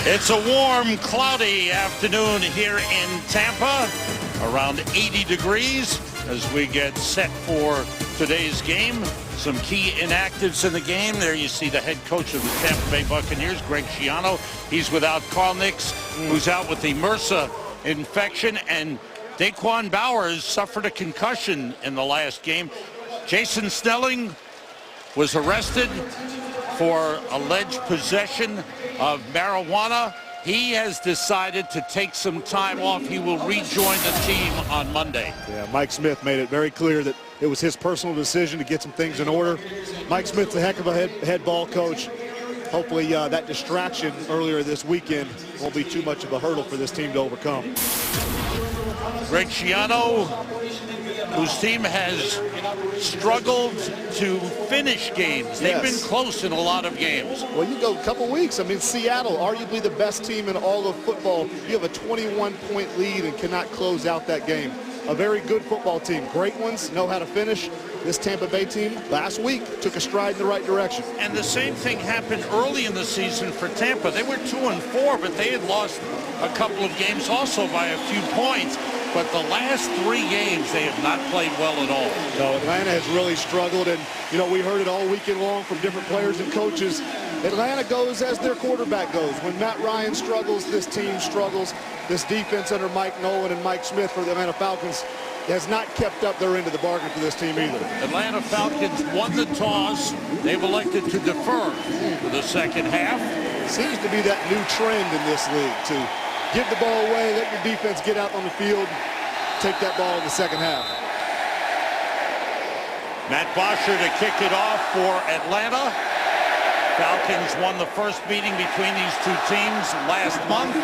It's a warm, cloudy afternoon here in Tampa, around 80 degrees as we get set for today's game. Some key inactives in the game. There you see the head coach of the Tampa Bay Buccaneers, Greg Schiano. He's without Carl Nix, who's out with the MRSA infection, and Daquan Bowers suffered a concussion in the last game. Jason Snelling was arrested for alleged possession of marijuana. He has decided to take some time off. He will rejoin the team on Monday. Yeah, Mike Smith made it very clear that it was his personal decision to get some things in order. Mike Smith's a heck of a head ball coach. Hopefully that distraction earlier this weekend won't be too much of a hurdle for this team to overcome. Greg Schiano, whose team has struggled to finish games. They've been close in a lot of games. Well, you go a couple weeks. I mean, Seattle, arguably the best team in all of football. You have a 21-point lead and cannot close out that game. A very good football team. Great ones, know how to finish. This Tampa Bay team last week took a stride in the right direction. And the same thing happened early in the season for Tampa. They were 2-4, but they had lost a couple of games also by a few points. But the last 3 games, they have not played well at all. No, Atlanta has really struggled, and, you know, we heard it all weekend long from different players and coaches. Atlanta goes as their quarterback goes. When Matt Ryan struggles, this team struggles. This defense under Mike Nolan and Mike Smith for the Atlanta Falcons has not kept up their end of the bargain for this team either. Atlanta Falcons won the toss. They've elected to defer for the second half. Seems to be that new trend in this league, to give the ball away, let your defense get out on the field, take that ball in the second half. Matt Bosher to kick it off for Atlanta. Falcons won the first meeting between these two teams last month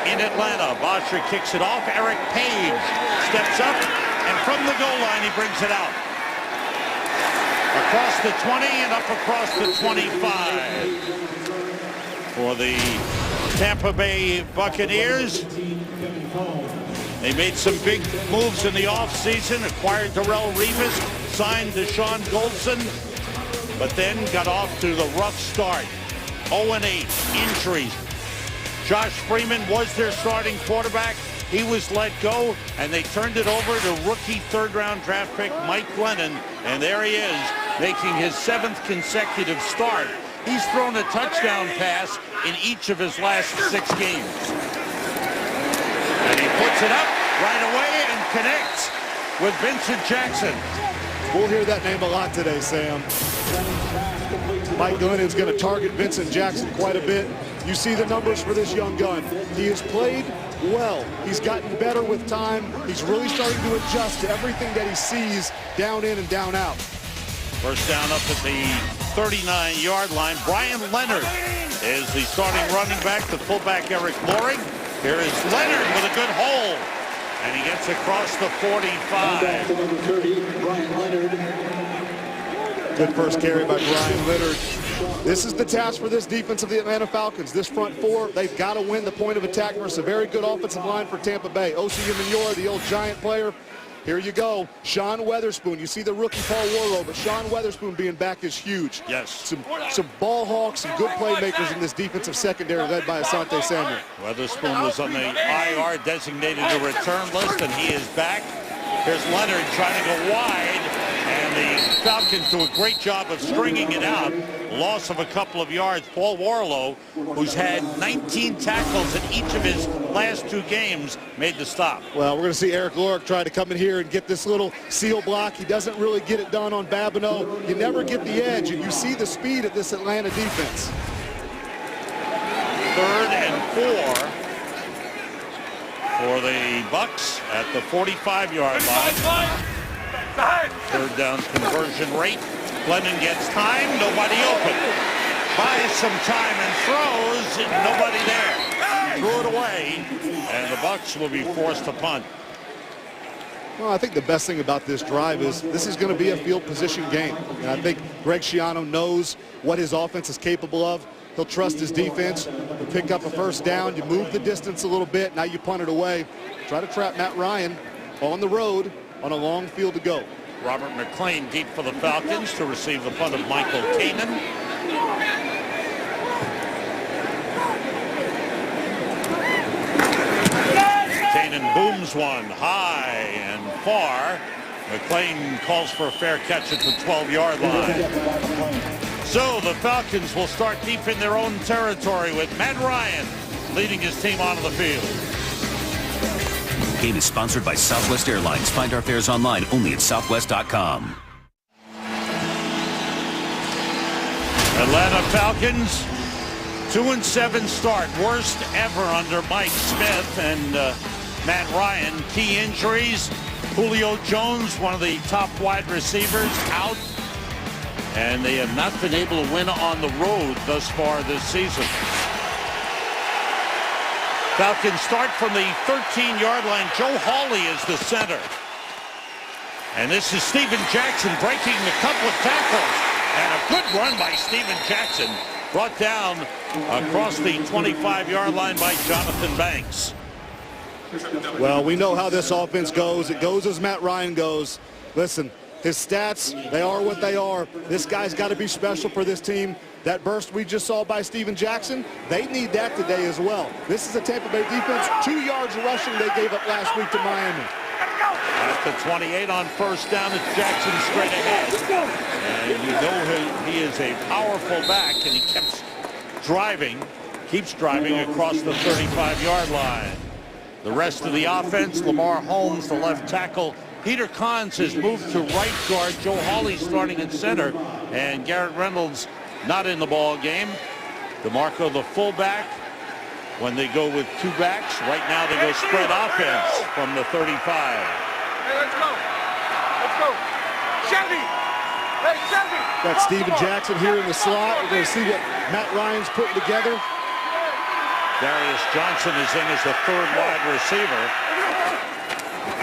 in Atlanta. Bosher kicks it off. Eric Page steps up, and from the goal line, he brings it out. Across the 20 and up across the 25 for the Tampa Bay Buccaneers. They made some big moves in the offseason, acquired Darrelle Revis, signed Deshaun Goldson, but then got off to the rough start. 0-8, injuries. Josh Freeman was their starting quarterback. He was let go, and they turned it over to rookie third-round draft pick Mike Glennon, and there he is, making his 7th consecutive start. He's thrown a touchdown pass in each of his last 6 games. And he puts it up right away and connects with Vincent Jackson. We'll hear that name a lot today, Sam. Mike Glennon's going to target Vincent Jackson quite a bit. You see the numbers for this young gun. He has played well. He's gotten better with time. He's really starting to adjust to everything that he sees down in and down out. First down up at the 39-yard line. Brian Leonard is the starting running back. The fullback, Eric Loring. Here is Leonard with a good hole. And he gets across the 45. Number 30, Brian Leonard. Good first carry by Brian Leonard. This is the task for this defense of the Atlanta Falcons. This front four, they've got to win the point of attack versus a very good offensive line for Tampa Bay. Osi Umenyiora, the old Giant player. Here you go. Sean Weatherspoon. You see the rookie Paul Warrow, but Sean Weatherspoon being back is huge. Yes. Some ball hawks, some good playmakers in this defensive secondary led by Asante Samuel. Weatherspoon was on the IR designated to return list, and he is back. Here's Leonard trying to go wide, and the Falcons do a great job of stringing it out. Loss of a couple of yards. Paul Warlow, who's had 19 tackles in each of his last 2 games, made the stop. Well, we're going to see Eric Lorick try to come in here and get this little seal block. He doesn't really get it done on Babineau. You never get the edge, and you see the speed of this Atlanta defense. 3rd and 4 for the Bucs at the 45-yard line. 3rd down conversion rate. Glennon gets time, nobody open. Buys some time and throws, nobody there. Threw it away, and the Bucs will be forced to punt. Well, I think the best thing about this drive is this is going to be a field position game. And I think Greg Schiano knows what his offense is capable of. He'll trust his defense. You pick up a first down, you move the distance a little bit, now you punt it away. Try to trap Matt Ryan on the road on a long field to go. Robert McClain deep for the Falcons to receive the punt of Michael Kanan. booms one high and far. McClain calls for a fair catch at the 12-yard line. So the Falcons will start deep in their own territory with Matt Ryan leading his team onto the field. Game is sponsored by Southwest Airlines. Find our fares online only at southwest.com. Atlanta Falcons, 2-7 start, worst ever under Mike Smith and Matt Ryan. Key injuries, Julio Jones, one of the top wide receivers, out. And they have not been able to win on the road thus far this season. Falcons start from the 13-yard line. Joe Hawley is the center. And this is Steven Jackson breaking a couple of tackles. And a good run by Steven Jackson, brought down across the 25-yard line by Jonathan Banks. Well, we know how this offense goes. It goes as Matt Ryan goes. Listen, his stats, they are what they are. This guy's got to be special for this team. That burst we just saw by Steven Jackson, they need that today as well. This is a Tampa Bay defense. 2 yards rushing they gave up last week to Miami. At the 28 on first down, it's Jackson straight ahead. And you know he is a powerful back, and he keeps driving across the 35-yard line. The rest of the offense, Lamar Holmes, the left tackle. Peter Kahns has moved to right guard. Joe Hawley starting at center. And Garrett Reynolds not in the ball game. DeMarco, the fullback. When they go with two backs, right now they go spread offense from the 35. Hey, let's go. Let's go. Chevy. Hey, Chevy. Got Steven Jackson here in the slot. We're going to see what Matt Ryan's putting together. Darius Johnson is in as the third wide receiver.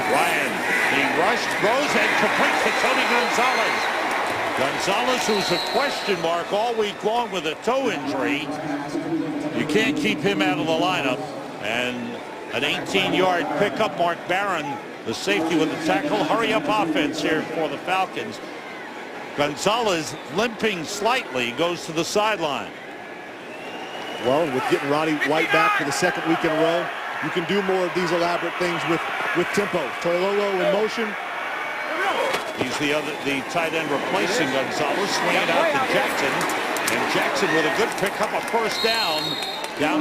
Ryan, he rushed, goes, and complete to Tony Gonzalez. Gonzalez, who's a question mark all week long with a toe injury. You can't keep him out of the lineup. And an 18-yard pickup. Mark Barron, the safety with the tackle. Hurry up offense here for the Falcons. Gonzalez limping slightly, goes to the sideline. Well, with getting Roddy White back for the second week in a row, you can do more of these elaborate things with tempo. Toilolo in motion. He's the tight end replacing Gonzalez, swinging out to Jackson. And Jackson with a good pickup, a first down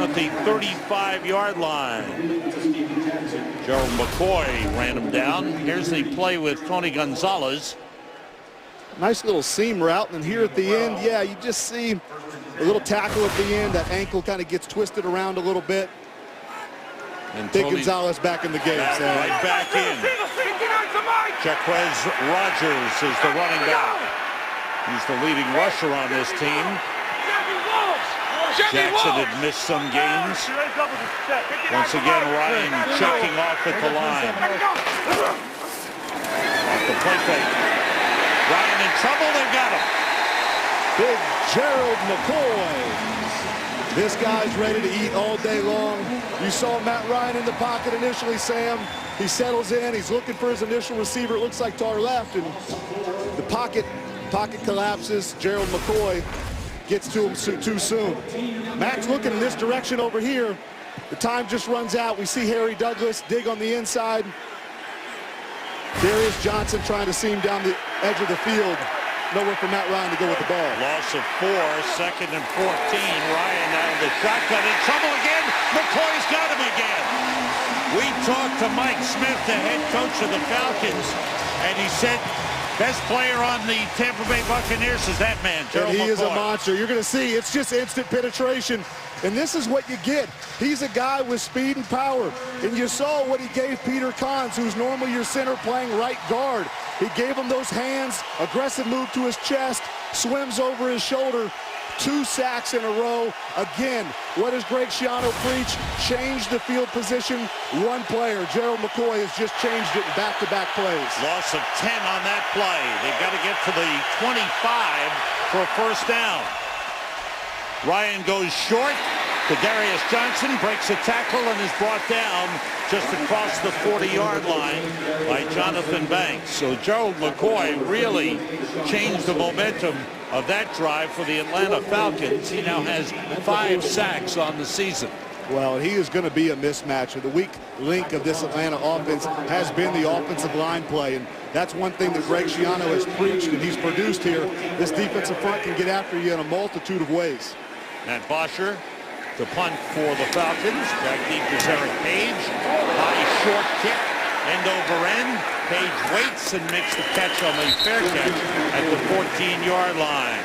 at the 35-yard line. Gerald McCoy ran him down. Here's the play with Tony Gonzalez. Nice little seam route, and here at the end, yeah, you just see a little tackle at the end. That ankle kind of gets twisted around a little bit. And Big Gonzalez back in the game. Right back in. Jaquez Rogers is the running back. He's the leading rusher on this team. Jackson had missed some games. Once again, Ryan checking off at the line. Off the play fake. Ryan in trouble, they've got him. Big Gerald McCoy. This guy's ready to eat all day long. You saw Matt Ryan in the pocket initially, Sam. He settles in, he's looking for his initial receiver. It looks like to our left, and the pocket collapses. Gerald McCoy gets to him too soon. Matt's looking in this direction over here. The time just runs out. We see Harry Douglas dig on the inside. Darius Johnson trying to seam down the edge of the field. Nowhere for Matt Ryan to go with the ball. Loss of 4, 2nd and 14. Ryan out of the shotgun, in trouble again. McCoy's got him again. We talked to Mike Smith, the head coach of the Falcons, and he said, best player on the Tampa Bay Buccaneers is that man, Gerald McCoy. He is a monster. You're going to see it's just instant penetration. And this is what you get. He's a guy with speed and power. And you saw what he gave Peter Kahns, who's normally your center playing right guard. He gave him those hands, aggressive move to his chest, swims over his shoulder. 2 sacks in a row. Again, what does Greg Schiano preach? Change the field position. One player, Gerald McCoy, has just changed it in back-to-back plays. Loss of 10 on that play. They've got to get to the 25 for a first down. Ryan goes short to Darius Johnson, breaks a tackle, and is brought down just across the 40-yard line by Jonathan Banks. So Gerald McCoy really changed the momentum of that drive for the Atlanta Falcons. He now has 5 sacks on the season. Well, he is going to be a mismatch. The weak link of this Atlanta offense has been the offensive line play, and that's one thing that Greg Schiano has preached and he's produced here. This defensive front can get after you in a multitude of ways. Matt Bosher, the punt for the Falcons. Back deep is Eric Page. High short kick, end over end. Page waits and makes the catch on the fair catch at the 14-yard line.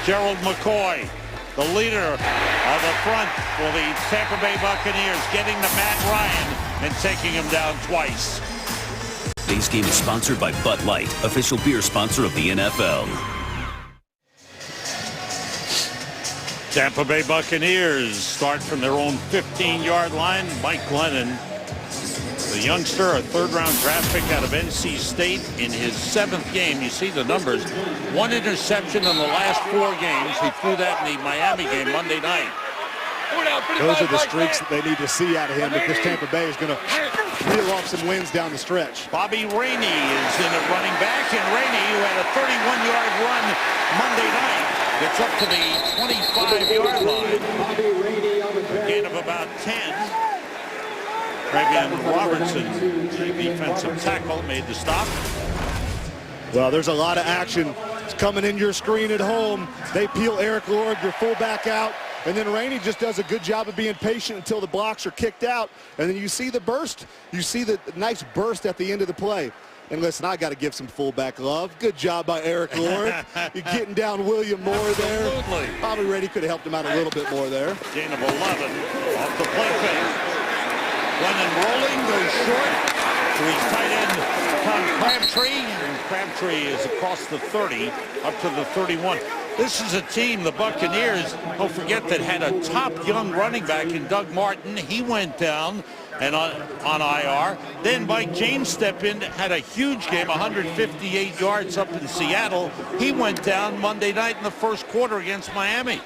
Gerald McCoy, the leader of the front for the Tampa Bay Buccaneers, getting to Matt Ryan and taking him down twice. Today's game is sponsored by Bud Light, official beer sponsor of the NFL. Tampa Bay Buccaneers start from their own 15-yard line. Mike Glennon, the youngster, a third-round draft pick out of NC State, in his 7th game. You see the numbers. 1 interception in the last 4 games. He threw that in the Miami game Monday night. Those are the streaks that they need to see out of him if this Tampa Bay is going to reel off some wins down the stretch. Bobby Rainey is in at running back, and Rainey, who had a 31-yard run Monday night, gets up to the 25-yard line. Gain of about 10. Travion Robertson, the defensive tackle, made the stop. Well, there's a lot of action. It's coming in your screen at home. They peel Eric Lord, your fullback, out. And then Rainey just does a good job of being patient until the blocks are kicked out. And then you see the burst. You see the nice burst at the end of the play. And listen, I got to give some fullback love. Good job by Eric Lord. You're getting down William Moore there. Absolutely. Probably Rainey could have helped him out a little bit more there. Gain of 11 off the play fake. Glennon rolling, goes short to his tight end, Tom Crabtree. And Crabtree is across the 30, up to the 31. This is a team, the Buccaneers, don't forget, that had a top young running back in Doug Martin. He went down and on IR. Then Mike James stepped in, had a huge game, 158 yards up in Seattle. He went down Monday night in the first quarter against Miami.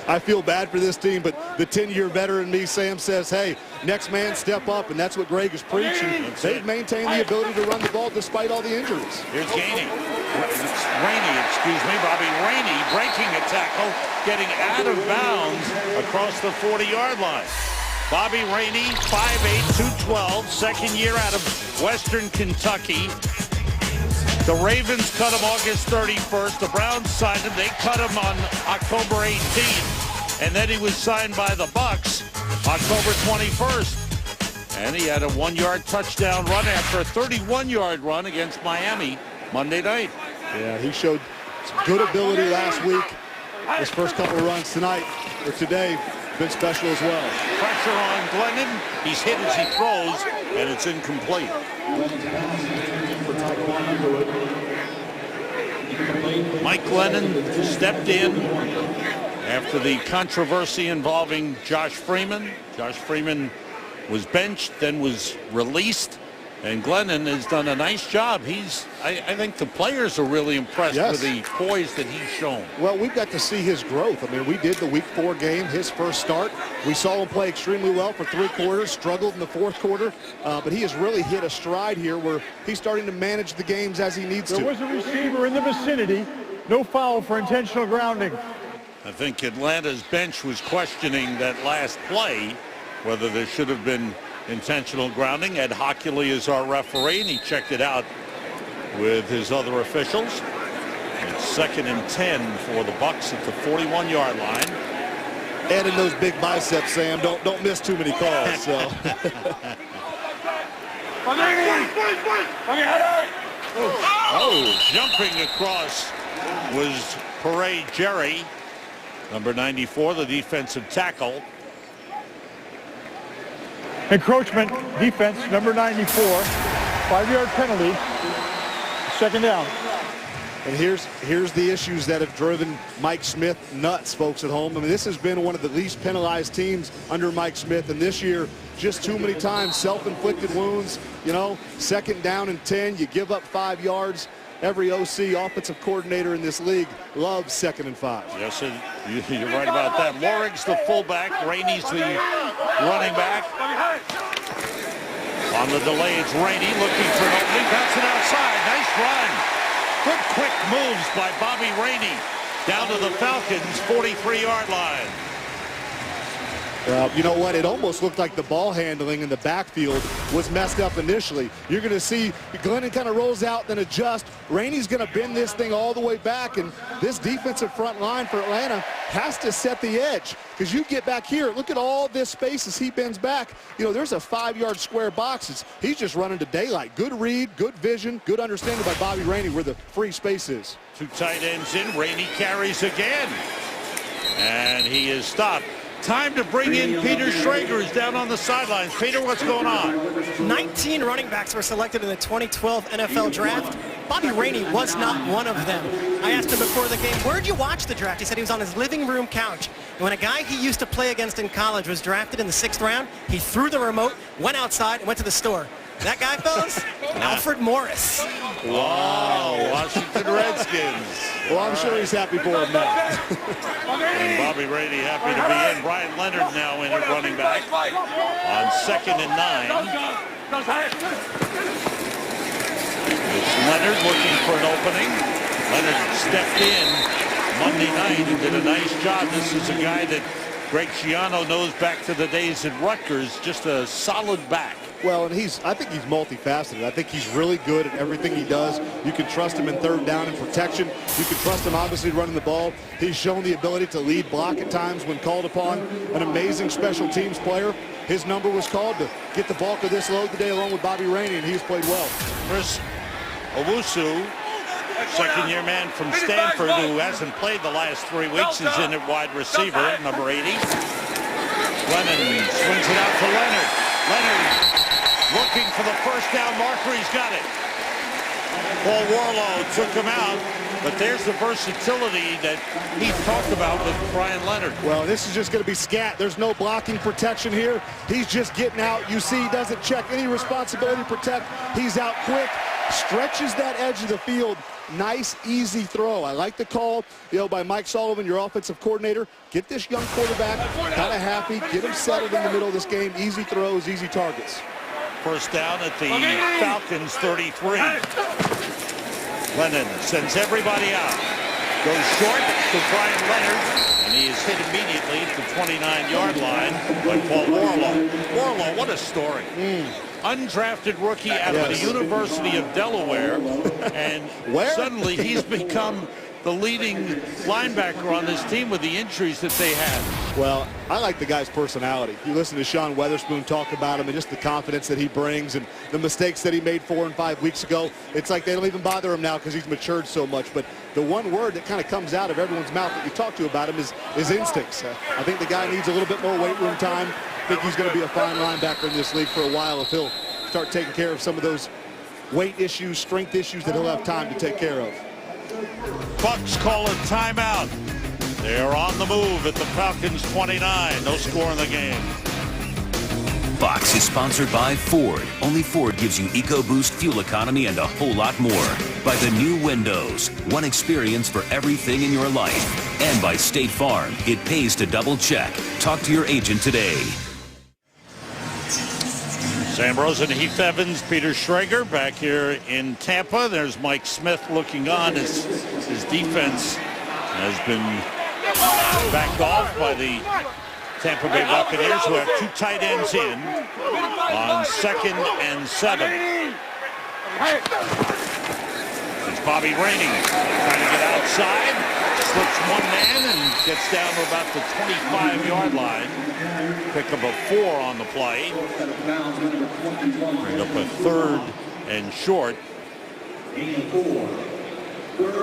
I feel bad for this team, but the 10-year veteran in me, Sam, says, hey, next man step up, and that's what Greg is preaching. They've maintained the ability to run the ball despite all the injuries. Here's Rainey, Bobby Rainey breaking a tackle, getting out of bounds across the 40-yard line. Bobby Rainey, 5'8", 212, second year out of Western Kentucky. The Ravens cut him August 31st. The Browns signed him. They cut him on October 18th. And then he was signed by the Bucs October 21st. And he had a 1-yard touchdown run after a 31-yard run against Miami Monday night. Yeah, he showed some good ability last week. His first couple of runs tonight or today been special as well. Pressure on Glennon. He's hit as he throws, and it's incomplete. Mike Glennon stepped in after the controversy involving Josh Freeman. Josh Freeman was benched, then was released, and Glennon has done a nice job. I think the players are really impressed with the poise that he's shown. Well, we've got to see his growth. I mean, we did the Week 4 game, his first start. We saw him play extremely well for 3 quarters, struggled in the 4th quarter, but he has really hit a stride here where he's starting to manage the games as he needs to. There was a receiver in the vicinity. No foul for intentional grounding. I think Atlanta's bench was questioning that last play, whether there should have been intentional grounding. Ed Hockley is our referee, and he checked it out with his other officials. It's 2nd and 10 for the Bucs at the 41-yard line. Ed and those big biceps, Sam, don't miss too many calls. So. Jumping across was Parade Jerry, number 94, the defensive tackle. Encroachment, defense, number 94. 5-yard penalty. 2nd down. And here's the issues that have driven Mike Smith nuts, folks at home. I mean, this has been one of the least penalized teams under Mike Smith, and this year, just too many times, self-inflicted wounds. You know, 2nd down and 10, you give up 5 yards. Every OC, offensive coordinator in this league, loves 2nd and 5. Yes, you're right about that. Morig's the fullback. Rainey's the running back. On the delay, it's Rainey looking for an opening. That's it outside. Nice run. Good quick moves by Bobby Rainey. down to the Falcons' 43-yard line. Well, you know what? It almost looked like the ball handling in the backfield was messed up initially. You're going to see Glennon kind of rolls out, then adjust. Rainey's going to bend this thing all the way back, and this defensive front line for Atlanta has to set the edge. Because you get back here, look at all this space as he bends back. You know, there's a 5-yard square box. He's just running to daylight. Good read, good vision, good understanding by Bobby Rainey where the free space is. 2 tight ends in. Rainey carries again. And he is stopped. Time to bring in Peter Schrager, who's down on the sidelines. Peter, what's going on? 19 running backs were selected in the 2012 NFL Draft. Bobby Rainey was not one of them. I asked him before the game, where'd you watch the draft? He said he was on his living room couch. And when a guy he used to play against in college was drafted in the 6th round, he threw the remote, went outside, and went to the store. That guy, fellas? Alfred Morris. Wow, Washington Redskins. Well, I'm sure he's happy for him now. And Bobby Rainey happy to be in. Brian Leonard now in at running back on 2nd and 9. It's Leonard looking for an opening. Leonard stepped in Monday night and did a nice job. This is a guy that Greg Schiano knows back to the days at Rutgers, just a solid back. Well, and I think he's multifaceted. I think he's really good at everything he does. You can trust him in 3rd down and protection. You can trust him, obviously, running the ball. He's shown the ability to lead block at times when called upon. An amazing special teams player. His number was called to get the bulk of this load today along with Bobby Rainey, and he's played well. Chris Owusu, second-year man from Stanford, who hasn't played the last 3 weeks, is in at wide receiver, number 80. Lennon swings it out to Leonard. Leonard looking for the first down marker. He's got it. Paul Warlow took him out, but there's the versatility that he talked about with Brian Leonard. Well, this is just going to be scat. There's no blocking protection here. He's just getting out. You see, he doesn't check any responsibility to protect. He's out quick, stretches that edge of the field. Nice, easy throw. I like the call, by Mike Sullivan, your offensive coordinator. Get this young quarterback kind of happy. Get him settled in the middle of this game. Easy throws, easy targets. First down at the Falcons 33. Lennon sends everybody out. Goes short to Brian Leonard, and he is hit immediately at the 29-yard line by Paul Warlow. Warlow, what a story. Undrafted rookie out of the University of Delaware, and suddenly he's become the leading linebacker on this team with the injuries that they had. Well, I like the guy's personality. You listen to Sean Weatherspoon talk about him and just the confidence that he brings and the mistakes that he made 4 and 5 weeks ago. It's like they don't even bother him now because he's matured so much. But the one word that kind of comes out of everyone's mouth that you talk to about him is instincts. I think the guy needs a little bit more weight room time. I think he's going to be a fine linebacker in this league for a while if he'll start taking care of some of those weight issues, strength issues that he'll have time to take care of. Bucs call a timeout. They're on the move at the Falcons 29. No score in the game. Bucs is sponsored by Ford. Only Ford gives you EcoBoost fuel economy and a whole lot more. By the new windows. One experience for everything in your life. And by State Farm. It pays to double check. Talk to your agent today. Sam Rosen, Heath Evans, Peter Schrager back here in Tampa. There's Mike Smith looking on as his defense has been backed off by the Tampa Bay Buccaneers, who have 2 tight ends in on 2nd and 7. It's Bobby Rainey trying to get outside. Slips one man and gets down to about the 25-yard line. Pick up a 4 on the play. Bring up a 3rd and short.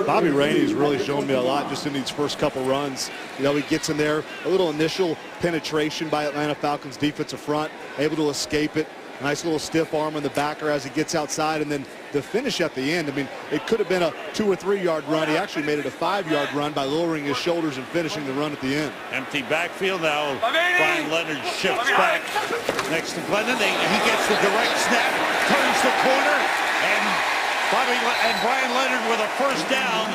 Bobby Rainey's really shown me a lot just in these first couple runs. He gets in there, a little initial penetration by Atlanta Falcons defensive front, able to escape it. Nice little stiff arm on the backer as he gets outside, and then the finish at the end. I mean, it could have been a 2 or 3 yard run. He actually made it a 5-yard run by lowering his shoulders and finishing the run at the end. Empty backfield now. Brian Leonard shifts back next to Glennon. He gets the direct snap, turns the corner, and Brian Leonard with a first down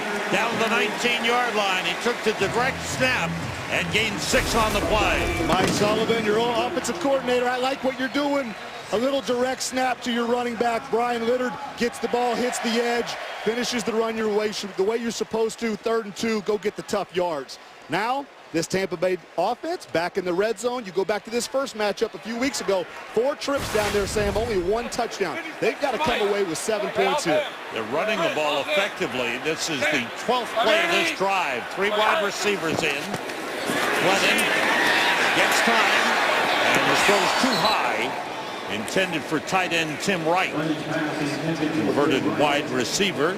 the 19-yard line. He took the direct snap and gained 6 on the play. Mike Sullivan, your offensive coordinator, I like what you're doing. A little direct snap to your running back. Brian Leonard gets the ball, hits the edge, finishes the run the way you're supposed to. 3rd and 2, go get the tough yards. Now, this Tampa Bay offense back in the red zone. You go back to this first matchup a few weeks ago. 4 trips down there, Sam, only 1 touchdown. They've got to come away with 7 points here. They're running the ball effectively. This is the 12th play of this drive. 3 wide receivers in. Glennon gets time, and this throws too high. Intended for tight end Tim Wright. Converted wide receiver.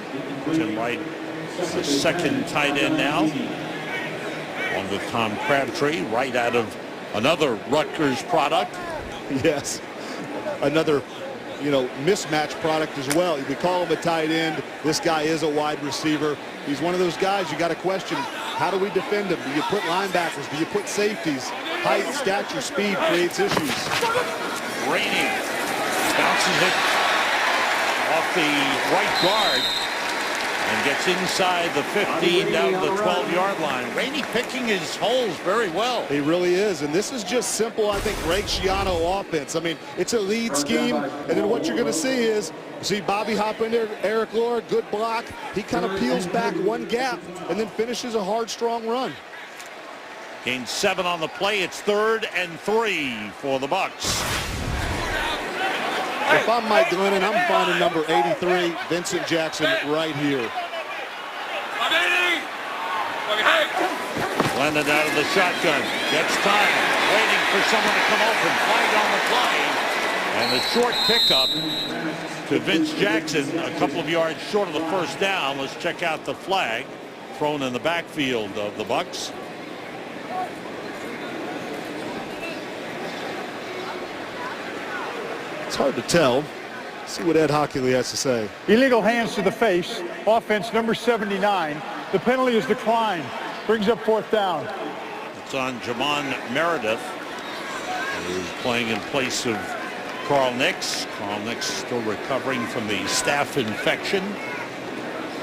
Tim Wright, the 2nd tight end now. Along with Tom Crabtree, right out of another Rutgers product. Yes, another, mismatch product as well. We call him a tight end. This guy is a wide receiver. He's one of those guys you got to question. How do we defend him? Do you put linebackers? Do you put safeties? Height, stature, speed creates issues. Rainey bounces it off the right guard and gets inside the 15 down to the 12-yard line. Rainey picking his holes very well. He really is, and this is just simple, I think, Greg Schiano offense. I mean, it's a lead scheme, and then what you're going to see is, you see Bobby hop in there, Eric Laura, good block. He kind of peels back one gap and then finishes a hard, strong run. Gained 7 on the play. It's 3rd and 3 for the Bucs. If I'm Mike Glennon, I'm finding number 83, Vincent Jackson, right here. Glennon out of the shotgun. Gets time. Waiting for someone to come open. Flag on the play. And the short pickup to Vince Jackson, a couple of yards short of the first down. Let's check out the flag thrown in the backfield of the Bucs. It's hard to tell. See what Ed Hockley has to say. Illegal hands to the face. Offense number 79. The penalty is declined. Brings up 4th down. It's on Jamon Meredith, who's playing in place of Carl Nix. Carl Nix still recovering from the staph infection.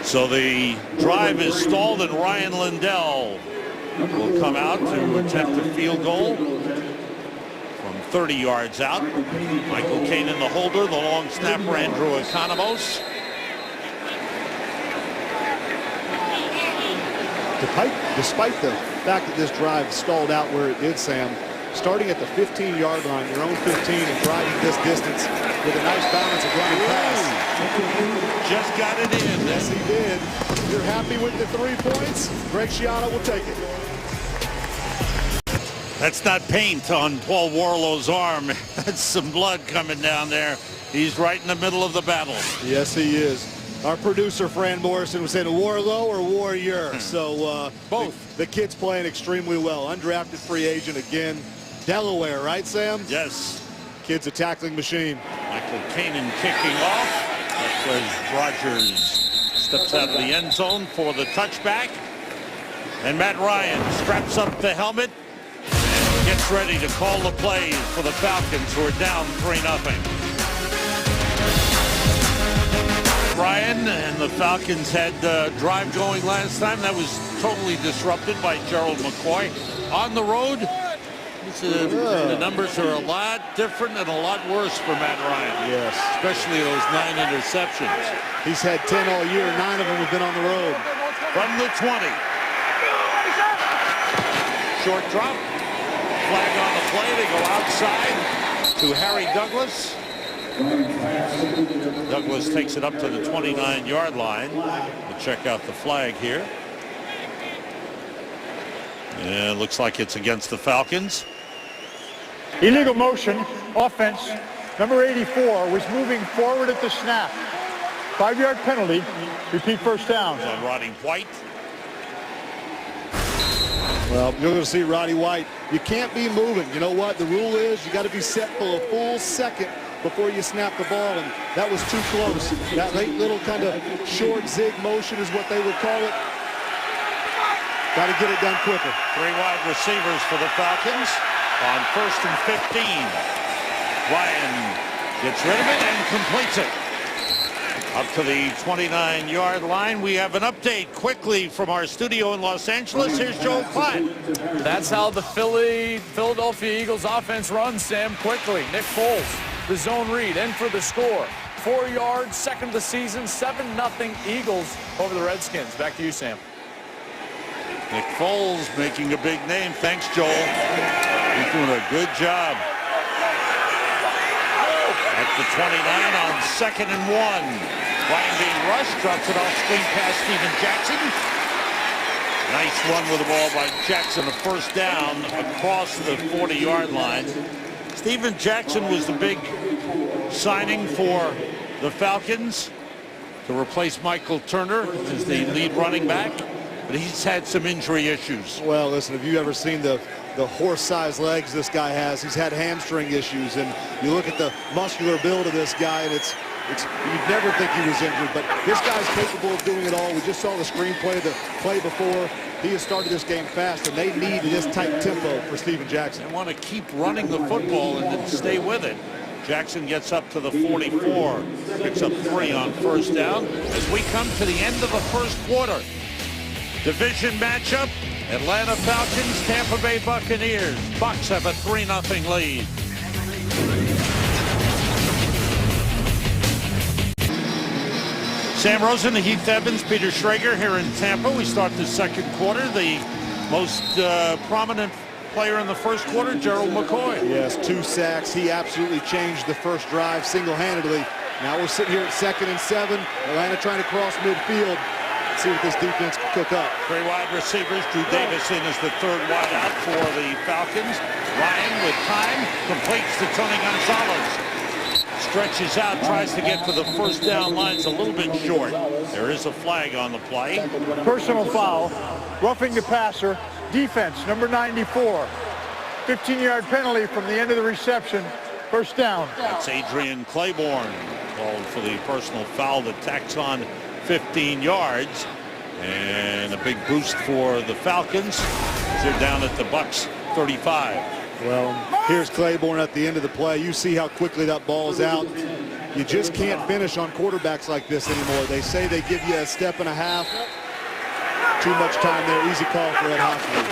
So the drive is stalled, and Ryan Lindell will come out to attempt a field goal from 30 yards out. Michael Kanan, the holder, the long snapper Andrew Economos. Despite the fact that this drive stalled out where it did, Sam, starting at the 15-yard line, your own 15, and driving this distance with a nice balance of running pass. Just got it in. Yes, he did. You're happy with the 3 points? Greg Schiano will take it. That's not paint on Paul Warlow's arm. That's some blood coming down there. He's right in the middle of the battle. Yes, he is. Our producer, Fran Morrison, was saying Warlow or Warrior. So both. The kid's playing extremely well. Undrafted free agent again. Delaware, right, Sam? Yes. Kid's a tackling machine. Michael Kanan kicking off. That's as Rogers steps out of the end zone for the touchback. And Matt Ryan straps up the helmet and gets ready to call the plays for the Falcons, who are down 3-0. Ryan and the Falcons had drive going last time. That was totally disrupted by Gerald McCoy. On the road, the numbers are a lot different and a lot worse for Matt Ryan. Yes. Especially those 9 interceptions. He's had 10 all year. 9 of them have been on the road. From the 20. Short drop. Flag on the play. They go outside to Harry Douglas. Douglas takes it up to the 29-yard line. We'll check out the flag here. And it looks like it's against the Falcons. Illegal motion. Offense number 84 was moving forward at the snap. 5-yard penalty. Repeat first down. On Roddy White. Well, you're going to see Roddy White. You can't be moving. You know what? The rule is you got to be set for a full second before you snap the ball, and that was too close. That late little kind of short zig motion is what they would call it. Got to get it done quicker. 3 wide receivers for the Falcons on 1st and 15. Ryan gets rid of it and completes it. Up to the 29-yard line. We have an update quickly from our studio in Los Angeles. Here's Joel Klatt. That's how the Philadelphia Eagles offense runs, Sam, quickly. Nick Foles, the zone read, in for the score. 4 yards, second of the season, 7-0 Eagles over the Redskins. Back to you, Sam. Nick Foles making a big name. Thanks, Joel. He's doing a good job. At the 29 on 2nd and 1. Ryan being rushed, drops it off screen past Steven Jackson. Nice run with the ball by Jackson, a first down across the 40-yard line. Steven Jackson was the big signing for the Falcons to replace Michael Turner as the lead running back, but he's had some injury issues. Well, listen, have you ever seen the horse-sized legs this guy has? He's had hamstring issues, and you look at the muscular build of this guy, and it's you'd never think he was injured, but this guy's capable of doing it all. We just saw the screenplay, the play before. He has started this game fast, and they need this tight tempo for Steven Jackson. They want to keep running the football and then stay with it. Jackson gets up to the 44, picks up 3 on first down as we come to the end of the first quarter. Division matchup, Atlanta Falcons, Tampa Bay Buccaneers. Bucs have a 3-0 lead. Sam Rosen, Heath Evans, Peter Schrager here in Tampa. We start the second quarter. The most prominent player in the first quarter, Gerald McCoy. Yes, 2 sacks. He absolutely changed the first drive single-handedly. Now we're sitting here at 2nd and 7. Atlanta trying to cross midfield. See what this defense can cook up. 3 wide receivers. Drew Davis in as the 3rd wide out for the Falcons. Ryan with time completes to Tony Gonzalez. Stretches out, tries to get to the first down line. It's a little bit short. There is a flag on the play. Personal foul, roughing the passer, defense, number 94. 15-yard penalty from the end of the reception, first down. That's Adrian Claiborne called for the personal foul that tacks on 15 yards. And a big boost for the Falcons. They're down at the Bucs 35. Well, here's Claiborne at the end of the play. You see how quickly that ball's out. You just can't finish on quarterbacks like this anymore. They say they give you a step and a half. Too much time there. Easy call for Ed Hoffman.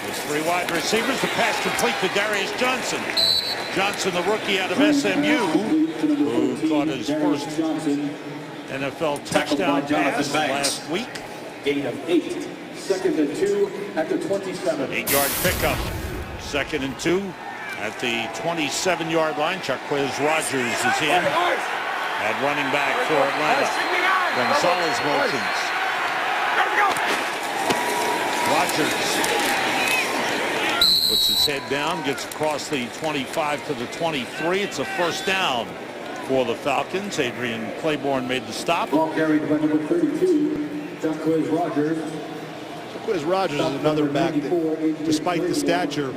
There's 3 wide receivers. The pass complete to Darius Johnson. Johnson, the rookie out of SMU, who caught his first NFL touchdown pass last week. Gain of 8. 2nd and 2 at the 27. 8-yard pickup. 2nd and 2 at the 27-yard line. Chuckquiz Rogers is in at running back for Atlanta. Gonzalez motions. Rogers puts his head down, gets across the 25 to the 23. It's a first down for the Falcons. Adrian Claiborne made the stop. Ball carried by number 32, Chuckquiz Rogers. Chuckquiz Rogers is another back that, despite the stature,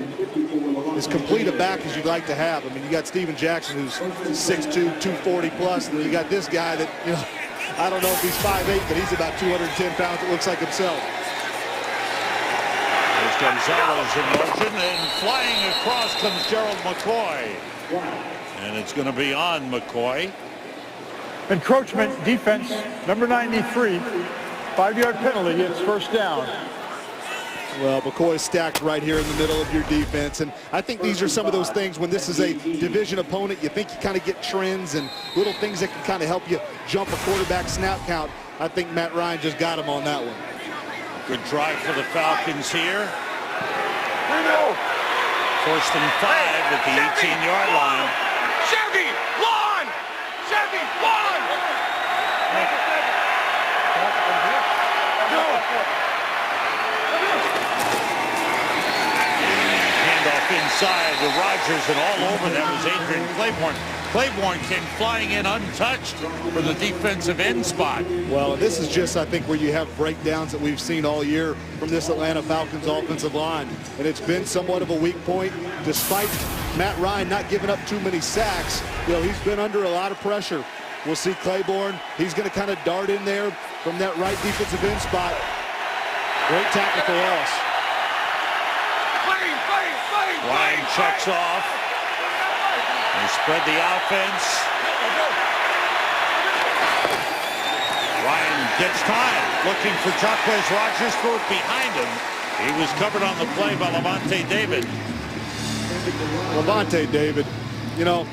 as complete a back as you'd like to have. I mean, you got Steven Jackson, who's 6'2", 240 plus, and then you got this guy that, you know, I don't know if he's 5'8", but he's about 210 pounds. It looks like himself. There's Gonzalez in motion, and flying across comes Gerald McCoy. And it's going to be on McCoy. Encroachment, defense, number 93. 5-yard penalty, it's first down. Well, McCoy's stacked right here in the middle of your defense, and I think these are some of those things when this is a division opponent, you think you kind of get trends and little things that can kind of help you jump a quarterback snap count. I think Matt Ryan just got him on that one. Good drive for the Falcons here. First and 5 at the 18-yard line. Chevy, lawn! Chevy, lawn! Handoff inside to Rogers, and all over that was Adrian Claiborne. Claiborne came flying in untouched for the defensive end spot. Well, this is just, I think, where you have breakdowns that we've seen all year from this Atlanta Falcons offensive line. And it's been somewhat of a weak point. Despite Matt Ryan not giving up too many sacks, you know, he's been under a lot of pressure. We'll see Claiborne. He's going to kind of dart in there from that right defensive end spot. Great tackle for loss. Ryan checks off. They spread the offense. Ryan gets time, looking for Jacquez Rogers, threw it behind him. He was covered on the play by Levante David. Levante David, you know,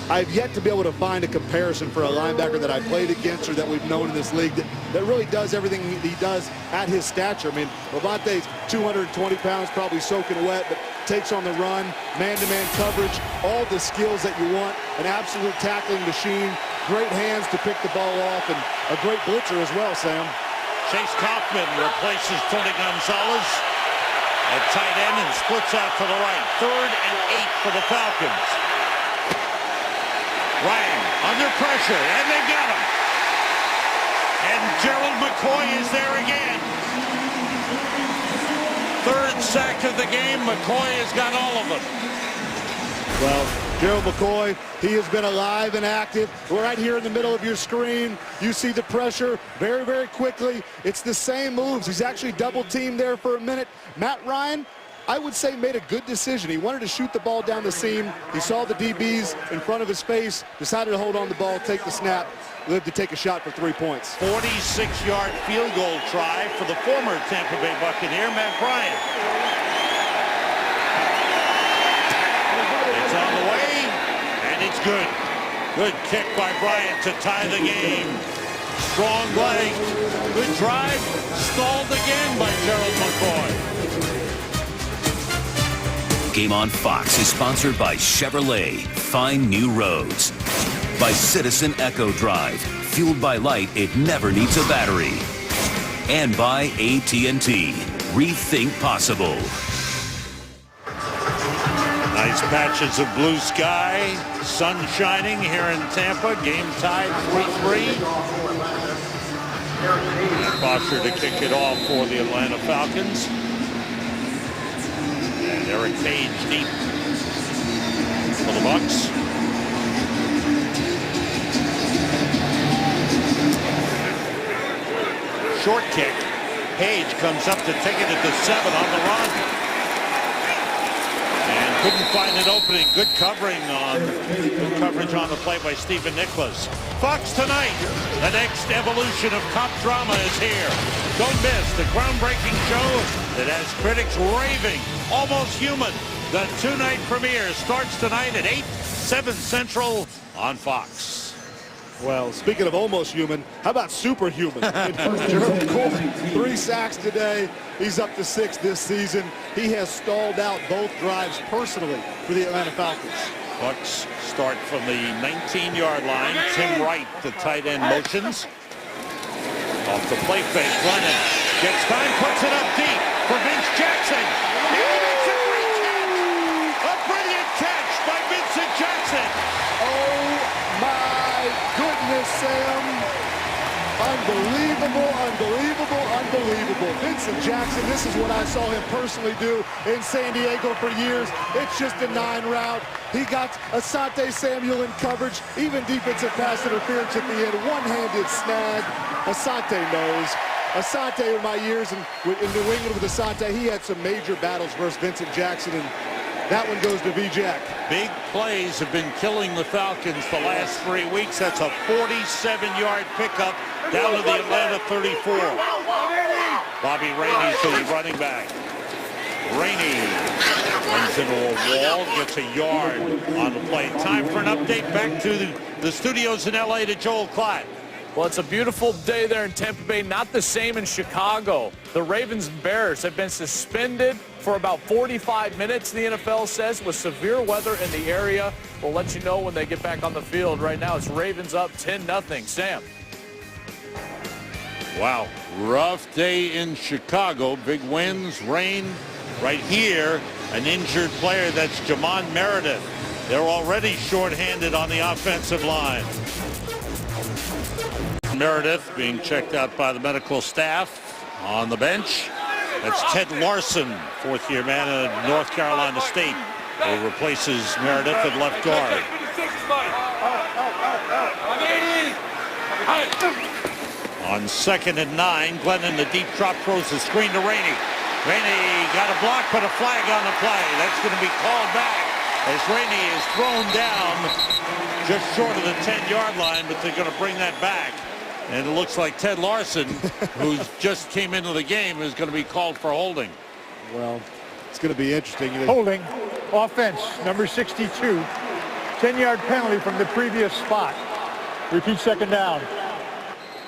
I've yet to be able to find a comparison for a linebacker that I played against or that we've known in this league that really does everything he does at his stature. I mean, Levante's 220 pounds, probably soaking wet, but takes on the run, man-to-man coverage, all the skills that you want, an absolute tackling machine, great hands to pick the ball off, and a great blitzer as well, Sam. Chase Kaufman replaces Tony Gonzalez at tight end and splits out to the right. 3rd and 8 for the Falcons. Ryan under pressure, and they got him. And Gerald McCoy is there again. 3rd sack of the game. McCoy has got all of them. Well, Gerald McCoy, he has been alive and active. Right here in the middle of your screen, you see the pressure very, very quickly. It's the same moves. He's actually double teamed there for a minute. Matt Ryan, I would say, made a good decision. He wanted to shoot the ball down the seam. He saw the DBs in front of his face, decided to hold on the ball, take the snap, lived to take a shot for 3 points. 46-yard field goal try for the former Tampa Bay Buccaneer, Matt Bryant. It's on the way, and it's good. Good kick by Bryant to tie the game. Strong leg. Good drive. Stalled again by Gerald McCoy. Game on Fox is sponsored by Chevrolet, Find New Roads. By Citizen Echo Drive, fueled by light, it never needs a battery. And by AT&T, rethink possible. Nice patches of blue sky, sun shining here in Tampa. Game tied 3-3. Foster to kick it off for the Atlanta Falcons. And Eric Page deep for the Bucs. Short kick. Page comes up to take it at the 7 on the run. And couldn't find an opening. Good coverage on the play by Stephen Nicholas. Fox tonight, the next evolution of cop drama is here. Don't miss the groundbreaking show that has critics raving. Almost Human. The 2-night premiere starts tonight at 8, 7 Central on Fox. Well, speaking of almost human, how about superhuman? Gerald Cole, 3 sacks today. He's up to 6 this season. He has stalled out both drives personally for the Atlanta Falcons. Bucs start from the 19-yard line. Tim Wright, the tight end, motions. Off the play fake, Glennon gets time, puts it up deep for Vince Jackson. He makes a great catch! A brilliant catch by Vincent Jackson. Oh my goodness, Sam. Unbelievable, unbelievable, unbelievable. Vincent Jackson, this is what I saw him personally do in San Diego for years. It's just a 9 route. He got Asante Samuel in coverage, even defensive pass interference at the end. One-handed snag. Asante knows. Asante, in my years in New England with Asante, he had some major battles versus Vincent Jackson, and that one goes to V-Jack. Big plays have been killing the Falcons the last 3 weeks. That's a 47-yard pickup down to the Atlanta 34. Bobby Rainey's the running back. Rainey runs into a wall, gets a yard on the play. Time for an update back to the studios in L.A. to Joel Klatt. Well, it's a beautiful day there in Tampa Bay. Not the same in Chicago. The Ravens and Bears have been suspended for about 45 minutes, the NFL says, with severe weather in the area. We'll let you know when they get back on the field. Right now, it's Ravens up 10-0. Sam. Wow, rough day in Chicago. Big winds, rain. Right here, an injured player. That's Jamon Meredith. They're already shorthanded on the offensive line. Meredith being checked out by the medical staff on the bench. That's Ted Larson, 4th-year man of North Carolina State, who replaces Meredith at left guard. On 2nd and 9, Glennon, the deep drop, throws the screen to Rainey. Rainey got a block, but a flag on the play. That's going to be called back. as Rainey is thrown down just short of the 10-yard line, but they're going to bring that back. And it looks like Ted Larson, who just came into the game, is going to be called for holding. Well, it's going to be interesting. Holding, offense, number 62. 10-yard penalty from the previous spot. Repeat second down.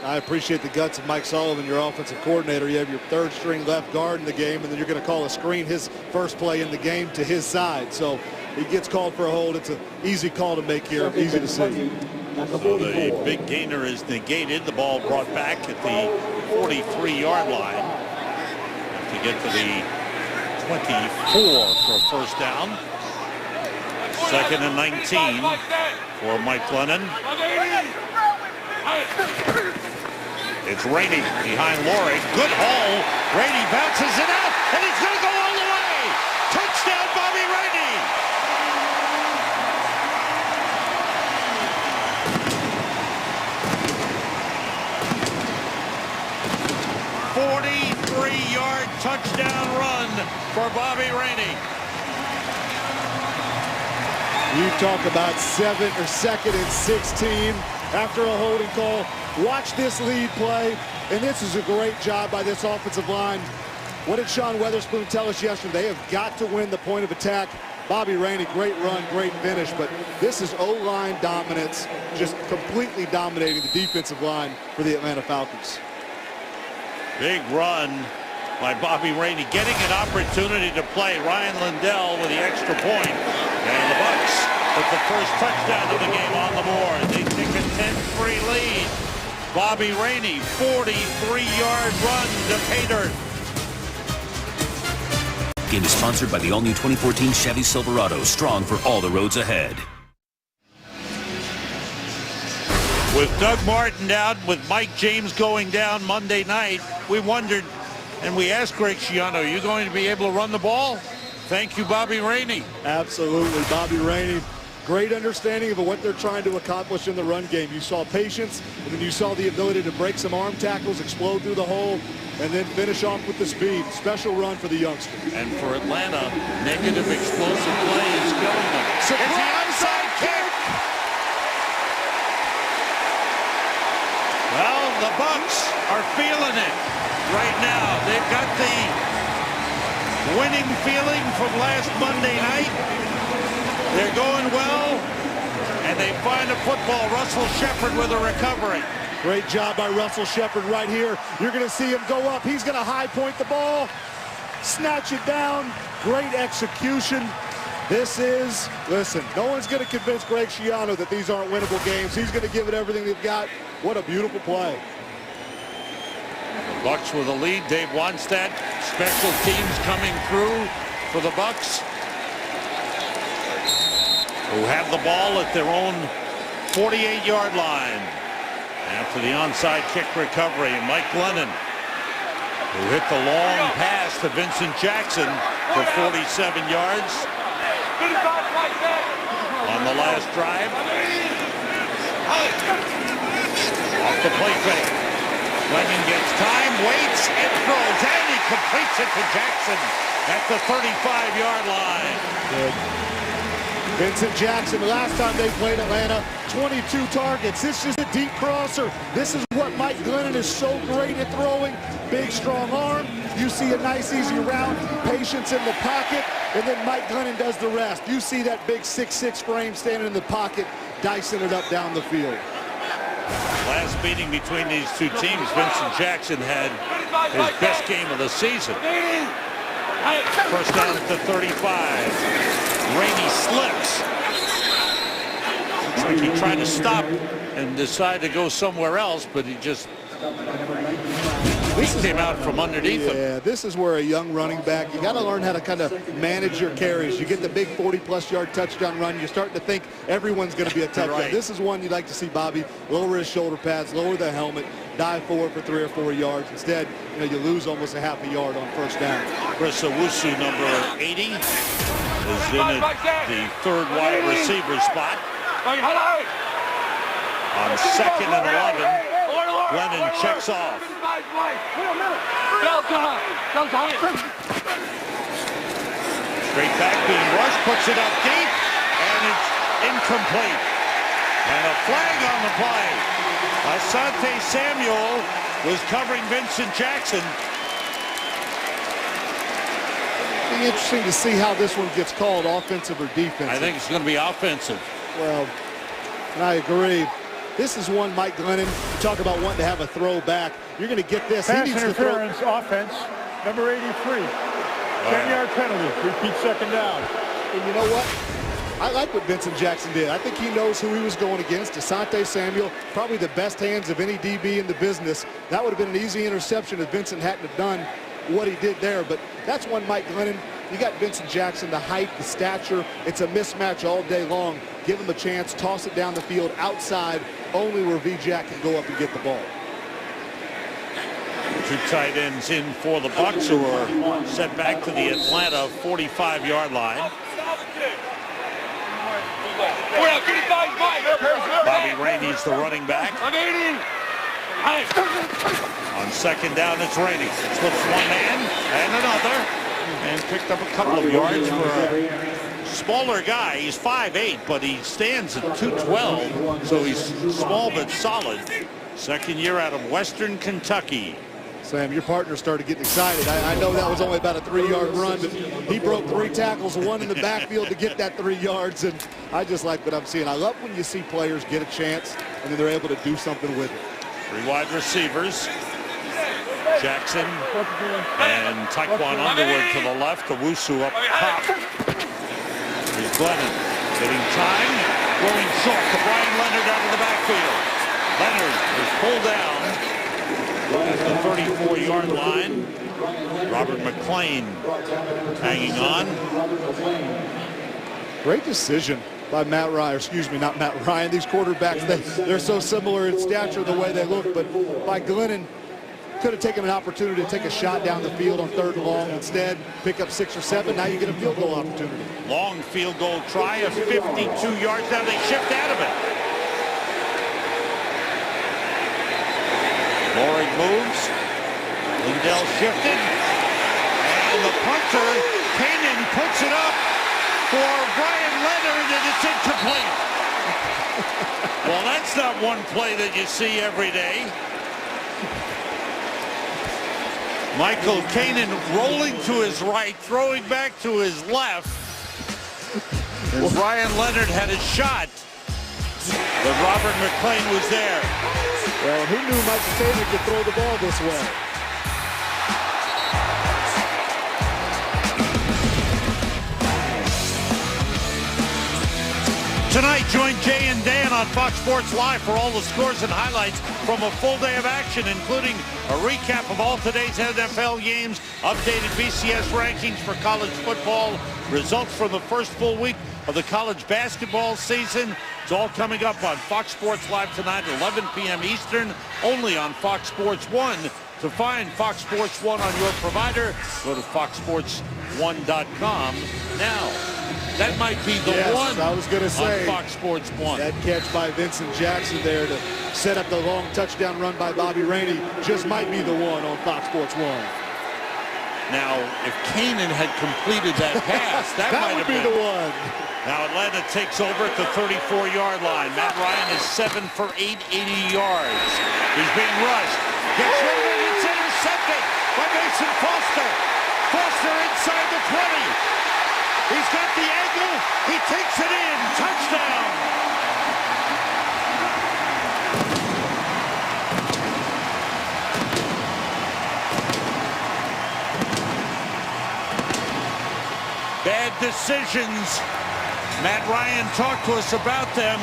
I appreciate the guts of Mike Sullivan, your offensive coordinator. You have your third string left guard in the game, and then you're going to call a screen, his first play in the game, to his side. So he gets called for a hold. It's an easy call to make here, easy to see. So the big gainer is negated. The ball brought back at the 43-yard line. Have to get to the 24 for a first down. 2nd and 19 for Mike Glennon. It's Rainey behind Laurie. Good hole. Rainey bounces it out, and he's going to go all the way. Touchdown, Bobby Rainey. "43-yard touchdown run for Bobby Rainey." You talk about 2nd and 16 after a holding call. Watch this lead play, and this is a great job by this offensive line. What did Sean Weatherspoon tell us yesterday? They have got to win the point of attack. Bobby Rainey, great run, great finish, but this is O-line dominance, just completely dominating the defensive line for the Atlanta Falcons. Big run by Bobby Rainey, getting an opportunity to play. Ryan Lindell with the extra point, and the Bucs with the first touchdown of the game on the board. They take a 10-3 lead. Bobby Rainey, 43-yard run to pay dirt. Game is sponsored by the all-new 2014 Chevy Silverado, strong for all the roads ahead. With Doug Martin out, with Mike James going down Monday night, we wondered, and we asked Greg Schiano, are you going to be able to run the ball? Thank you, Bobby Rainey. Absolutely, Bobby Rainey. Great understanding of what they're trying to accomplish in the run game. You saw patience, and then you saw the ability to break some arm tackles, explode through the hole, and then finish off with the speed. Special run for the youngster. And for Atlanta, negative explosive play is killing them. It's the onside kick. Well, the Bucs are feeling it right now. They've got the winning feeling from last Monday night. They're going well, and they find a football. Russell Shepard with a recovery. Great job by Russell Shepard right here. You're going to see him go up. He's going to high point the ball, snatch it down. Great execution. This is, listen, no one's going to convince Greg Schiano that these aren't winnable games. He's going to give it everything they've got. What a beautiful play. Bucs with a lead. Dave Wannstedt, special teams coming through for the Bucs, who have the ball at their own 48-yard line. After the onside kick recovery, Mike Glennon, who hit the long pass to Vincent Jackson for 47 yards on the last drive. Off the play fake. Glennon gets time, waits, and throws, and he completes it to Jackson at the 35-yard line. Good. Vincent Jackson, the last time they played Atlanta, 22 targets. This is a deep crosser. This is what Mike Glennon is so great at throwing. Big, strong arm. You see a nice, easy route, patience in the pocket, and then Mike Glennon does the rest. You see that big 6'6" frame standing in the pocket, dicing it up down the field. Last meeting between these two teams, Vincent Jackson had his best game of the season. First down at the 35. Rainey slips. Looks like he tried to stop and decided to go somewhere else, but he just came out from underneath him. Yeah, this is where a young running back, you got to learn how to kind of manage your carries. You get the big 40-plus yard touchdown run, you're starting to think everyone's going to be a touchdown. Right. This is one you'd like to see Bobby lower his shoulder pads, lower the helmet, dive forward for 3 or 4 yards. Instead, you lose almost a half a yard on first down. Chris Owusu, number 80, is in at the third wide receiver spot. On 2nd and 11, Glennon checks off. Straight back, being rushed, puts it up deep. and it's incomplete. And a flag on the play. Asante Samuel was covering Vincent Jackson. It'll be interesting to see how this one gets called, offensive or defensive. I think it's going to be offensive. Well, and I agree. This is one, Mike Glennon, you talk about wanting to have a throwback. You're going to get this. Pass He needs to throw. interference, offense, number 83. 10-yard penalty, repeat second down. And you know what? I like what Vincent Jackson did. I think he knows who he was going against. Asante Samuel, probably the best hands of any DB in the business. That would have been an easy interception if Vincent hadn't have done what he did there. But that's one, Mike Glennon. You got Vincent Jackson, the height, the stature. It's a mismatch all day long. Give him a chance, toss it down the field outside, only where V-Jack can go up and get the ball. Two tight ends in for the Bucs, who are set back to the Atlanta 45-yard line. Bobby Rainey's the running back. On second down, it's Rainey. Slips one man and another, and picked up a couple of yards for a smaller guy. He's 5'8", but he stands at 212, so he's small but solid. Second year out of Western Kentucky. Sam, your partner started getting excited. I know that was only about a 3-yard run, but he broke 3 tackles, one in the backfield to get that 3 yards, and I just like what I'm seeing. I love when you see players get a chance, and then they're able to do something with it. 3 wide receivers. Jackson and Taekwon Underwood to the left. Owusu up top. Here's Glennon getting time. Going short to Brian Leonard out of the backfield. Leonard is pulled down at the 34-yard line. Robert McClain hanging on. Great decision by Matt Ryan, excuse me, not Matt Ryan. These quarterbacks, they're so similar in stature the way they look, but by Glennon, could have taken an opportunity to take a shot down the field on 3rd and long. Instead, pick up 6 or 7. Now you get a field goal opportunity. Long field goal try of 52 yards. Now they shift out of it. Loring moves. Lindell shifted. And the punter, Kanan, puts it up for Brian Leonard, and it's incomplete. Well, that's not one play that you see every day. Michael Kanan rolling to his right, throwing back to his left. And Brian Leonard had a shot, but Robert McClain was there. Well, who knew Michael Kanan could throw the ball this way? Tonight, join Jay and Dan on Fox Sports Live for all the scores and highlights from a full day of action, including a recap of all today's NFL games, updated BCS rankings for college football, results from the first full week of the college basketball season. It's all coming up on Fox Sports Live tonight at 11 p.m. Eastern, only on Fox Sports 1. To find Fox Sports 1 on your provider, go to foxsports1.com now. That might be the one I was going to say, on Fox Sports 1. That catch by Vincent Jackson there to set up the long touchdown run by Bobby Rainey just might be the one on Fox Sports 1. Now, if Kanan had completed that pass, that might would have be been the one. Now Atlanta takes over at the 34-yard line. Matt Ryan is 7 for 8, 80 yards. He's being rushed. Gets rid of it. It's intercepted by Mason Foster. Foster inside the 20. He's got the angle. He takes it in. Touchdown. Bad decisions. Matt Ryan talked to us about them,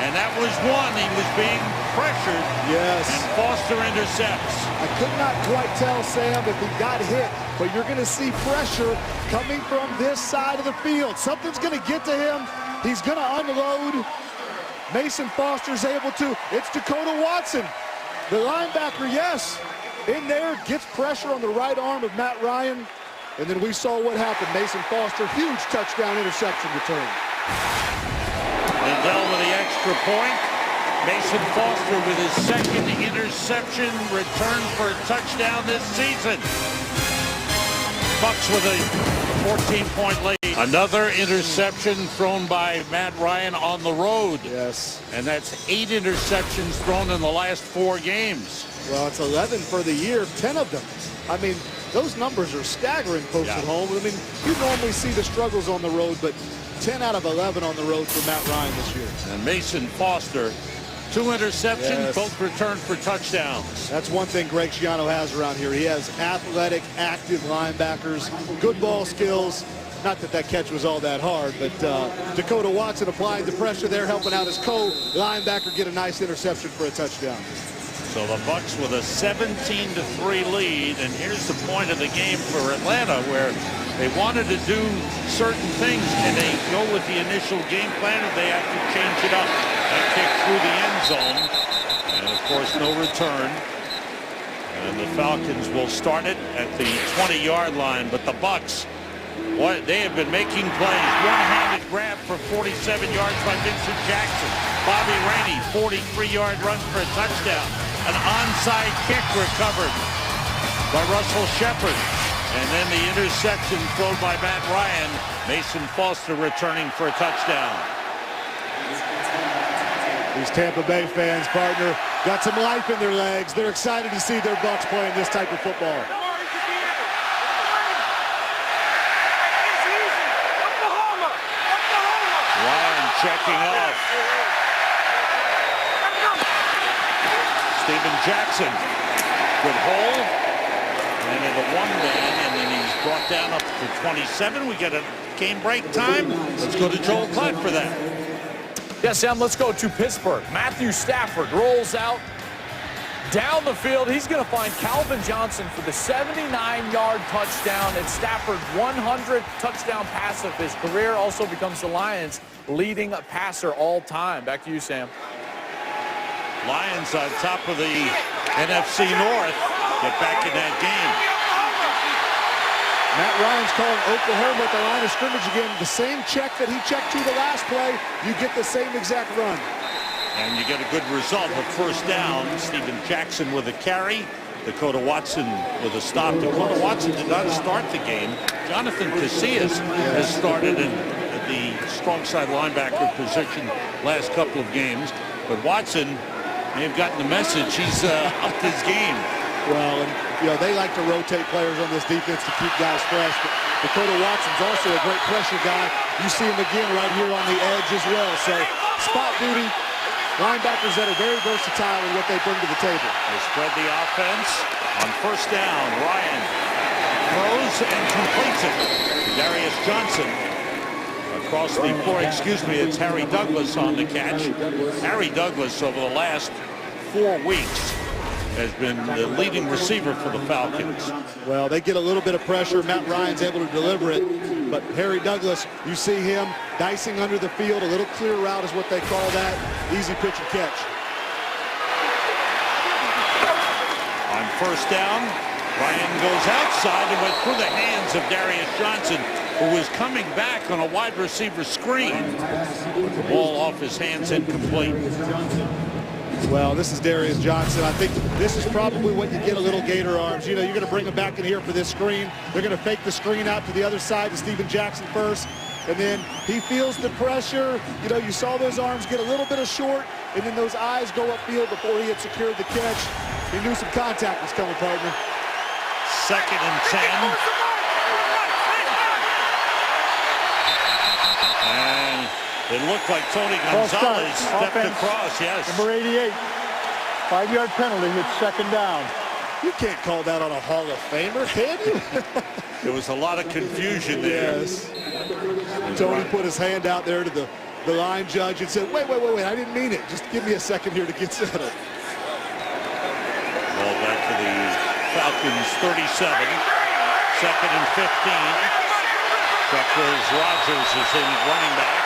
and that was one. He was being pressured. Yes. And Foster intercepts. I could not quite tell, Sam, if he got hit, but you're going to see pressure coming from this side of the field. Something's going to get to him. He's going to unload. Mason Foster's able to. It's Dakota Watson, the linebacker, yes, in there, gets pressure on the right arm of Matt Ryan. And then we saw what happened. Mason Foster, huge touchdown interception return. Lindell with the extra point. Mason Foster with his second interception return for a touchdown this season. Bucs with a 14-point lead. Another interception thrown by Matt Ryan on the road. Yes. And that's 8 interceptions thrown in the last 4 games. Well, it's 11 for the year, 10 of them. I mean, those numbers are staggering, folks at home. I mean, you normally see the struggles on the road, but 10 out of 11 on the road for Matt Ryan this year. And Mason Foster, 2 interceptions, both returned for touchdowns. That's one thing Greg Schiano has around here. He has athletic, active linebackers, good ball skills. Not that that catch was all that hard, but Dakota Watson applying the pressure there, helping out his co-linebacker get a nice interception for a touchdown. So the Bucs with a 17-3 lead, and here's the point of the game for Atlanta, where they wanted to do certain things, and they go with the initial game plan, and they have to change it up. That kick through the end zone, and of course no return. And the Falcons will start it at the 20-yard line, but the Bucs, boy, they have been making plays. One-handed grab for 47 yards by Vincent Jackson. Bobby Rainey, 43-yard run for a touchdown. An onside kick recovered by Russell Shepard. And then the interception thrown by Matt Ryan. Mason Foster returning for a touchdown. These Tampa Bay fans, partner, got some life in their legs. They're excited to see their Bucs playing this type of football. Ryan checking off. Steven Jackson, good hold, and at a 1-man, and then he's brought down up to 27. We get a game break time. Let's go to Joel Klatt for that. Yes, Sam, let's go to Pittsburgh. Matthew Stafford rolls out down the field. He's going to find Calvin Johnson for the 79-yard touchdown. It's Stafford's 100th touchdown pass of his career. Also becomes the Lions' leading passer all time. Back to you, Sam. Lions on top of the NFC North. Get back in that game. Matt Ryan's calling Oklahoma at the line of scrimmage again. The same check that he checked to the last play, you get the same exact run. And you get a good result. But first down, Steven Jackson with a carry. Dakota Watson with a stop. Dakota Watson did not start the game. Jonathan Casillas has started in the strong side linebacker position last couple of games. But Watson may have gotten the message. He's upped his game. Well, and you know, they like to rotate players on this defense to keep guys fresh. But Dakota Watson's also a great pressure guy. You see him again right here on the edge as well. So spot duty, linebackers that are very versatile in what they bring to the table. They spread the offense. On first down, Ryan throws and completes it to Darius Johnson. Across the floor, it's Harry Douglas on the catch. Harry Douglas over the last 4 weeks has been the leading receiver for the Falcons. Well, they get a little bit of pressure. Matt Ryan's able to deliver it. But Harry Douglas, you see him dicing under the field. A little clear route is what they call that. Easy pitch and catch. On first down, Ryan goes outside and went through the hands of Darius Johnson, who was coming back on a wide receiver screen. The ball off his hands, incomplete. Well, this is Darius Johnson. I think this is probably what you get a little gator arms. You know, you're going to bring him back in here for this screen. They're going to fake the screen out to the other side to Steven Jackson first. And then he feels the pressure. You know, you saw those arms get a little bit of short, and then those eyes go upfield before he had secured the catch. He knew some contact was coming, partner. 2nd and 10. It looked like Tony Gonzalez stepped across, yes. Number 88, 5-yard penalty, it's 2nd down. You can't call that on a Hall of Famer, can you? There was a lot of confusion there. Yes. Tony put his hand out there to the line judge and said, wait, I didn't mean it. Just give me a second here to get settled. Ball back to the Falcons 37, 2nd and 15. Chuckles Rogers is in running back.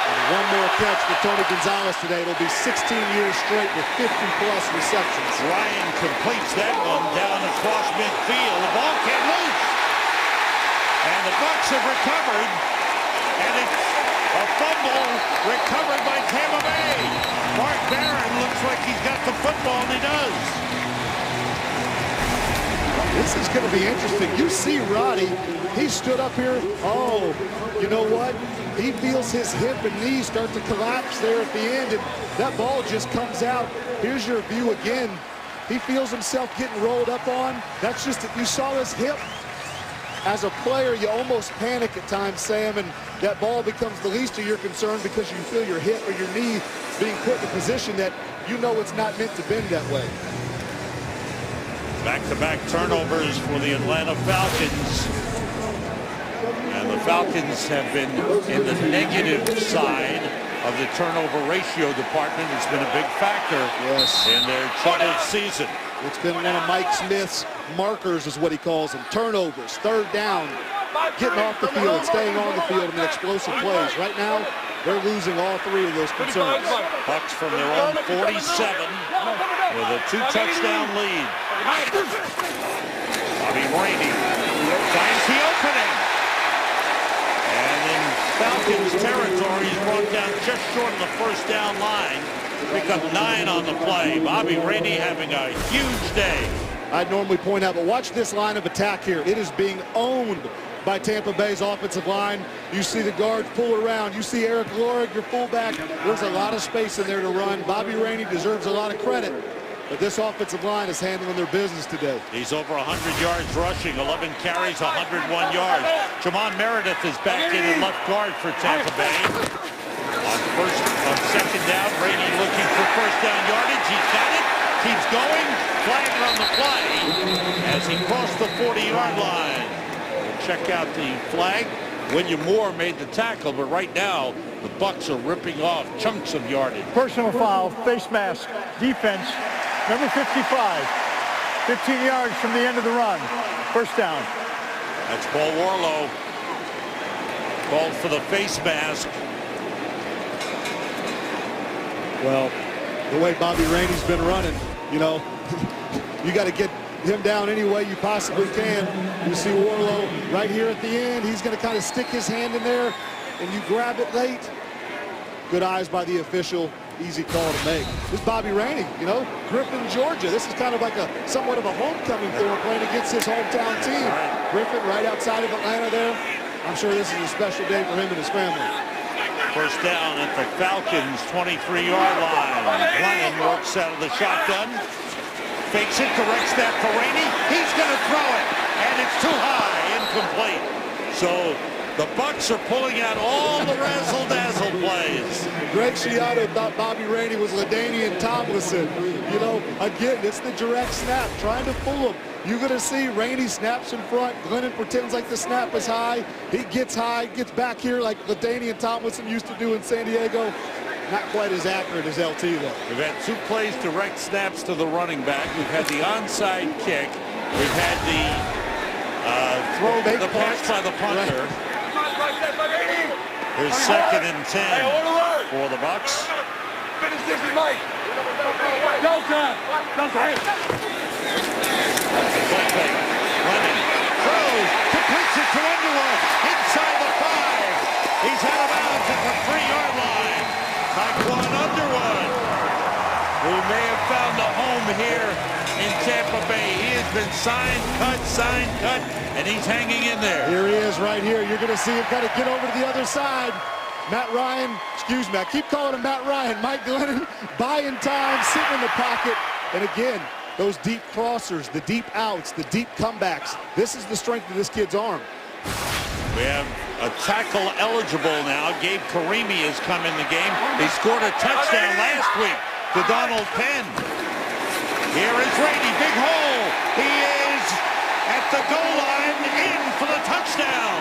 And one more catch for Tony Gonzalez today. It'll be 16 years straight with 50-plus receptions. Ryan completes that one down across midfield. The ball came loose. And the Bucs have recovered. And it's a fumble recovered by Tampa Bay. Mark Barron looks like he's got the football, and he does. This is going to be interesting. You see Roddy, he stood up here. Oh, you know what? He feels his hip and knee start to collapse there at the end, and that ball just comes out. Here's your view again. He feels himself getting rolled up on. That's just, you saw his hip. As a player, you almost panic at times, Sam, and that ball becomes the least of your concern because you feel your hip or your knee being put in a position that you know it's not meant to bend that way. Back-to-back turnovers for the Atlanta Falcons. And the Falcons have been in the negative side of the turnover ratio department. It's been a big factor in their troubled season. It's been one of Mike Smith's markers, is what he calls them. Turnovers, third down, getting off the field, staying on the field, and explosive plays. Right now, they're losing all three of those concerns. Bucs from their own 47 with a 2-touchdown lead. Bobby Rainey finds the opening. And in Falcons territory, he's brought down just short of the first down line. Pick up 9 on the play. Bobby Rainey having a huge day. I'd normally point out, but watch this line of attack here. It is being owned by Tampa Bay's offensive line. You see the guards pull around. You see Eric Lorig, your fullback. There's a lot of space in there to run. Bobby Rainey deserves a lot of credit, but this offensive line is handling their business today. He's over 100 yards rushing, 11 carries, 101 yards. Jamon Meredith is back in left guard for Tampa Bay. On second down, Rainey looking for first down yardage. He's got it. Keeps going. Flag on the play as he crossed the 40-yard line. We'll check out the flag. William Moore made the tackle, but right now the Bucs are ripping off chunks of yardage. Personal foul, face mask, defense, number 55. 15 yards from the end of the run. First down. That's Paul Warlow. Called for the face mask. Well, the way Bobby Rainey's been running, you know, you got to get him down any way you possibly can. You see Warlow right here at the end. He's going to kind of stick his hand in there, and you grab it late. Good eyes by the official. Easy call to make. This is Bobby Rainey, you know, Griffin, Georgia. This is kind of like somewhat of a homecoming for him, playing against his hometown team. Griffin right outside of Atlanta there. I'm sure this is a special day for him and his family. First down at the Falcons' 23-yard line. Glennon works out of the shotgun. Fakes it, directs that for Rainey. He's going to throw it, and it's too high, incomplete. So the Bucs are pulling out all the razzle-dazzle plays. Greg Schiano thought Bobby Rainey was LaDainian Tomlinson. You know, again, it's the direct snap, trying to fool him. You're going to see Rainey snaps in front. Glennon pretends like the snap is high. He gets high, gets back here like LaDainian Tomlinson used to do in San Diego. Not quite as accurate as LT, though. We've had 2 plays, direct snaps to the running back. We've had the onside kick. We've had the the pass by the punter. Here's 2nd and 10 for the Bucs. Finish this, Mike. Go, time. Glennon throws, completes it to Underwood, inside the 5. He's out of bounds at the 3-yard line. Taquan Underwood, who may have found a home here in Tampa Bay. He has been signed, cut, and he's hanging in there. Here he is right here. You're going to see him kind of get over to the other side. Matt Ryan, excuse me, I keep calling him Matt Ryan. Mike Glennon buying time, sitting in the pocket. And again, those deep crossers, the deep outs, the deep comebacks. This is the strength of this kid's arm. We have a tackle eligible now. Gabe Karimi has come in the game. He scored a touchdown last week to Donald Penn. Here is Rainey, big hole. He is at the goal line, in for the touchdown.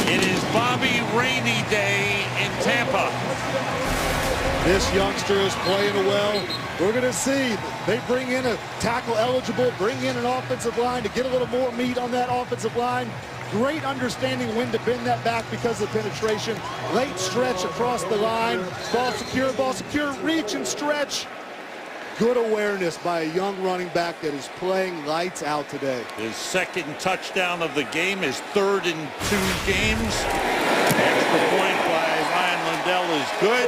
It is Bobby Rainey Day in Tampa. This youngster is playing well. We're going to see. They bring in a tackle eligible, bring in an offensive line to get a little more meat on that offensive line. Great understanding when to bend that back because of penetration. Late stretch across the line. Ball secure, reach and stretch. Good awareness by a young running back that is playing lights out today. His 2nd touchdown of the game, his 3rd in 2 games. Extra point by Ryan Lindell is good.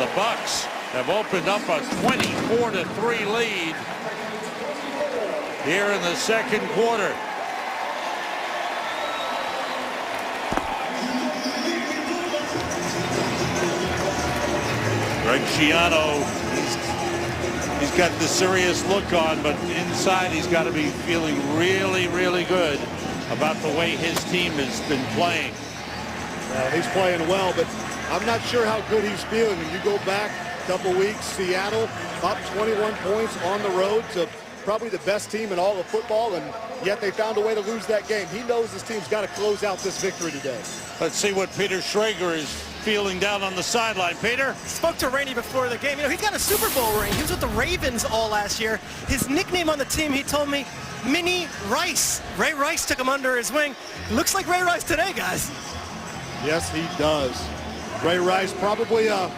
the Bucs have opened up a 24-3 lead here in the second quarter. Greg Schiano, he's got the serious look on, but inside he's got to be feeling really, really good about the way his team has been playing. He's playing well, but I'm not sure how good he's feeling. When you go back a couple weeks, Seattle up 21 points on the road to probably the best team in all of football, and yet they found a way to lose that game. He knows his team's got to close out this victory today. Let's see what Peter Schrager is feeling down on the sideline. Peter? Spoke to Rainey before the game. You know, he's got a Super Bowl ring. He was with the Ravens all last year. His nickname on the team, he told me, Mini Rice. Ray Rice took him under his wing. Looks like Ray Rice today, guys. Yes, he does. Ray Rice probably a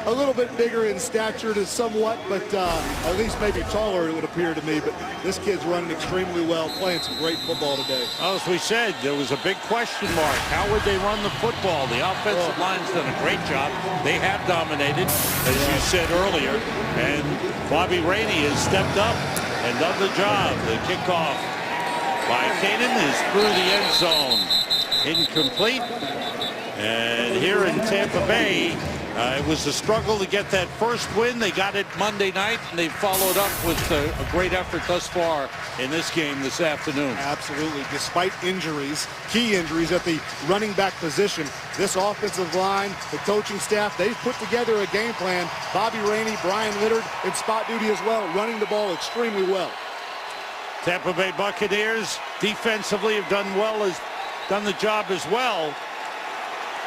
little bit bigger in stature to somewhat, but at least maybe taller, it would appear to me. But this kid's running extremely well, playing some great football today. As we said, there was a big question mark. How would they run the football? The offensive line's done a great job. They have dominated, as you said earlier. And Bobby Rainey has stepped up and done the job. The kickoff by Kanan is through the end zone. Incomplete. And here in Tampa Bay, it was a struggle to get that first win. They got it Monday night, and they followed up with a great effort thus far in this game this afternoon. Absolutely. Despite injuries, key injuries at the running back position, this offensive line, the coaching staff, they've put together a game plan. Bobby Rainey, Brian Littard in spot duty as well, running the ball extremely well. Tampa Bay Buccaneers defensively have done the job as well,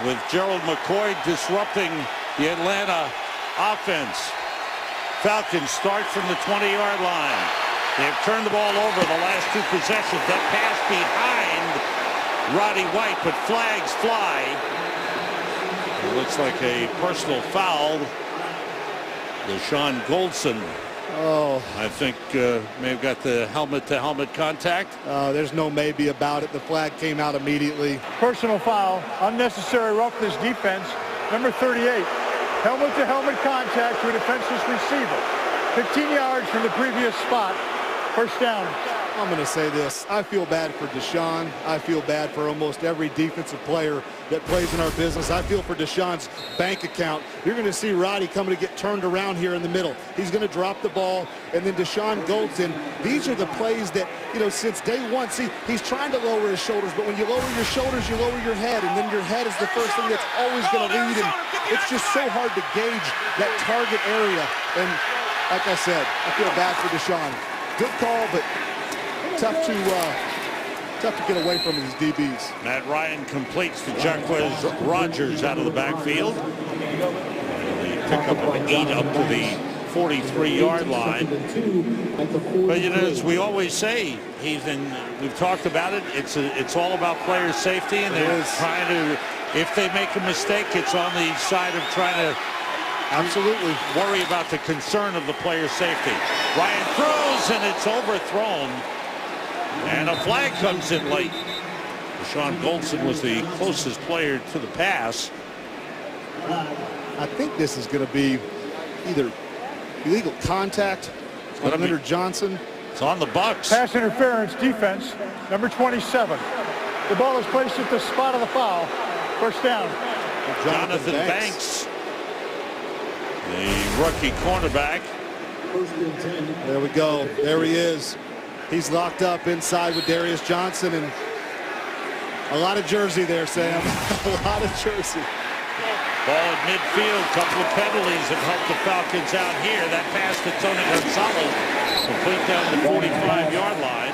with Gerald McCoy disrupting the Atlanta offense. Falcons start from the 20-yard line. They have turned the ball over the last two possessions. That pass behind Roddy White, but flags fly. It looks like a personal foul. Deshaun Goldson, I think, may have got the helmet-to-helmet contact. There's no maybe about it. The flag came out immediately. Personal foul, unnecessary roughness defense. Number 38, helmet-to-helmet contact to a defenseless receiver. 15 yards from the previous spot. First down. I'm going to say this. I feel bad for Deshaun. I feel bad for almost every defensive player that plays in our business. I feel for Deshaun's bank account. You're going to see Roddy coming to get turned around here in the middle. He's going to drop the ball, and then Deshaun Goldson. These are the plays that, you know, since day one, see, he's trying to lower his shoulders, but when you lower your shoulders, you lower your head, and then your head is the first thing that's always going to lead, and it's just so hard to gauge that target area. And like I said, I feel bad for Deshaun. Good call, but tough to get away from his DBs. Matt Ryan completes to Jacquez Rogers out of the backfield. They pick up an 8 up to the 43-yard line. But, you know, as we always say, we've talked about it, it's all about player safety, and they're trying to, if they make a mistake, it's on the side of trying to absolutely worry about the concern of the player safety. Ryan throws, and it's overthrown. And a flag comes in late. Deshaun Goldson was the closest player to the pass. I think this is going to be either illegal contact on Leonard Johnson. It's on the Bucs. Pass interference defense, number 27. The ball is placed at the spot of the foul. First down. Jonathan Banks, the rookie cornerback. There we go. There he is. He's locked up inside with Darius Johnson, and a lot of jersey there, Sam. A lot of jersey. Ball at midfield. Couple of penalties have helped the Falcons out here. That pass to Tony Gonzalez, complete down the 45-yard line.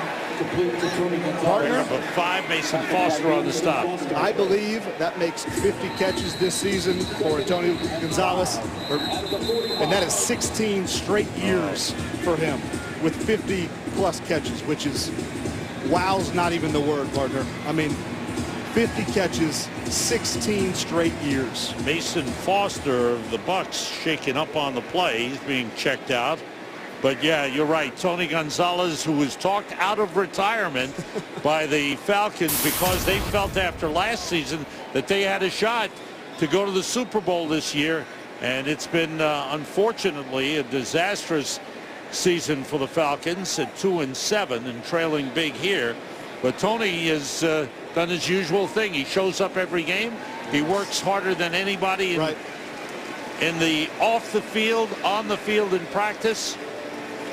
Partner, number 5, Mason Foster on the stop. I believe that makes 50 catches this season for Tony Gonzalez, and that is 16 straight years for him with 50-plus catches, which is, wow's not even the word, partner. I mean, 50 catches, 16 straight years. Mason Foster of the Bucs shaking up on the play. He's being checked out. But yeah, you're right. Tony Gonzalez, who was talked out of retirement by the Falcons because they felt after last season that they had a shot to go to the Super Bowl this year. And it's been, unfortunately, a disastrous season for the Falcons at 2-7 and trailing big here. But Tony has done his usual thing. He shows up every game. He works harder than anybody in the off the field, on the field in practice.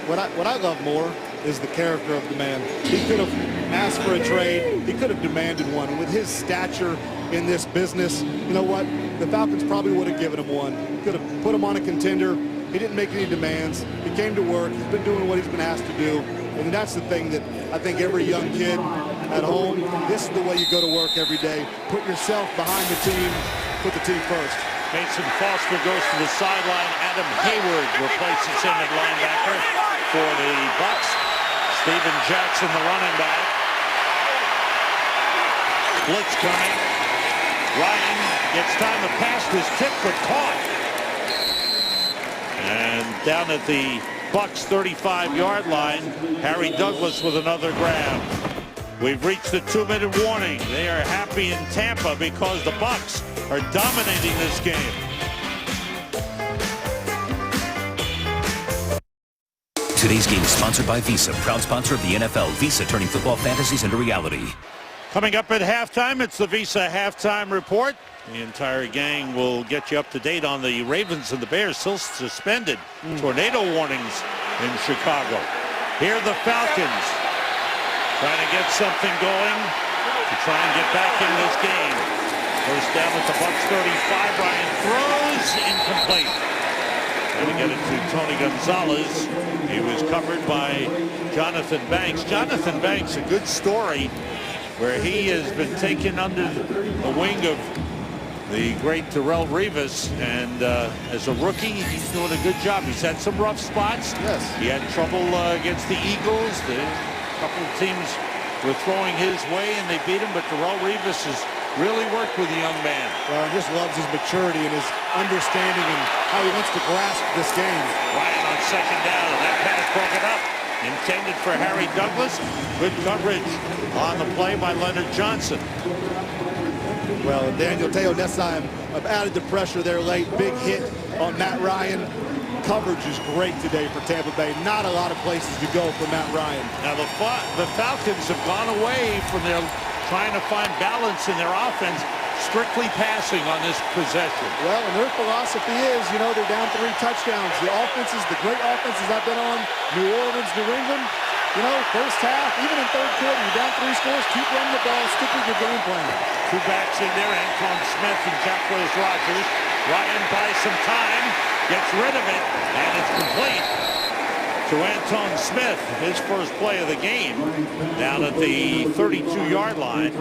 What I love more is the character of the man. He could have asked for a trade. He could have demanded one. And with his stature in this business, you know what? The Falcons probably would have given him one. Could have put him on a contender. He didn't make any demands. He came to work. He's been doing what he's been asked to do. And that's the thing that I think every young kid at home, this is the way you go to work every day. Put yourself behind the team. Put the team first. Mason Foster goes to the sideline. Adam Hayward replaces him at linebacker for the Bucs. Steven Jackson, the running back. Blitz coming. Ryan gets time to pass, was tipped but caught. And down at the Bucs 35-yard line, Harry Douglas with another grab. We've reached the 2-minute warning. They are happy in Tampa because the Bucs are dominating this game. Today's game is sponsored by Visa, proud sponsor of the NFL. Visa, turning football fantasies into reality. Coming up at halftime, it's the Visa Halftime Report. The entire gang will get you up to date on the Ravens and the Bears still suspended. Tornado warnings in Chicago. Here are the Falcons trying to get something going to try and get back in this game. First down at the Bucs 35. Ryan throws incomplete. Going to get it to Tony Gonzalez. He was covered by Jonathan Banks. Jonathan Banks, a good story where he has been taken under the wing of the great Darrelle Revis, and as a rookie, he's doing a good job. He's had some rough spots. Yes. He had trouble against the Eagles. A couple of teams were throwing his way, and they beat him, but Darrelle Revis has really worked with the young man. Well, he just loves his maturity and his understanding and how he wants to grasp this game. Ryan on second down, and that pass broken up. Intended for Harry Douglas. Good coverage on the play by Leonard Johnson. Well, Daniel Teodesai have added the pressure there late. Big hit on Matt Ryan. Coverage is great today for Tampa Bay. Not a lot of places to go for Matt Ryan. Now the Falcons have gone away from their trying to find balance in their offense, strictly passing on this possession. Well, and their philosophy is, you know, they're down 3 touchdowns. The offenses, the great offenses I've been on, New Orleans, New England, you know, first half, even in third quarter, you're down 3 scores, keep running the ball, stick with your game plan. 2 backs in there, Antoine Smith and Jacquez Rogers. Ryan buys some time, gets rid of it, and it's complete to Antoine Smith, his first play of the game, down at the 32-yard line.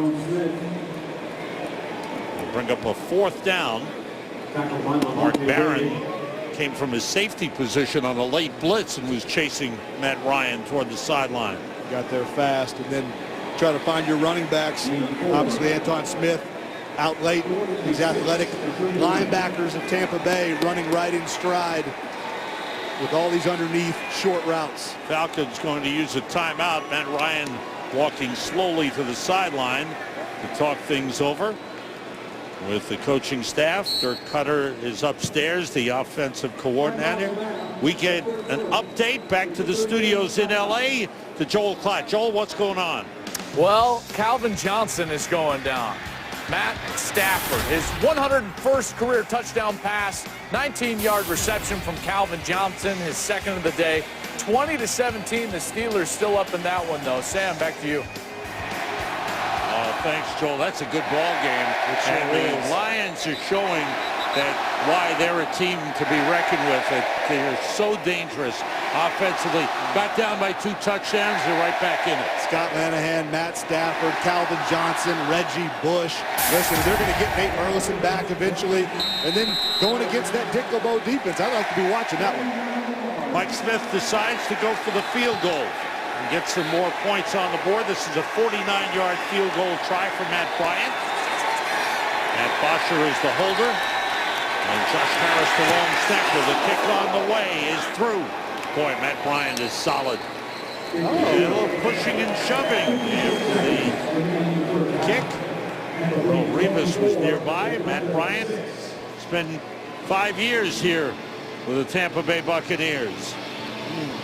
They'll bring up a 4th down. Mark Barron came from his safety position on a late blitz and was chasing Matt Ryan toward the sideline. Got there fast, and then try to find your running backs. Obviously, Antoine Smith out late. These athletic linebackers of Tampa Bay running right in stride with all these underneath short routes. Falcons going to use a timeout. Matt Ryan walking slowly to the sideline to talk things over with the coaching staff. Dirk Cutter is upstairs, the offensive coordinator. We get an update back to the studios in LA to Joel Klatt. Joel, what's going on? Well, Calvin Johnson is going down. Matt Stafford, his 101st career touchdown pass, 19-yard reception from Calvin Johnson, his second of the day. 20-17, the Steelers still up in that one, though. Sam, back to you. Thanks, Joel. That's a good ball game. And the Lions are showing that why they're a team to be reckoned with. They're so dangerous offensively. Got down by 2 touchdowns. They're right back in it. Scott Linehan, Matt Stafford, Calvin Johnson, Reggie Bush. Listen, they're going to get Nate Burleson back eventually. And then going against that Dick LeBeau defense, I'd like to be watching that one. Mike Smith decides to go for the field goal and get some more points on the board. This is a 49-yard field goal try for Matt Bryant. Matt Bosher is the holder. And Josh Harris, the long snapper. The kick on the way is through. Boy, Matt Bryant is solid. A little pushing and shoving after the kick. Well, Revis was nearby. Matt Bryant has been 5 years here with the Tampa Bay Buccaneers.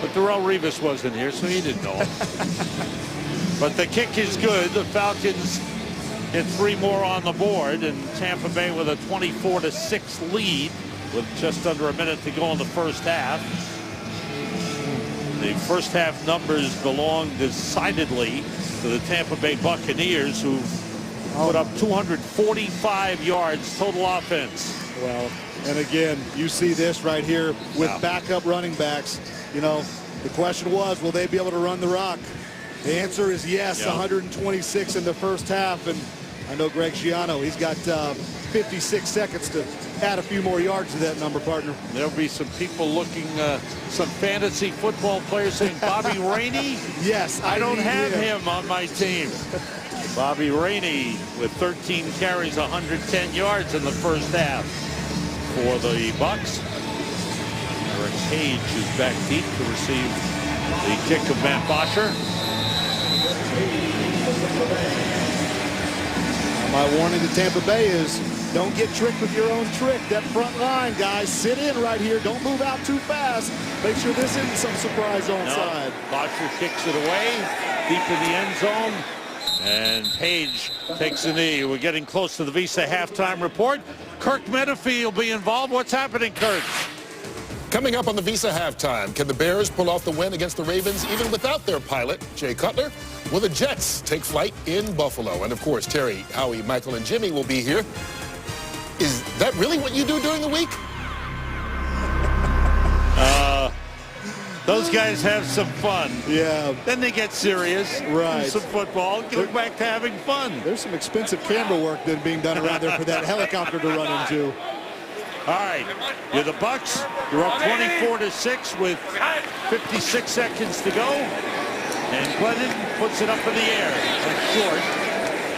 But Darrelle Revis wasn't here, so he didn't know. But the kick is good. The Falcons get 3 more on the board, and Tampa Bay with a 24-6 lead with just under a minute to go in the first half. The first half numbers belong decidedly to the Tampa Bay Buccaneers, who put up 245 yards total offense. Well, and again, you see this right here with backup running backs. You know, the question was, will they be able to run the rock? The answer is yes. 126 in the first half, and I know Greg Schiano, he's got 56 seconds to add a few more yards to that number, partner. There'll be some people looking, some fantasy football players saying, Bobby Rainey? Yes, I don't have him on my team. Bobby Rainey with 13 carries, 110 yards in the first half for the Bucs. Eric Page is back deep to receive the kick of Matt Bosher. My warning to Tampa Bay is don't get tricked with your own trick. That front line, guys, sit in right here. Don't move out too fast. Make sure this isn't some surprise onside. No, Bosher kicks it away deep in the end zone. And Page takes a knee. We're getting close to the Visa halftime report. Kirk Menefee will be involved. What's happening, Kirk? Coming up on the Visa halftime, can the Bears pull off the win against the Ravens even without their pilot, Jay Cutler? Will the Jets take flight in Buffalo? And of course, Terry, Howie, Michael, and Jimmy will be here. Is that really what you do during the week? Those guys have some fun. Yeah. Then they get serious. Right. Do some football. Get back to having fun. There's some expensive camera work that's being done around there for that helicopter to run into. All right, you're the Bucs. You're up 24-6 with 56 seconds to go. And Glennon puts it up in the air. That's short.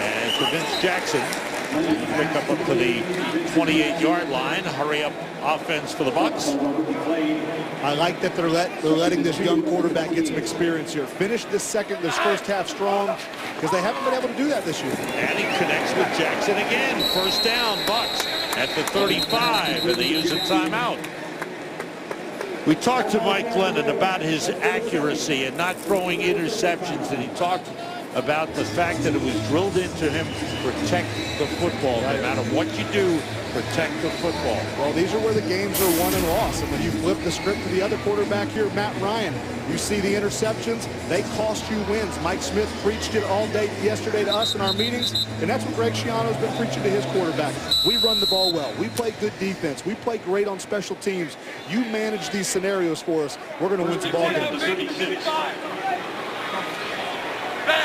And to Vince Jackson. Pick up to the 28-yard line. Hurry up offense for the Bucs. I like that they're letting this young quarterback get some experience here. Finish this first half strong, because they haven't been able to do that this year. And he connects with Jackson again. First down, Bucs at the 35, and they use a timeout. We talked to Mike Glennon about his accuracy and not throwing interceptions, and he talked about the fact that it was drilled into him, protect the football. No matter what you do, protect the football. Well, these are where the games are won and lost. And when you flip the script to the other quarterback here, Matt Ryan, you see the interceptions, they cost you wins. Mike Smith preached it all day yesterday to us in our meetings, and that's what Greg Schiano's been preaching to his quarterback. We run the ball well. We play good defense. We play great on special teams. You manage these scenarios for us. We're going to win some ball games.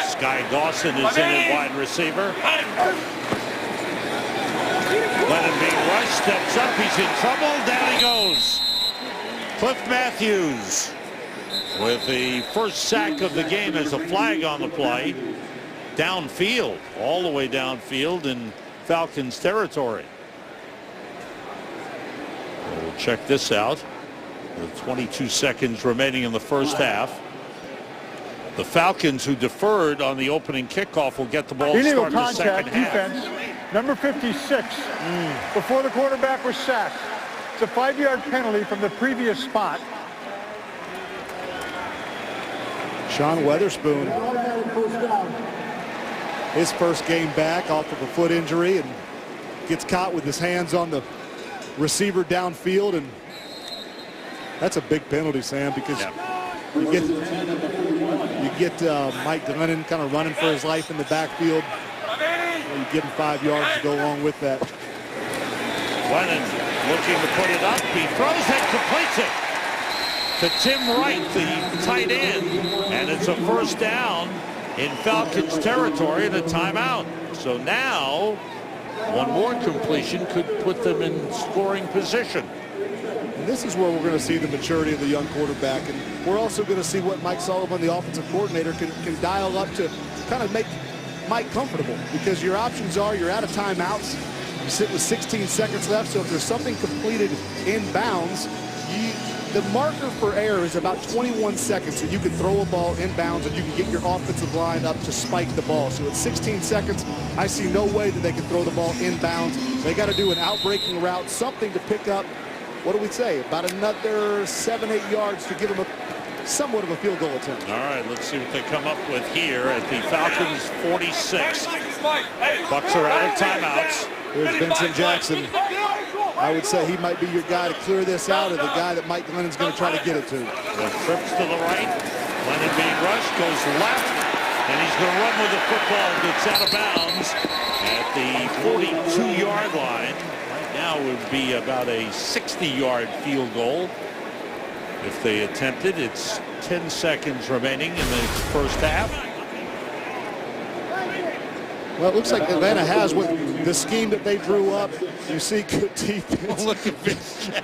Sky Dawson is in at wide receiver. Glennon being rushed, steps up, he's in trouble, down he goes. Cliff Matthews with the first sack of the game as a flag on the play. Downfield, all the way downfield in Falcons territory. We'll check this out. With 22 seconds remaining in the first half. The Falcons, who deferred on the opening kickoff, will get the ball to start the second defense. half. Number 56, before the quarterback was sacked. It's a 5-yard penalty from the previous spot. Sean Weatherspoon, his first game back off of a foot injury, and gets caught with his hands on the receiver downfield, and that's a big penalty, Sam, because you get Mike Glennon kind of running for his life in the backfield. You give him 5 yards to go along with that. Glennon looking to put it up. He throws it, completes it to Tim Wright, the tight end. And it's a first down in Falcons territory and a timeout. So now one more completion could put them in scoring position. And this is where we're going to see the maturity of the young quarterback. And we're also going to see what Mike Sullivan, the offensive coordinator, can dial up to kind of make Mike comfortable, because your options are you're out of timeouts. You sit with 16 seconds left, so if there's something completed in bounds, the marker for error is about 21 seconds, so you can throw a ball inbounds and you can get your offensive line up to spike the ball. So at 16 seconds, I see no way that they can throw the ball inbounds. They got to do an outbreaking route, something to pick up, what do we say, about another 7-8 yards to give them somewhat of a field goal attempt. All right, let's see what they come up with here at the Falcons 46. Bucs are out of timeouts. Here's Vincent Jackson. I would say he might be your guy to clear this out, or the guy that Mike Glennon's going to try to get it to. The trips to the right. Glennon being rushed, goes left, and he's going to run with the football that's out of bounds at the 42-yard line. Right now it would be about a 60-yard field goal if they attempted. It's 10 seconds remaining in the first half. Well, it looks like Atlanta has the scheme that they drew up. You see good defense. Look at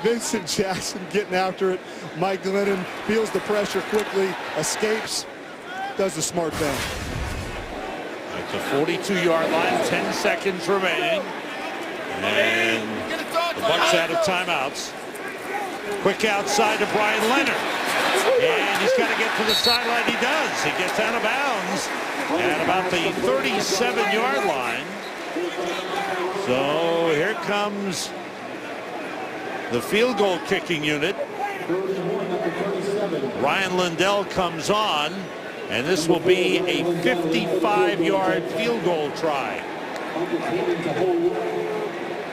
Vincent Jackson getting after it. Mike Glennon feels the pressure quickly, escapes, does the smart thing. At the 42-yard line, 10 seconds remaining. And the Bucs out of timeouts. Quick outside to Brian Leonard. And he's got to get to the sideline. He does. He gets out of bounds at about the 37-yard line. So here comes the field goal kicking unit. Ryan Lindell comes on, and this will be a 55-yard field goal try.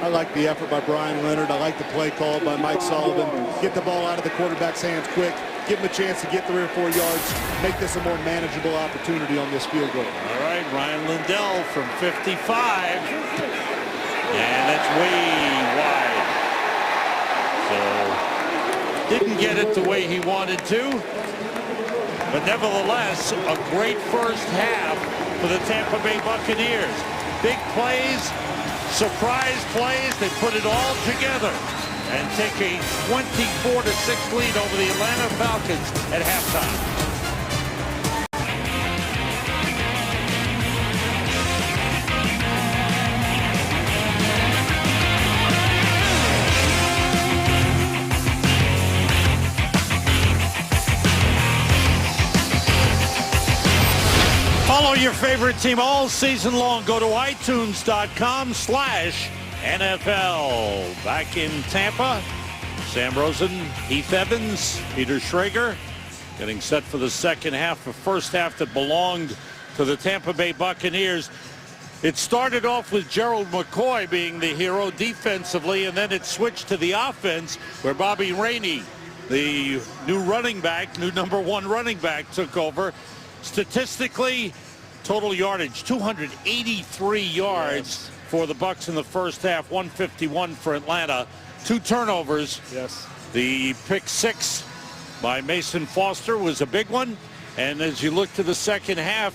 I like the effort by Brian Leonard. I like the play call by Mike Sullivan. Get the ball out of the quarterback's hands quick. Give him a chance to get 3 or 4 yards. Make this a more manageable opportunity on this field goal. All right, Ryan Lindell from 55. And that's way wide. So didn't get it the way he wanted to. But nevertheless, a great first half for the Tampa Bay Buccaneers. Big plays, surprise plays. They put it all together and take a 24-6 lead over the Atlanta Falcons at halftime. Follow your favorite team all season long. Go to iTunes.com/NFL. Back in Tampa, Sam Rosen, Heath Evans, Peter Schrager getting set for the second half. The first half that belonged to the Tampa Bay Buccaneers. It started off with Gerald McCoy being the hero defensively, and then it switched to the offense where Bobby Rainey, the new running back, new #1 running back, took over. Statistically, total yardage, 283 yards for the Bucs in the first half, 151 for Atlanta. 2 turnovers. Yes. The pick 6 by Mason Foster was a big one. And as you look to the second half,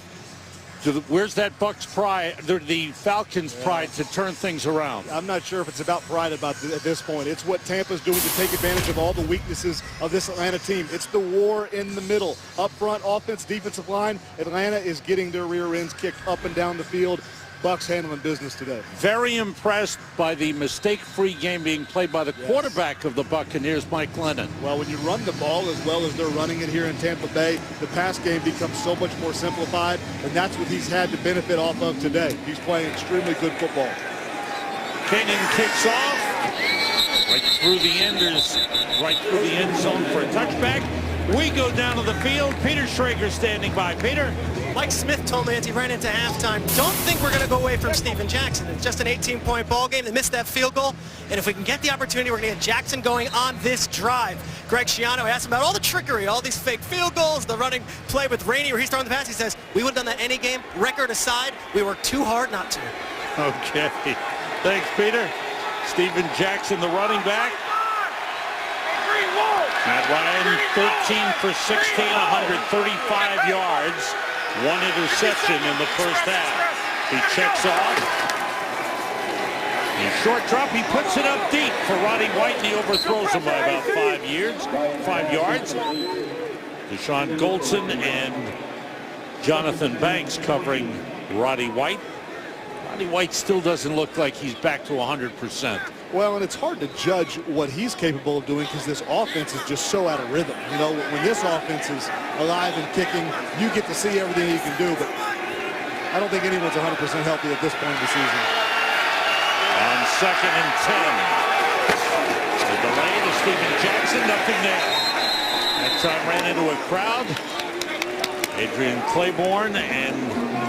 where's that Bucs pride, the Falcons pride to turn things around? I'm not sure if it's about pride at this point. It's what Tampa's doing to take advantage of all the weaknesses of this Atlanta team. It's the war in the middle. Up front, offense, defensive line. Atlanta is getting their rear ends kicked up and down the field. Bucs handling business today. Very impressed by the mistake-free game being played by the quarterback of the Buccaneers, Mike Glennon. Well, when you run the ball as well as they're running it here in Tampa Bay, the pass game becomes so much more simplified, and that's what he's had to benefit off of today. He's playing extremely good football. Kenyon kicks off right through the end zone for a touchback. We go down to the field. Peter Schrager standing by. Peter. Mike Smith told me as he ran into halftime, don't think we're going to go away from Steven Jackson. It's just an 18-point ball game. They missed that field goal. And if we can get the opportunity, we're going to get Jackson going on this drive. Greg Schiano asked him about all the trickery, all these fake field goals, the running play with Rainey where he's throwing the pass. He says, we would have done that any game. Record aside, we worked too hard not to. Okay. Thanks, Peter. Steven Jackson, the running back. Matt Ryan, 13 for 16, 135 yards. 1 interception in the first half. He checks off. A short drop. He puts it up deep for Roddy White, and he overthrows him by about 5 yards. Deshaun Goldson and Jonathan Banks covering Roddy White. Roddy White still doesn't look like he's back to 100%. Well, and it's hard to judge what he's capable of doing because this offense is just so out of rhythm. You know, when this offense is alive and kicking, you get to see everything he can do, but I don't think anyone's 100% healthy at this point in the season. On 2nd and 10. The delay to Steven Jackson, nothing there. That time ran into a crowd. Adrian Claiborne and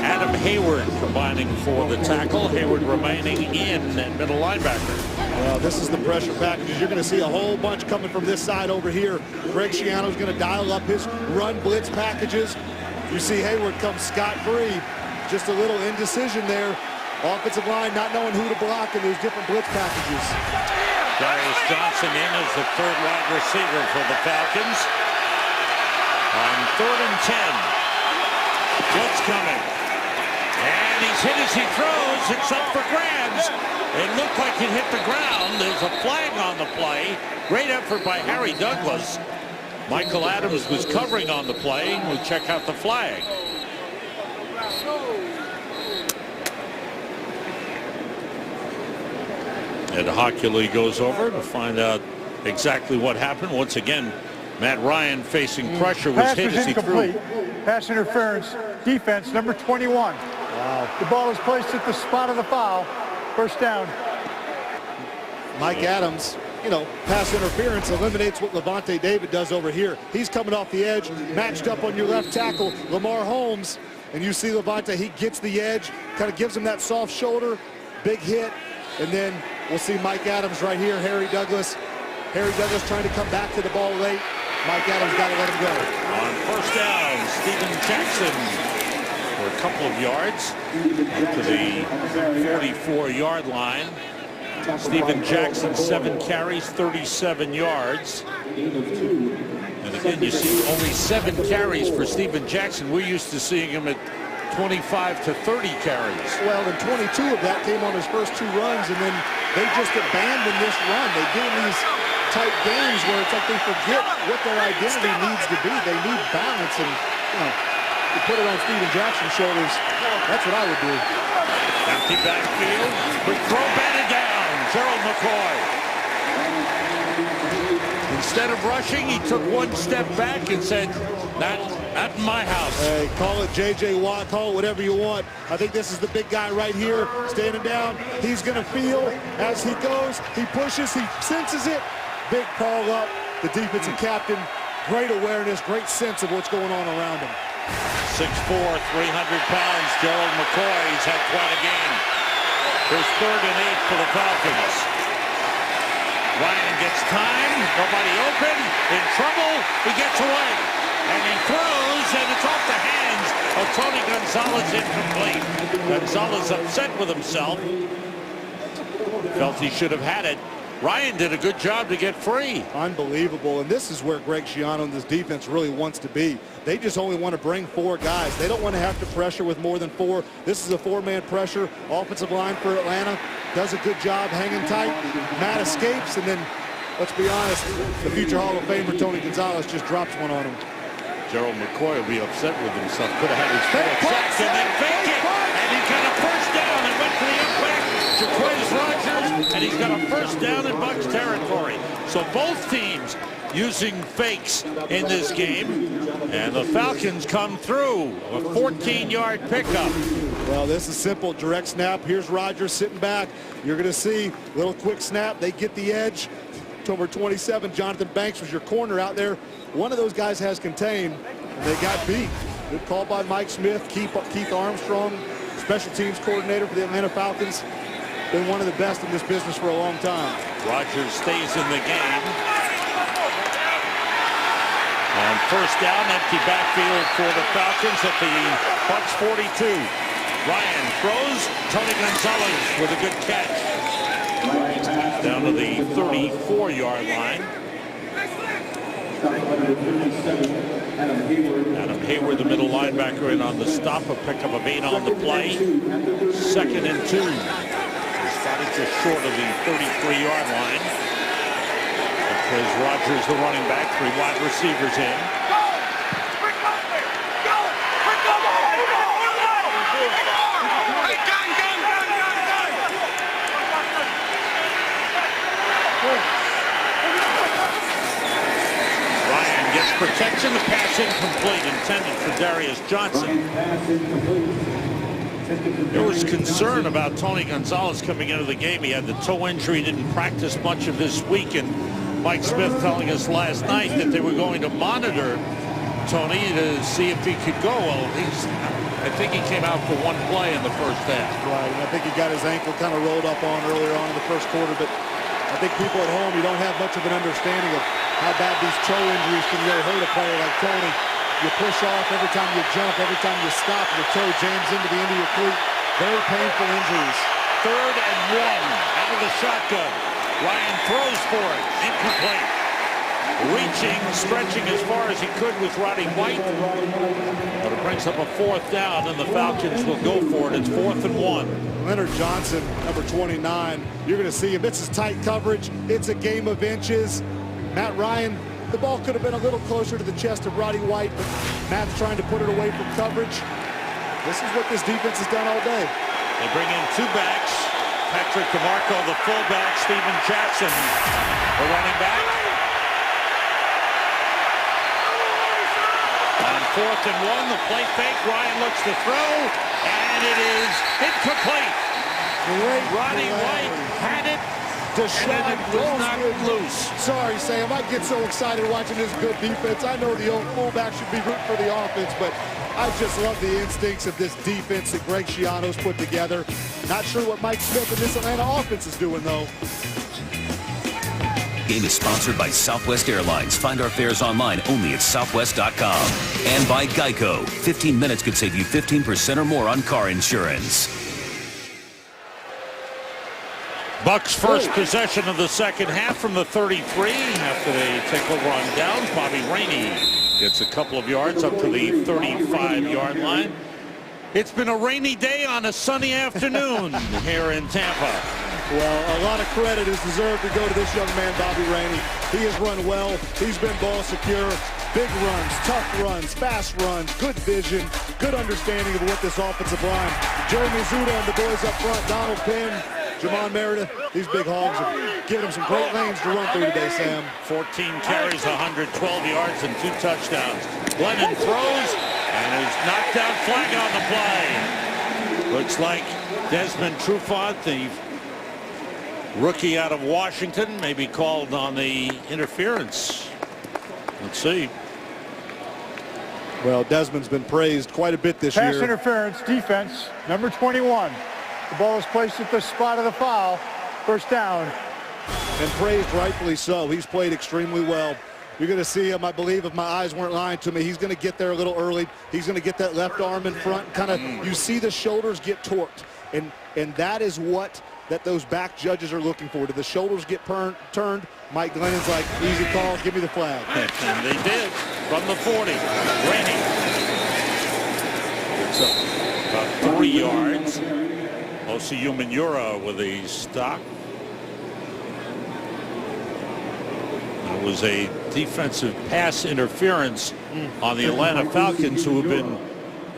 Adam Hayward combining for the tackle. Hayward remaining in at middle linebacker. Well, this is the pressure packages. You're going to see a whole bunch coming from this side over here. Greg Schiano's going to dial up his run blitz packages. You see Hayward come scot-free. Just a little indecision there. Offensive line not knowing who to block in those different blitz packages. Darius Johnson in as the 3rd wide receiver for the Falcons. On 3rd and 10. Blitz coming. And he's hit as he throws. It's up for grabs. It looked like it hit the ground. There's a flag on the play. Great effort by Harry Douglas. Michael Adams was covering on the play. We'll check out the flag. Ed Hockley goes over to find out exactly what happened. Once again, Matt Ryan facing pressure was hit as he threw. Pass interference. Defense, number 21. Wow. The ball is placed at the spot of the foul. First down. Mike Adams, you know, pass interference eliminates what Levante David does over here. He's coming off the edge, matched up on your left tackle, Lamar Holmes, and you see Levante, he gets the edge, kind of gives him that soft shoulder, big hit, and then we'll see Mike Adams right here, Harry Douglas. Harry Douglas trying to come back to the ball late. Mike Adams got to let him go. On first down, Steven Jackson for a couple of yards up to the 44-yard line. Steven Jackson, 7 carries, 37 yards. And again, you see only 7 carries for Steven Jackson. We're used to seeing him at 25 to 30 carries. Well, and 22 of that came on his first 2 runs, and then they just abandoned this run. They get in these tight games where it's like they forget what their identity needs to be. They need balance, and you know, you put it on Steven Jackson's shoulders. That's what I would do. Empty backfield, quick throw, batted down. Gerald McCoy. Instead of rushing, he took 1 step back and said, not in my house. Hey, call it J.J. Watt, call it whatever you want. I think this is the big guy right here, standing down. He's going to feel as he goes. He pushes, he senses it. Big call up. The defensive captain, great awareness, great sense of what's going on around him. 6'4", 300 pounds, Gerald McCoy. He's had quite a game. Here's 3rd and 8 for the Falcons. Ryan gets time, nobody open, in trouble, he gets away. And he throws, and it's off the hands of Tony Gonzalez, incomplete. Gonzalez upset with himself. Felt he should have had it. Ryan did a good job to get free. Unbelievable, and this is where Greg Schiano and this defense really wants to be. They just only want to bring 4 guys. They don't want to have to pressure with more than 4. This is a 4-man pressure. Offensive line for Atlanta does a good job hanging tight. Matt escapes, and then, let's be honest, the future Hall of Famer Tony Gonzalez just drops one on him. Gerald McCoy will be upset with himself. Could have had his 4 sacks and then fake it. And he got a first down and went for the impact. Jaquez Rogers, and he's got a first down in Bucs territory. So both teams using fakes in this game. And the Falcons come through. A 14-yard pickup. Well, this is simple. Direct snap. Here's Rogers sitting back. You're going to see a little quick snap. They get the edge. Number 27, Jonathan Banks was your corner out there. One of those guys has contained, and they got beat. Good call by Mike Smith. Keith Armstrong, special teams coordinator for the Atlanta Falcons. Been one of the best in this business for a long time. Rogers stays in the game. On first down, empty backfield for the Falcons at the Bucs 42. Ryan throws. Tony Gonzalez with a good catch. Down to the 34-yard line. Adam Hayward, the middle linebacker, in on the stop. A pickup of 8 on the play. 2nd and 2. They're starting just short of the 33-yard line. Because Rogers, the running back, 3 wide receivers in. protection. The pass incomplete, intended for Darius Johnson. There was concern about Tony Gonzalez coming into the game. He had the toe injury, didn't practice much of this week, and Mike Smith telling us last night that they were going to monitor Tony to see if he could go. Well, I think he came out for one play in the first half. Right, and I think he got his ankle kind of rolled up on earlier on in the first quarter, but I think people at home, you don't have much of an understanding of how bad these toe injuries can really hurt a player like Tony. You push off every time you jump, every time you stop, your toe jams into the end of your cleat. Very painful injuries. 3rd and 1 out of the shotgun. Ryan throws for it. Incomplete. Reaching, stretching as far as he could with Roddy White. But it brings up a 4th down, and the Falcons will go for it. It's 4th and 1. Leonard Johnson, number 29. You're going to see him. This is tight coverage. It's a game of inches. Matt Ryan, the ball could have been a little closer to the chest of Roddy White, but Matt's trying to put it away from coverage. This is what this defense has done all day. They bring in 2 backs. Patrick DeMarco, the fullback. Steven Jackson, the running back. On 4th and 1, the play fake. Ryan looks to throw, and it is incomplete. Great Roddy White had it. Deshaun was knocked loose. Sorry, Sam. I get so excited watching this good defense. I know the old fullback should be rooting for the offense, but I just love the instincts of this defense that Greg Schiano's put together. Not sure what Mike Smith and this Atlanta offense is doing, though. Game is sponsored by Southwest Airlines. Find our fares online only at southwest.com. And by Geico. 15 minutes could save you 15% or more on car insurance. Bucs first possession of the second half from the 33 after they take over on downs. Bobby Rainey gets a couple of yards up to the 35-yard line. It's been a rainy day on a sunny afternoon here in Tampa. Well, a lot of credit is deserved to go to this young man, Bobby Rainey. He has run well. He's been ball secure. Big runs, tough runs, fast runs, good vision, good understanding of what this offensive line. Jeremy Zuda and the boys up front, Donald Penn, Jamon Meredith, these big hogs have given him some great lanes to run through today, Sam. 14 carries, 112 yards, and 2 touchdowns. Glennon throws and is knocked down, flag on the play. Looks like Desmond Trufant, the rookie out of Washington, may be called on the interference. Let's see. Well, Desmond's been praised quite a bit this year. Pass interference, defense, number 21. The ball is placed at the spot of the foul. First down. And praised rightfully so. He's played extremely well. You're going to see him, I believe, if my eyes weren't lying to me, he's going to get there a little early. He's going to get that left arm in front. Kind of, you see the shoulders get torqued. And that is what those back judges are looking for. Did the shoulders get turned? Mike Glennon's like, easy call, give me the flag. And they did from the 40. Rainey. It's about 3 yards. Osi Umenyiora with a stop. It was a defensive pass interference on the Atlanta Falcons, who have been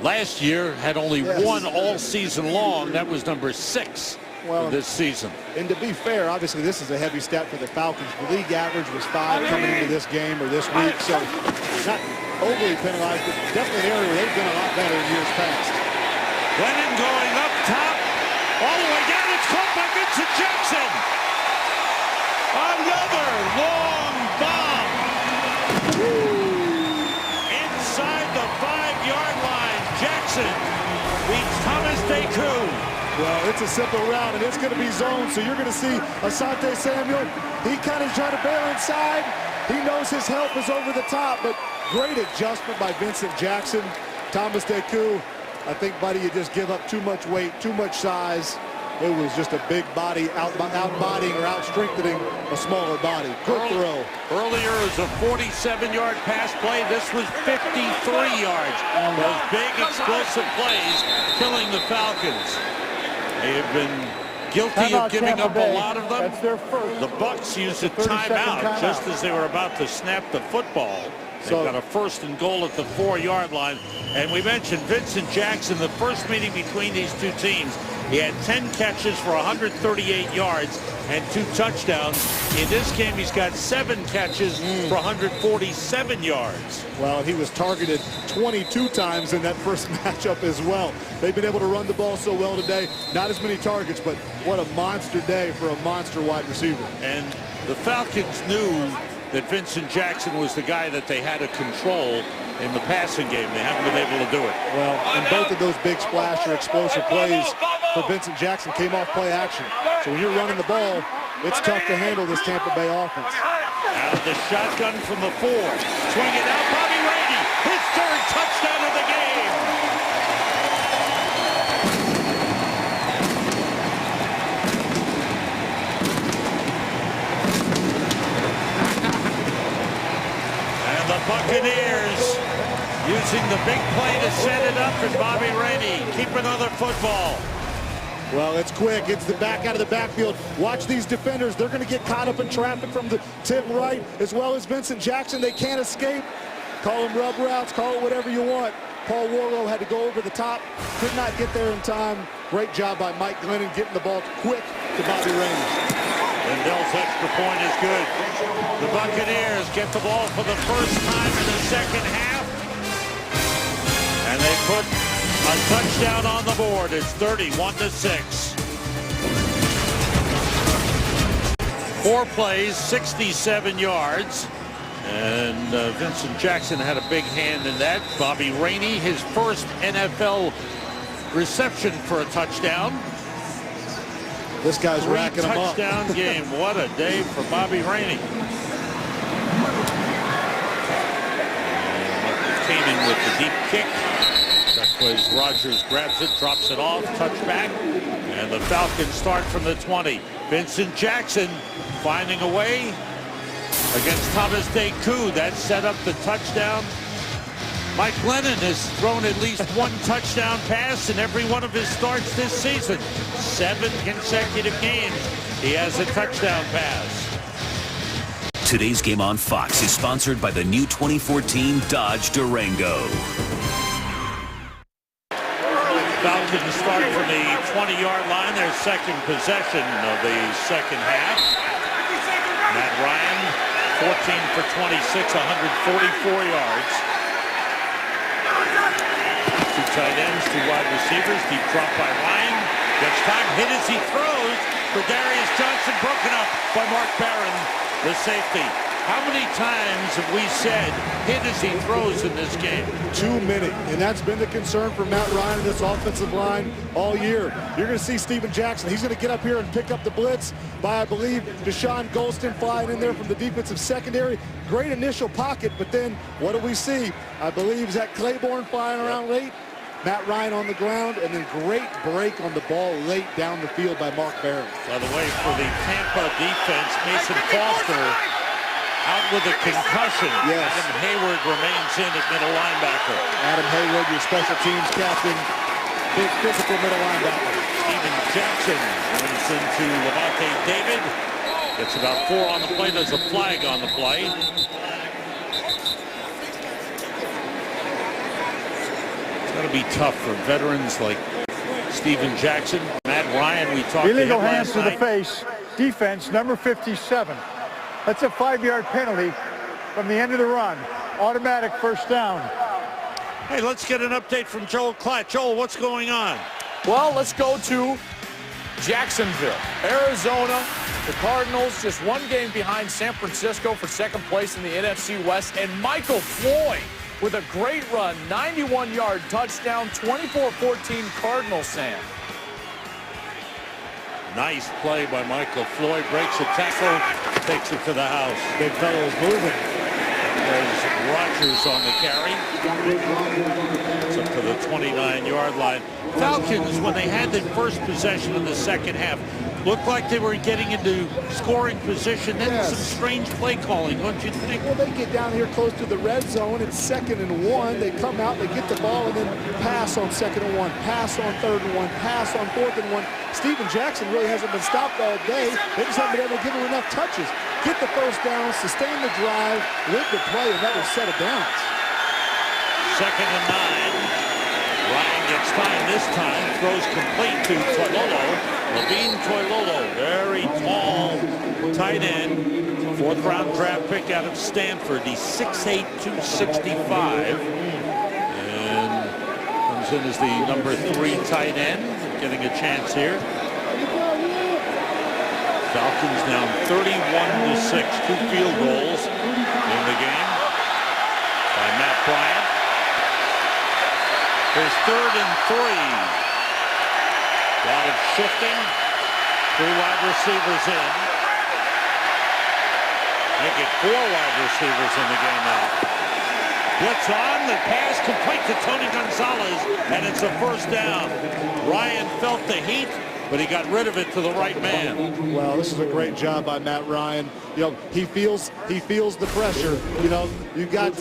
last year had only one all season long. That was number 6 this season. And to be fair, obviously this is a heavy stat for the Falcons. The league average was 5 coming into this game or this week, so not overly penalized, but definitely an area where they've been a lot better in years past. Glennon going up top, all the way down. It's caught by Vincent Jackson. Another long bomb. Inside the 5-yard line, Jackson beats Thomas Deku. Well, it's a simple route, and it's going to be zone, so you're going to see Asante Samuel. He kind of trying to bail inside. He knows his help is over the top, but great adjustment by Vincent Jackson. Thomas Deku, I think, buddy, you just give up too much weight, too much size. It was just a big body out-bodying or out-strengthening a smaller body. Good throw. Earlier it was a 47-yard pass play. This was 53 yards. Those big explosive plays killing the Falcons. They have been guilty of giving up a lot of them. That's their first. The Bucs used a timeout just as they were about to snap the football They've got a 1st and goal at the 4-yard line. And we mentioned Vincent Jackson, the first meeting between these two teams. He had 10 catches for 138 yards and 2 touchdowns. In this game, he's got 7 catches for 147 yards. Well, he was targeted 22 times in that first matchup as well. They've been able to run the ball so well today. Not as many targets, but what a monster day for a monster wide receiver. And the Falcons knew that Vincent Jackson was the guy that they had to control in the passing game. They haven't been able to do it. Well, and both of those big splash or explosive plays for Vincent Jackson came off play action. So when you're running the ball, it's tough to handle this Tampa Bay offense. Out of the shotgun from the 4. Swing it out, Bobby Rainey, his 3rd touchdown of the game. And the Buccaneers using the big play to set it up, and Bobby Rainey keep another football. Well, it's quick. It's the back out of the backfield. Watch these defenders. They're going to get caught up in traffic from the Tim Wright as well as Vincent Jackson. They can't escape. Call them rub routes. Call it whatever you want. Paul Warrow had to go over the top. Could not get there in time. Great job by Mike Glennon getting the ball quick to Bobby Rainey. Lindell's extra point is good. The Buccaneers get the ball for the first time in the second half. And they put a touchdown on the board. It's 31-6. 4 plays, 67 yards. And Vincent Jackson had a big hand in that. Bobby Rainey, his first NFL reception for a touchdown. This guy's racking them up. 3-touchdown game. What a day for Bobby Rainey. Came in with the deep kick. That plays Rodgers, grabs it, drops it off, touchback. And the Falcons start from the 20. Vincent Jackson finding a way against Thomas Deku. That set up the touchdown. Mike Glennon has thrown at least 1 touchdown pass in every one of his starts this season. 7 consecutive games he has a touchdown pass. Today's game on Fox is sponsored by the new 2014 Dodge Durango. Falcons start from the 20-yard line, their second possession of the second half. Matt Ryan, 14 for 26, 144 yards. 2 tight ends, 2 wide receivers, deep drop by Ryan. Gets time, hit as he throws for Darius Johnson, broken up by Mark Barron, the safety. How many times have we said hit as he throws in this game? Too many, and that's been the concern for Matt Ryan and this offensive line all year. You're going to see Steven Jackson. He's going to get up here and pick up the blitz by, I believe, Deshaun Golston flying in there from the defensive secondary. Great initial pocket, but then what do we see? I believe is that Claiborne flying around late. Matt Ryan on the ground, and then great break on the ball late down the field by Mark Barron. By the way, for the Tampa defense, Mason Foster out with a concussion. Yes. Adam Hayward remains in at middle linebacker. Adam Hayward, your special teams captain, big physical middle linebacker. Steven Jackson runs into Levante David. Gets about 4 on the play. There's a flag on the play. It's got to be tough for veterans like Steven Jackson. Matt Ryan, we talked Illegal to him hands last to the night. face. Defense, number 57. That's a 5-yard penalty from the end of the run. Automatic first down. Hey, let's get an update from Joel Klatt. Joel, what's going on? Well, let's go to Jacksonville, Arizona. The Cardinals just 1 game behind San Francisco for 2nd place in the NFC West. And Michael Floyd with a great run, 91-yard touchdown, 24-14 Cardinals, Sam. Nice play by Michael Floyd. Breaks a tackle, takes it to the house. Big fellow is moving. There's Rodgers on the carry. It's up to the 29-yard line. Falcons, when they had the first possession in the second half, looked like they were getting into scoring position. Then Yes. some strange play calling, don't you think? Well, they get down here close to the red zone. It's 2nd and 1. They come out, they get the ball, and then pass on 2nd and 1, pass on 3rd and 1, pass on 4th and 1. Steven Jackson really hasn't been stopped all day. They just haven't been able to give him enough touches. get the first down, sustain the drive, with the play, another set of downs. 2nd and 9. Ryan gets time this time, throws complete to Toilolo. Levine Toilolo, very tall tight end, 4th-round draft pick out of Stanford. He's 6'8", 265, and comes in as the number 3 tight end, getting a chance here. Falcons down 31-6, 2 field goals in the game by Matt Bryant. Here's 3rd and 3. A lot of shifting. 3 wide receivers in. Make it 4 wide receivers in the game now. Blitz on, the pass complete to Tony Gonzalez, and it's a 1st down. Ryan felt the heat, but he got rid of it to the right man. Well, this is a great job by Matt Ryan. You know, he feels the pressure. You know, you got,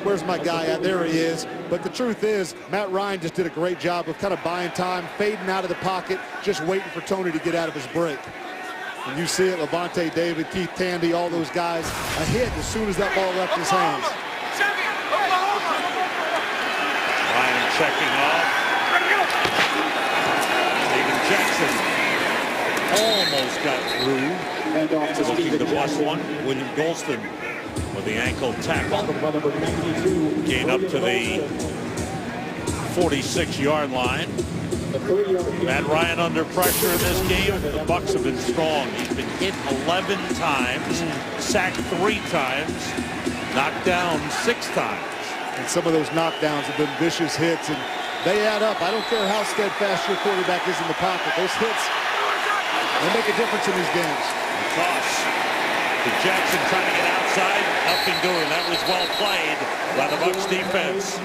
where's my guy at? There he is. But the truth is, Matt Ryan just did a great job of kind of buying time, fading out of the pocket, just waiting for Tony to get out of his break. And you see it, Levante David, Keith Tandy, all those guys, a hit as soon as that ball left his hands. Ryan checking off. Jackson almost got through. Looking to bust one. William Golston with the ankle tackle. Gain up to the 46-yard line. Matt Ryan under pressure in this game. The Bucs have been strong. He's been hit 11 times, sacked 3 times, knocked down 6 times. And some of those knockdowns have been vicious hits, and they add up. I don't care how steadfast your quarterback is in the pocket. Those hits, they make a difference in these games. The toss to Jackson trying to get outside. Nothing doing. That was well played by the Bucs defense.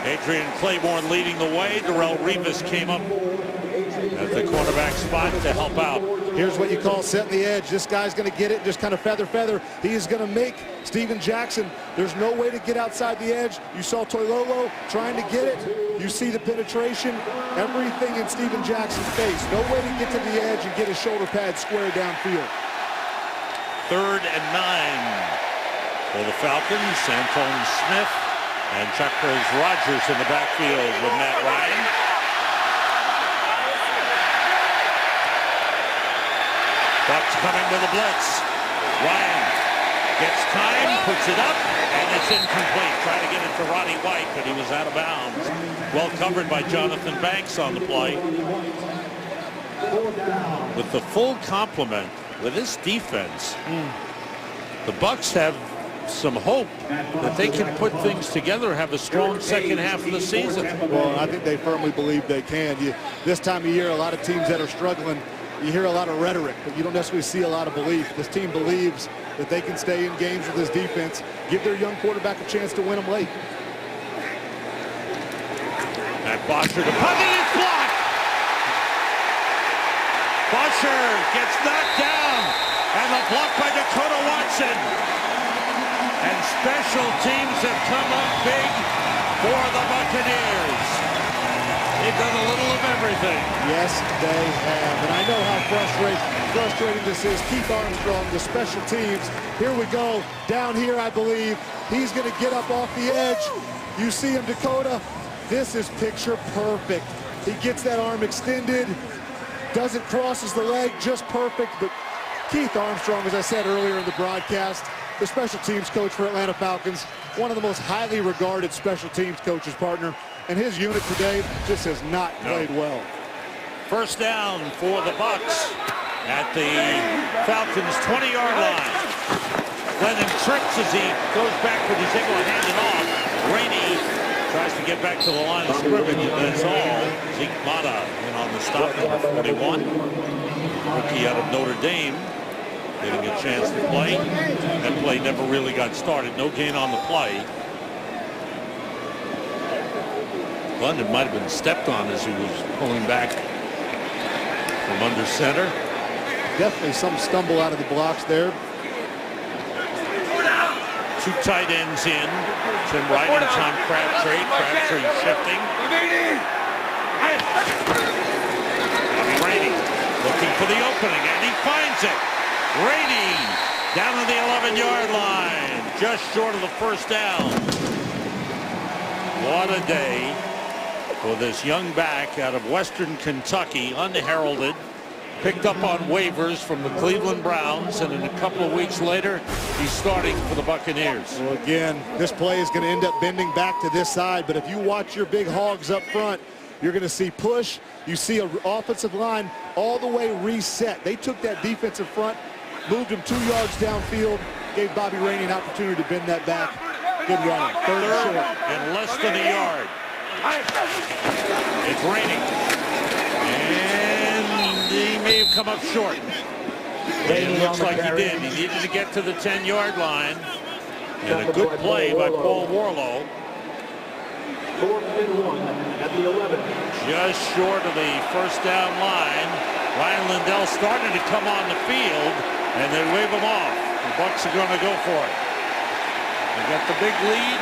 Adrian Claiborne leading the way. Darrelle Revis came up at the cornerback spot to help out. Here's what you call setting the edge. This guy's going to get it, just kind of feather. He is going to make Steven Jackson. There's no way to get outside the edge. You saw Toilolo trying to get it. You see the penetration, everything in Steven Jackson's face. No way to get to the edge and get his shoulder pad square downfield. 3rd and 9 for the Falcons. Antone Smith and Chuckers Rogers in the backfield with Matt Ryan. Bucs coming with a blitz. Ryan gets time, puts it up, and it's incomplete. Trying to get it to Roddy White, but he was out of bounds. Well covered by Jonathan Banks on the play. With the full complement with this defense, the Bucs have some hope that they can put things together, have a strong second half of the season. Well, I think they firmly believe they can. This time of year, a lot of teams that are struggling, you hear a lot of rhetoric, but you don't necessarily see a lot of belief. This team believes that they can stay in games with this defense, give their young quarterback a chance to win them late. And Bosher to punt, and it's blocked. Bosher gets knocked down, and the block by Dakota Watson. And special teams have come up big for the Buccaneers. They've done a little of everything. Yes, they have. And I know how frustrating this is. Keith Armstrong, the special teams. Here we go. Down here, I believe. He's going to get up off the edge. You see him, Dakota. This is picture perfect. He gets that arm extended. Doesn't crosses the leg, just perfect. But Keith Armstrong, as I said earlier in the broadcast, the special teams coach for Atlanta Falcons, one of the most highly regarded special teams coaches, partner. And his unit today just has not played well. 1st down for the Bucs at the Falcons' 20-yard line. Glennon trips as he goes backward. He's able to hand it off. Rainey tries to get back to the line of scrimmage, and that's all. Zeke Mata in on the stop, number 41. Rookie out of Notre Dame, getting a chance to play. That play never really got started. No gain on the play. London might have been stepped on as he was pulling back from under center. Definitely some stumble out of the blocks there. 2 tight ends in. Tim Wright and Tom Crabtree. Crabtree shifting. Bobby Rainey looking for the opening, and he finds it. Rainey Down to the 11-yard line, just short of the first down. What a day for this young back out of Western Kentucky, unheralded, picked up on waivers from the Cleveland Browns, and in a couple of weeks later, he's starting for the Buccaneers. Well, again, this play is going to end up bending back to this side, but if you watch your big hogs up front, you're going to see push. You see an offensive line all the way reset. They took that defensive front, moved him 2 yards downfield, gave Bobby Rainey an opportunity to bend that back. Good running. Third and short. And less than a yard. It's raining. And he may have come up short. It looks like he did. He needed to get to the 10-yard line. And a good play by Paul Warlow. 4th and 1 at the 11. Just short of the first down line. Ryan Lindell started to come on the field, and they wave him off. The Bucs are going to go for it. They got the big lead.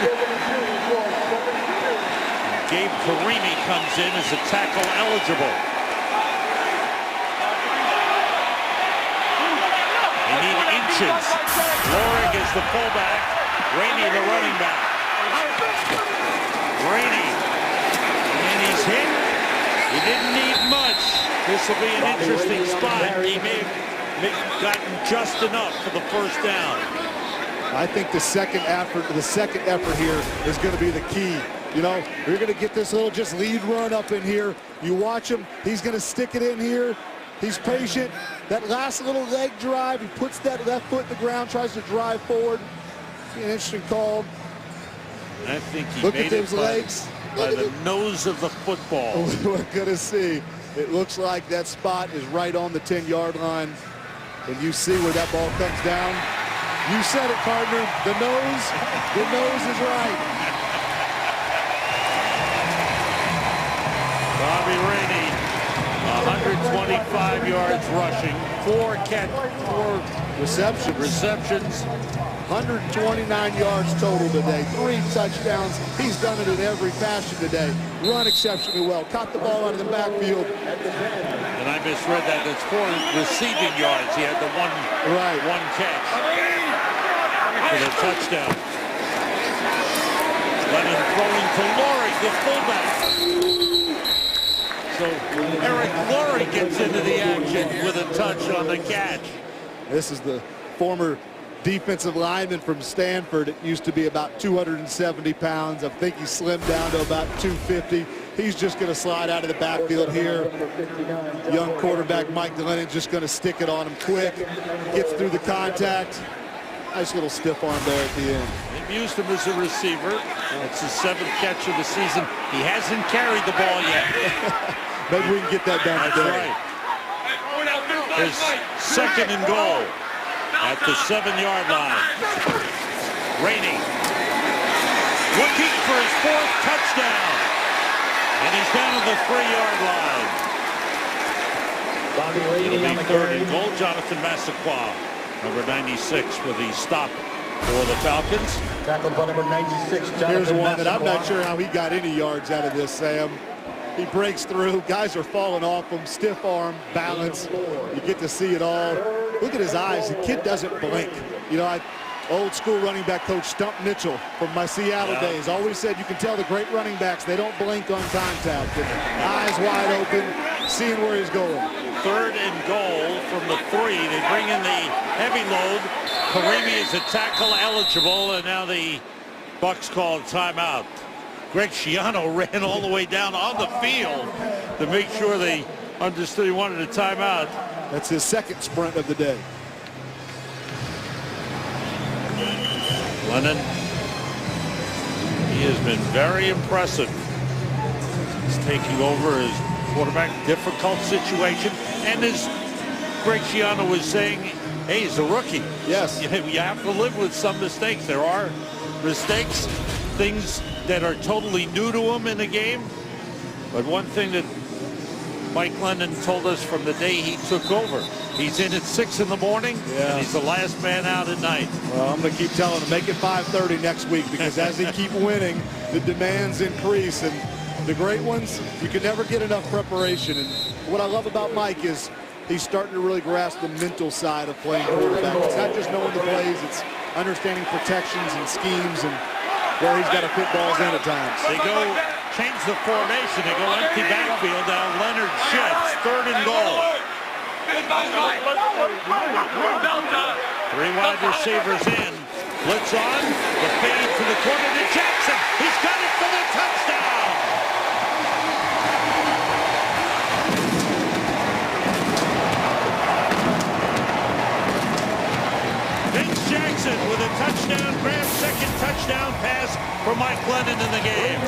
Gabe Karimi comes in as a tackle eligible. They need inches. Lorig is the fullback. Rainey the running back. Rainey. And he's hit. He didn't need much. This will be an interesting spot. He may have gotten just enough for the first down. I think the second effort here is going to be the key. You know, you're going to get this little just lead run up in here. You watch him. He's going to stick it in here. He's patient. That last little leg drive, he puts that left foot in the ground, tries to drive forward. An interesting call. I think he Look made at those legs. by the nose of the football. We're going to see. It looks like that spot is right on the 10-yard line. And you see where that ball comes down. You said it, partner. The nose is right. Bobby Rainey, 125 yards rushing, 4 receptions. 129 yards total today, 3 touchdowns. He's done it in every fashion today. Run exceptionally well, caught the ball out of the backfield. And I misread that. That's 4 receiving yards. He had the one catch for the touchdown. Lennon throwing to Lorig, the fullback. So Eric Lorig gets into the action with a touch on the catch. This is the former defensive lineman from Stanford. It used to be about 270 pounds. I think he slimmed down to about 250. He's just going to slide out of the backfield here. Young quarterback Mike Glennon just going to stick it on him quick. Gets through the contact. Nice little stiff arm there at the end. They've used him as a receiver. It's his 7th catch of the season. He hasn't carried the ball yet. Maybe we can get that done today. Right. His 2nd and goal at the 7-yard line. Rainey looking for his 4th touchdown. And he's down to the 3-yard line. It'll be 3rd and goal. Jonathan Massaquoi, number 96, with the stop for the Falcons. Tackled by number 96, Jonathan Here's one that I'm not Massaquoi. sure how he got any yards out of this, Sam. He breaks through. Guys are falling off him. Stiff arm, balance. You get to see it all. Look at his eyes. The kid doesn't blink. You know, old school running back coach Stump Mitchell from my Seattle days always said you can tell the great running backs, they don't blink on contact. And eyes wide open, seeing where he's going. 3rd and goal from the 3. They bring in the heavy load. Karimi is a tackle eligible, and now the Bucs call a timeout. Greg Schiano ran all the way down on the field to make sure they understood he wanted a timeout. That's his 2nd sprint of the day. Lennon, he has been very impressive. He's taking over as quarterback, difficult situation. And as Greg Schiano was saying, hey, he's a rookie. Yes. You have to live with some mistakes. There are mistakes, things that are totally new to him in the game. But one thing that Mike Lennon told us from the day he took over, he's in at 6 in the morning, and he's the last man out at night. Well, I'm going to keep telling him, make it 5:30 next week, because as they keep winning, the demands increase. And the great ones, you can never get enough preparation. And what I love about Mike is he's starting to really grasp the mental side of playing quarterback. It's not just knowing the plays, it's understanding protections and schemes and where he's got to fit balls in at times. They go change the formation. They go empty backfield. Now Leonard shifts. 3rd and goal. 3 wide receivers in. Blitz on. The fade to the corner to Jackson. He's got it for the touchdown. Vince Jackson with a touchdown grab. Second touchdown pass for Mike Glennon in the game.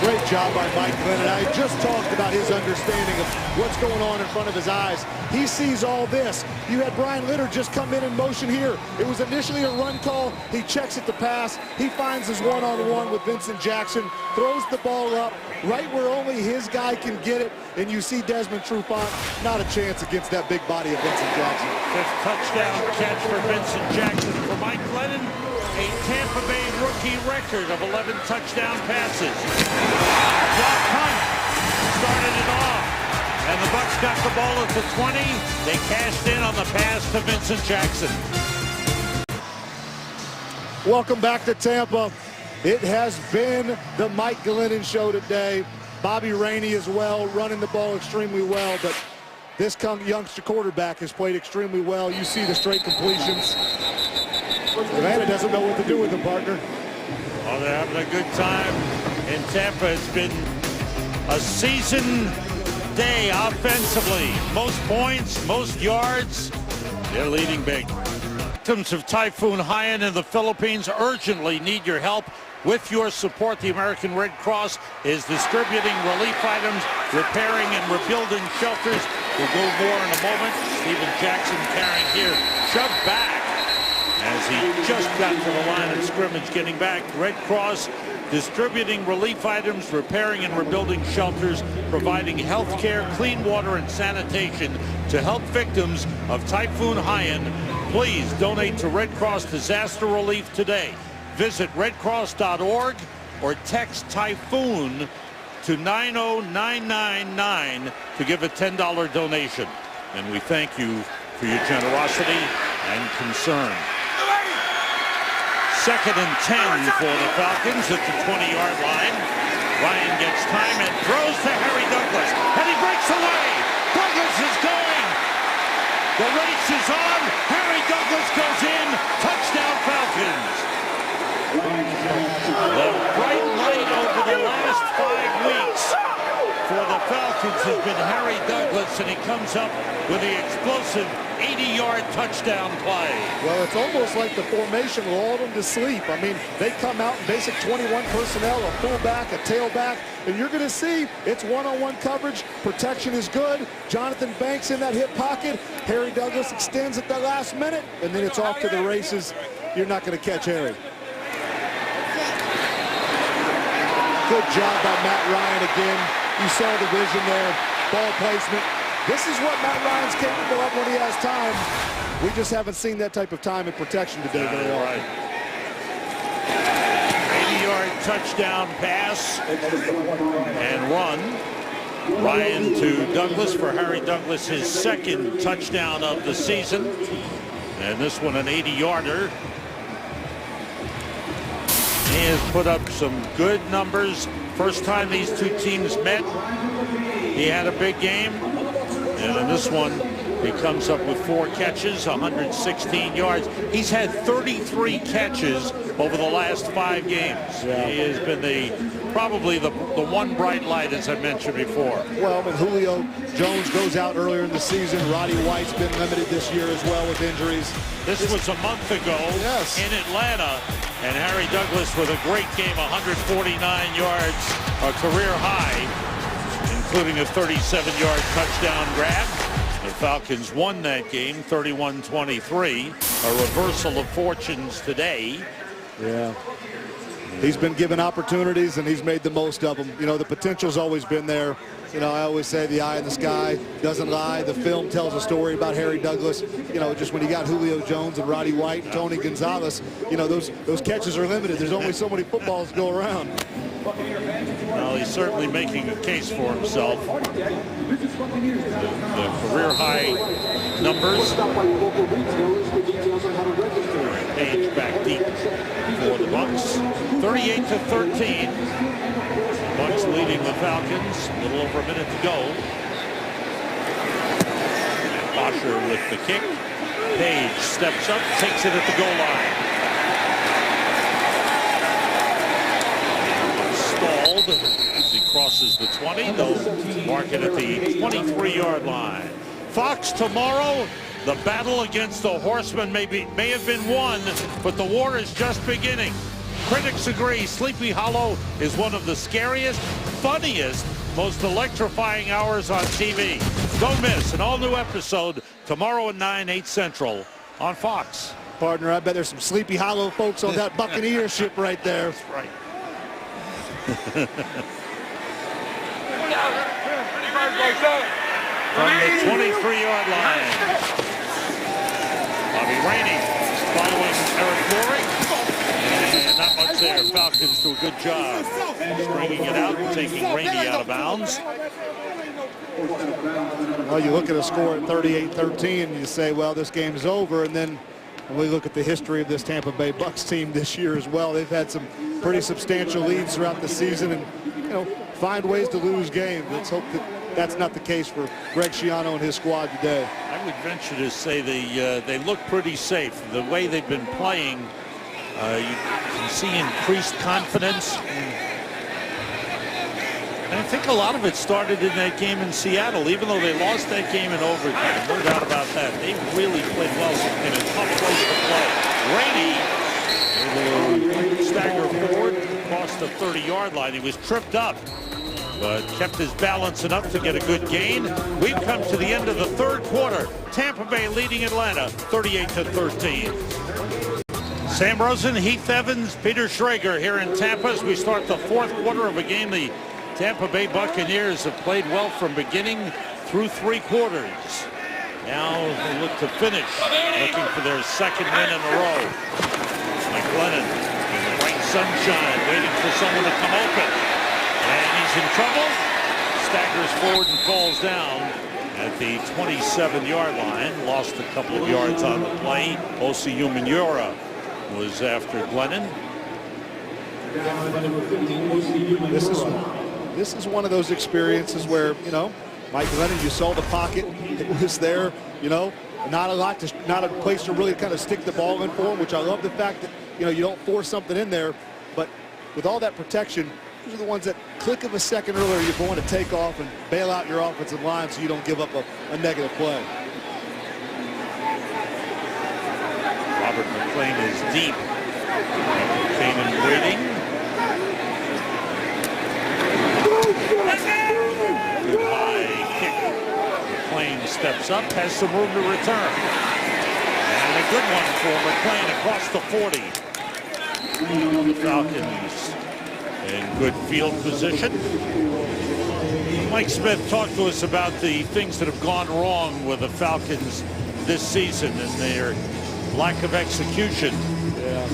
Great job by Mike Glennon. I just talked about his understanding of what's going on in front of his eyes. He sees all this. You had Brian Litter just come in motion here. It was initially a run call. He checks it to pass. He finds his one-on-one with Vincent Jackson, throws the ball up right where only his guy can get it, and you see Desmond Trufant, not a chance against that big body of Vincent Jackson. 5th touchdown catch for Vincent Jackson. For Mike Glennon, a Tampa Bay rookie record of 11 touchdown passes. Block punt started it off, and the Bucs got the ball at the 20. They cashed in on the pass to Vincent Jackson. Welcome back to Tampa. It has been the Mike Glennon show today. Bobby Rainey as well, running the ball extremely well, but this youngster quarterback has played extremely well. You see the straight completions. Atlanta doesn't know what to do with him, partner. Oh, they're having a good time in Tampa. It's been a season day offensively. Most points, most yards. They're leading big. Victims of Typhoon Haiyan in the Philippines urgently need your help. With your support, the American Red Cross is distributing relief items, repairing and rebuilding shelters. We'll go more in a moment. Steven Jackson carrying here, shoved back as he just got to the line of scrimmage, getting back. Red Cross distributing relief items, repairing and rebuilding shelters, providing health care, clean water, and sanitation to help victims of Typhoon Haiyan. Please donate to Red Cross Disaster Relief today. Visit redcross.org or text Typhoon to 90999 to give a $10 donation. And we thank you for your generosity and concern. 2nd and 10 for the Falcons at the 20-yard line. Ryan gets time and throws to Harry Douglas. And he breaks away. Douglas is going. The race is on. Harry Douglas goes in. Touchdown Falcons. The bright light over the last 5 weeks for the Falcons has been Harry Douglas, and he comes up with the explosive 80-yard touchdown play. Well, it's almost like the formation lulled them to sleep. I mean, they come out in basic 21 personnel, a fullback, a tailback, and you're going to see it's one-on-one coverage. Protection is good. Jonathan Banks in that hip pocket. Harry Douglas extends at the last minute, and then it's off to the races. You're not going to catch Harry. Good job by Matt Ryan again. You saw the vision there, ball placement. This is what Matt Ryan's capable of when he has time. We just haven't seen that type of time and protection today very often. 80-yard touchdown pass and run. Ryan to Douglas for Harry Douglas, his 2nd touchdown of the season. And this one an 80-yarder. He has put up some good numbers. First time these two teams met, he had a big game. And in this one, he comes up with 4 catches, 116 yards. He's had 33 catches over the last 5 games. Yeah. He has been probably the one bright light, as I mentioned before. Well, when Julio Jones goes out earlier in the season, Roddy White's been limited this year as well with injuries. This was a month ago in Atlanta, and Harry Douglas with a great game, 149 yards, a career high, including a 37-yard touchdown grab. The Falcons won that game 31-23, a reversal of fortunes today. Yeah. He's been given opportunities, and he's made the most of them. You know, the potential's always been there. You know, I always say the eye in the sky doesn't lie. The film tells a story about Harry Douglas. You know, just when you got Julio Jones and Roddy White and Tony Gonzalez, you know, those catches are limited. There's only so many footballs to go around. Well, he's certainly making a case for himself. The career high numbers. Page back deep for the Bucs. 38-13. Bucs leading the Falcons. A little over a minute to go. Bosher with the kick. Page steps up, takes it at the goal line. Stalled as he crosses the 20. They'll mark it at the 23-yard line. Fox tomorrow. The battle against the Horsemen may have been won, but the war is just beginning. Critics agree Sleepy Hollow is one of the scariest, funniest, most electrifying hours on TV. Don't miss an all-new episode tomorrow at 9, 8 Central on Fox. Partner, I bet there's some Sleepy Hollow folks on that Buccaneer ship right there. That's right. From the 23-yard line, Bobby Rainey following Eric Morey. And not much there. Falcons do a good job stringing it out and taking Rainey out of bounds. Well, you look at a score at 38-13 and you say, well, this game's over. And then when we look at the history of this Tampa Bay Bucs team this year as well, they've had some pretty substantial leads throughout the season and, you know, find ways to lose games. Let's hope that that's not the case for Greg Schiano and his squad today. I would venture to say they look pretty safe. The way they've been playing, you can see increased confidence. And I think a lot of it started in that game in Seattle. Even though they lost that game in overtime, no doubt about that. They really played well in a tough place to play. Rainey able to stagger forward across the 30-yard line. He was tripped up, but kept his balance enough to get a good gain. We've come to the end of the third quarter. Tampa Bay leading Atlanta 38-13. Sam Rosen, Heath Evans, Peter Schrager here in Tampa as we start the fourth quarter of a game the Tampa Bay Buccaneers have played well from beginning through three quarters. Now they look to finish, looking for their second win in a row. McLennan in the bright sunshine, waiting for someone to come open. And he's in trouble. Staggers forward and falls down at the 27-yard line. Lost a couple of yards on the play. Osi Umenyiora was after Glennon. This is one of those experiences where, you know, Mike Glennon, you saw the pocket. It was there, you know, not a place to really kind of stick the ball in for him, which I love the fact that, you know, you don't force something in there. But with all that protection, these are the ones that click of a second earlier, you're going to take off and bail out your offensive line so you don't give up a negative play. Robert McClain is deep. Kanan waiting. Good high kick. McClain steps up, has some room to return. And a good one for McClain across the 40. The Falcons in good field position. Mike Smith talked to us about the things that have gone wrong with the Falcons this season and their lack of execution. Yeah.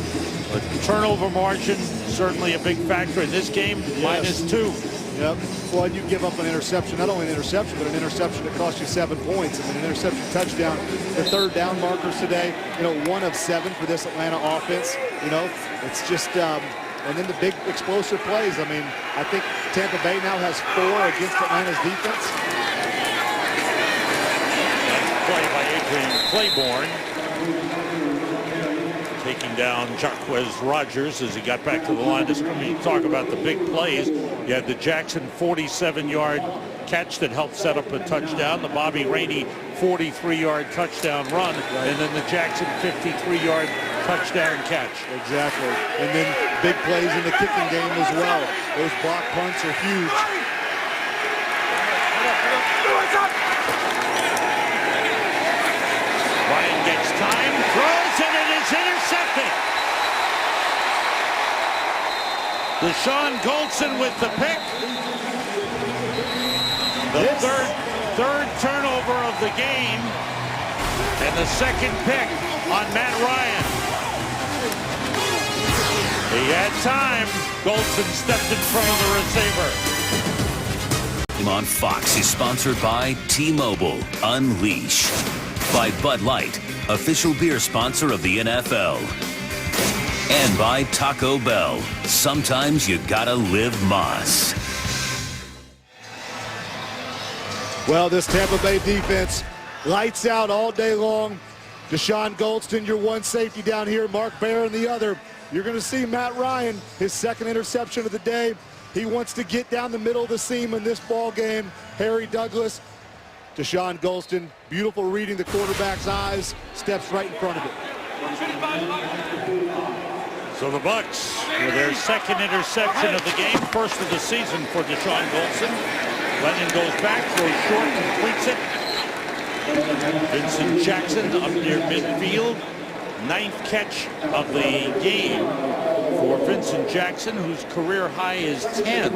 But turnover margin, certainly a big factor in this game, yes. -2. Yep. Well, you give up an interception, not only an interception, but an interception that cost you 7 points. I mean, an interception touchdown. The third down markers today, you know, 1 of 7 for this Atlanta offense. You know, it's just, and then the big explosive plays. I mean, I think Tampa Bay now has 4 against Atlanta's defense. Nice play by Adrian Claiborne. Taking down Jaquez Rogers as he got back to the line of scrimmage. You talk about the big plays. You had the Jackson 47-yard catch that helped set up a touchdown. The Bobby Rainey 43-yard touchdown run. Right. And then the Jackson 53-yard touchdown catch. Exactly. And then big plays in the kicking game as well. Those block punts are huge. Ryan gets time, throws, and it is intercepted. Deshaun Goldson with the pick. The third turnover of the game. And the second pick on Matt Ryan. He had time. Goldson stepped in front of the receiver. On Fox is sponsored by T-Mobile Unleash, by Bud Light, official beer sponsor of the NFL, and by Taco Bell. Sometimes you gotta live Moss. Well, this Tampa Bay defense, lights out all day long. Deshaun Goldston, your one safety down here. Mark Barron, the other. You're going to see Matt Ryan, his second interception of the day. He wants to get down the middle of the seam in this ball game. Harry Douglas, Deshaun Goldston, beautiful reading the quarterback's eyes, steps right in front of it. So the Bucs with their second interception of the game, first of the season for Deshaun Goldston. Lennon goes back, throws short, completes it. Vincent Jackson up near midfield. Ninth catch of the game for Vincent Jackson, whose career high is 10.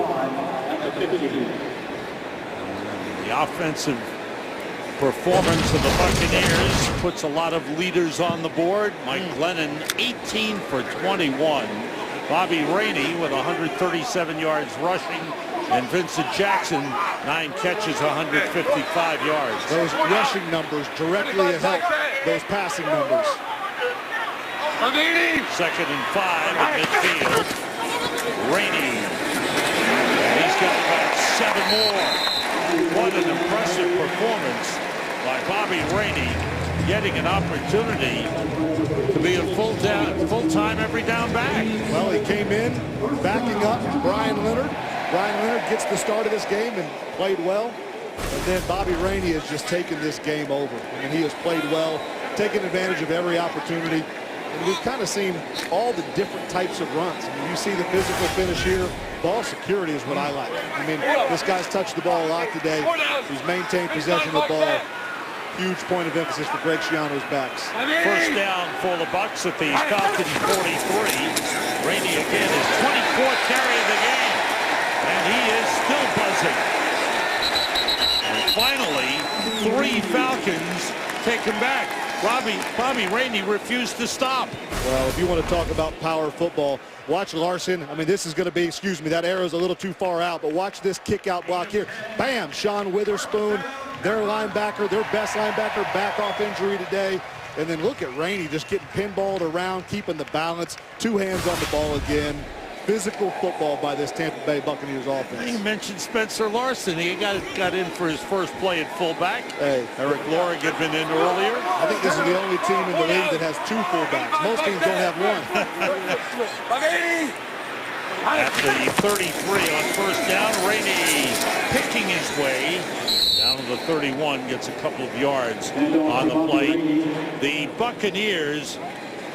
The offensive performance of the Buccaneers puts a lot of leaders on the board. Mike Glennon, 18 for 21. Bobby Rainey with 137 yards rushing. And Vincent Jackson, 9 catches, 155 yards. Those rushing numbers directly help those passing numbers. Second and 5 at midfield. Rainey. And he's got about 7 more. What an impressive performance by Bobby Rainey, getting an opportunity to be a full-time every down back. Well, he came in backing up Brian Leonard. Brian Leonard gets the start of this game and played well. And then Bobby Rainey has just taken this game over. And he has played well, taken advantage of every opportunity. And we've kind of seen all the different types of runs. I mean, you see the physical finish here. Ball security is what I like. I mean, this guy's touched the ball a lot today. He's maintained possession of the ball. Huge point of emphasis for Greg Schiano's backs. First down for the Bucs at the Falcons 43. Rainey again, his 24th carry of the game. And he is still buzzing. And finally, 3 Falcons take him back. Bobby Rainey refused to stop. Well, if you want to talk about power football, watch Larson. I mean, this is going to be, excuse me, that arrow's a little too far out, but watch this kick out block here. Bam, Sean Witherspoon, their linebacker, their best linebacker, back off injury today. And then look at Rainey just getting pinballed around, keeping the balance, 2 hands on the ball again. Physical football by this Tampa Bay Buccaneers offense. You mentioned Spencer Larson. He got in for his first play at fullback. Hey, Eric Lorig had been in earlier. I think this is the only team in the league that has 2 fullbacks. Most teams don't have one. At the 33 on first down, Rainey picking his way down to the 31, gets a couple of yards on the play. The Buccaneers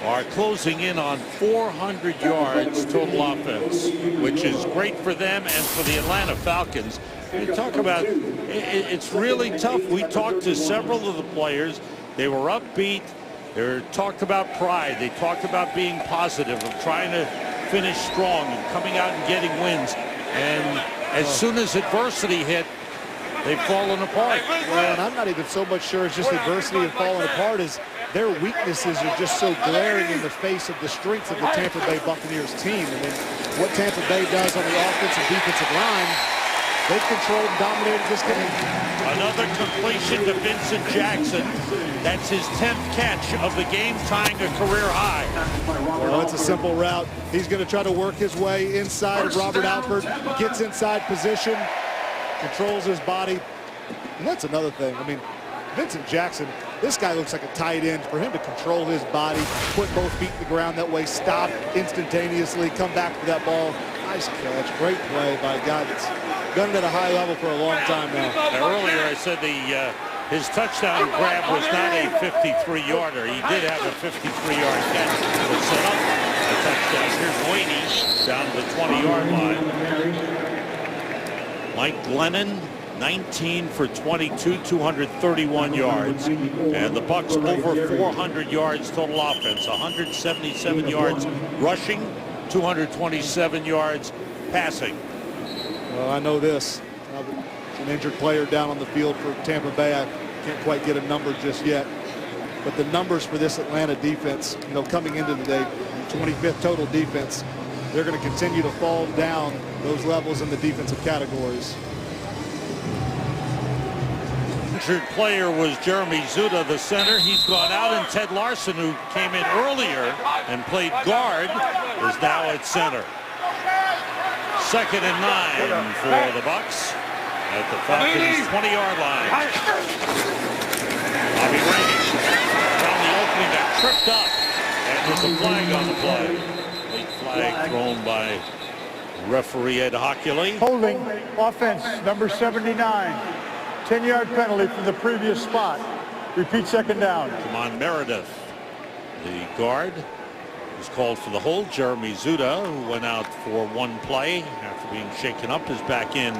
are closing in on 400 yards total offense, which is great for them and for the Atlanta Falcons. You talk about, it's really tough. We talked to several of the players. They were upbeat. They talked about pride. They talked about being positive, of trying to finish strong and coming out and getting wins. And as soon as adversity hit, they've fallen apart. Well, and I'm not even so much sure it's just adversity and falling apart as their weaknesses are just so glaring in the face of the strengths of the Tampa Bay Buccaneers team. I mean, what Tampa Bay does on the offensive and defensive line, they've controlled and dominated this game. Another completion to Vincent Jackson. That's his 10th catch of the game, tying a career high. Well, it's a simple route. He's going to try to work his way inside of Robert Alford, gets inside position, controls his body. And that's another thing. I mean, Vincent Jackson, this guy looks like a tight end. For him to control his body, put both feet in the ground that way, stop instantaneously, come back for that ball. Nice catch. Great play by a guy that's done it at a high level for a long time now. Earlier I said his touchdown grab was not a 53-yarder. He did have a 53-yard catch that set up a touchdown. Here's Laney down to the 20-yard line. Mike Glennon, 19 for 22, 231 yards. And the Bucs over 400 yards total offense, 177 yards rushing, 227 yards passing. Well, I know this. An injured player down on the field for Tampa Bay. I can't quite get a number just yet. But the numbers for this Atlanta defense, coming into the day, 25th total defense. they're going to continue to fall down those levels in the defensive categories. Injured player was Jeremy Zuda, the center. He's gone out, and Ted Larson, who came in earlier and played guard, is now at center. 2nd and 9 for the Bucs at the Falcons' 20-yard line. Bobby Rainey found the opening, got tripped up, and there's a flag on the play. Late flag thrown by referee Ed Hockley. Holding offense, number 79. 10-yard penalty from the previous spot. Repeat, 2nd down. Come on, Meredith. The guard was called for the hold. Jeremy Zuda, who went out for one play after being shaken up, is back in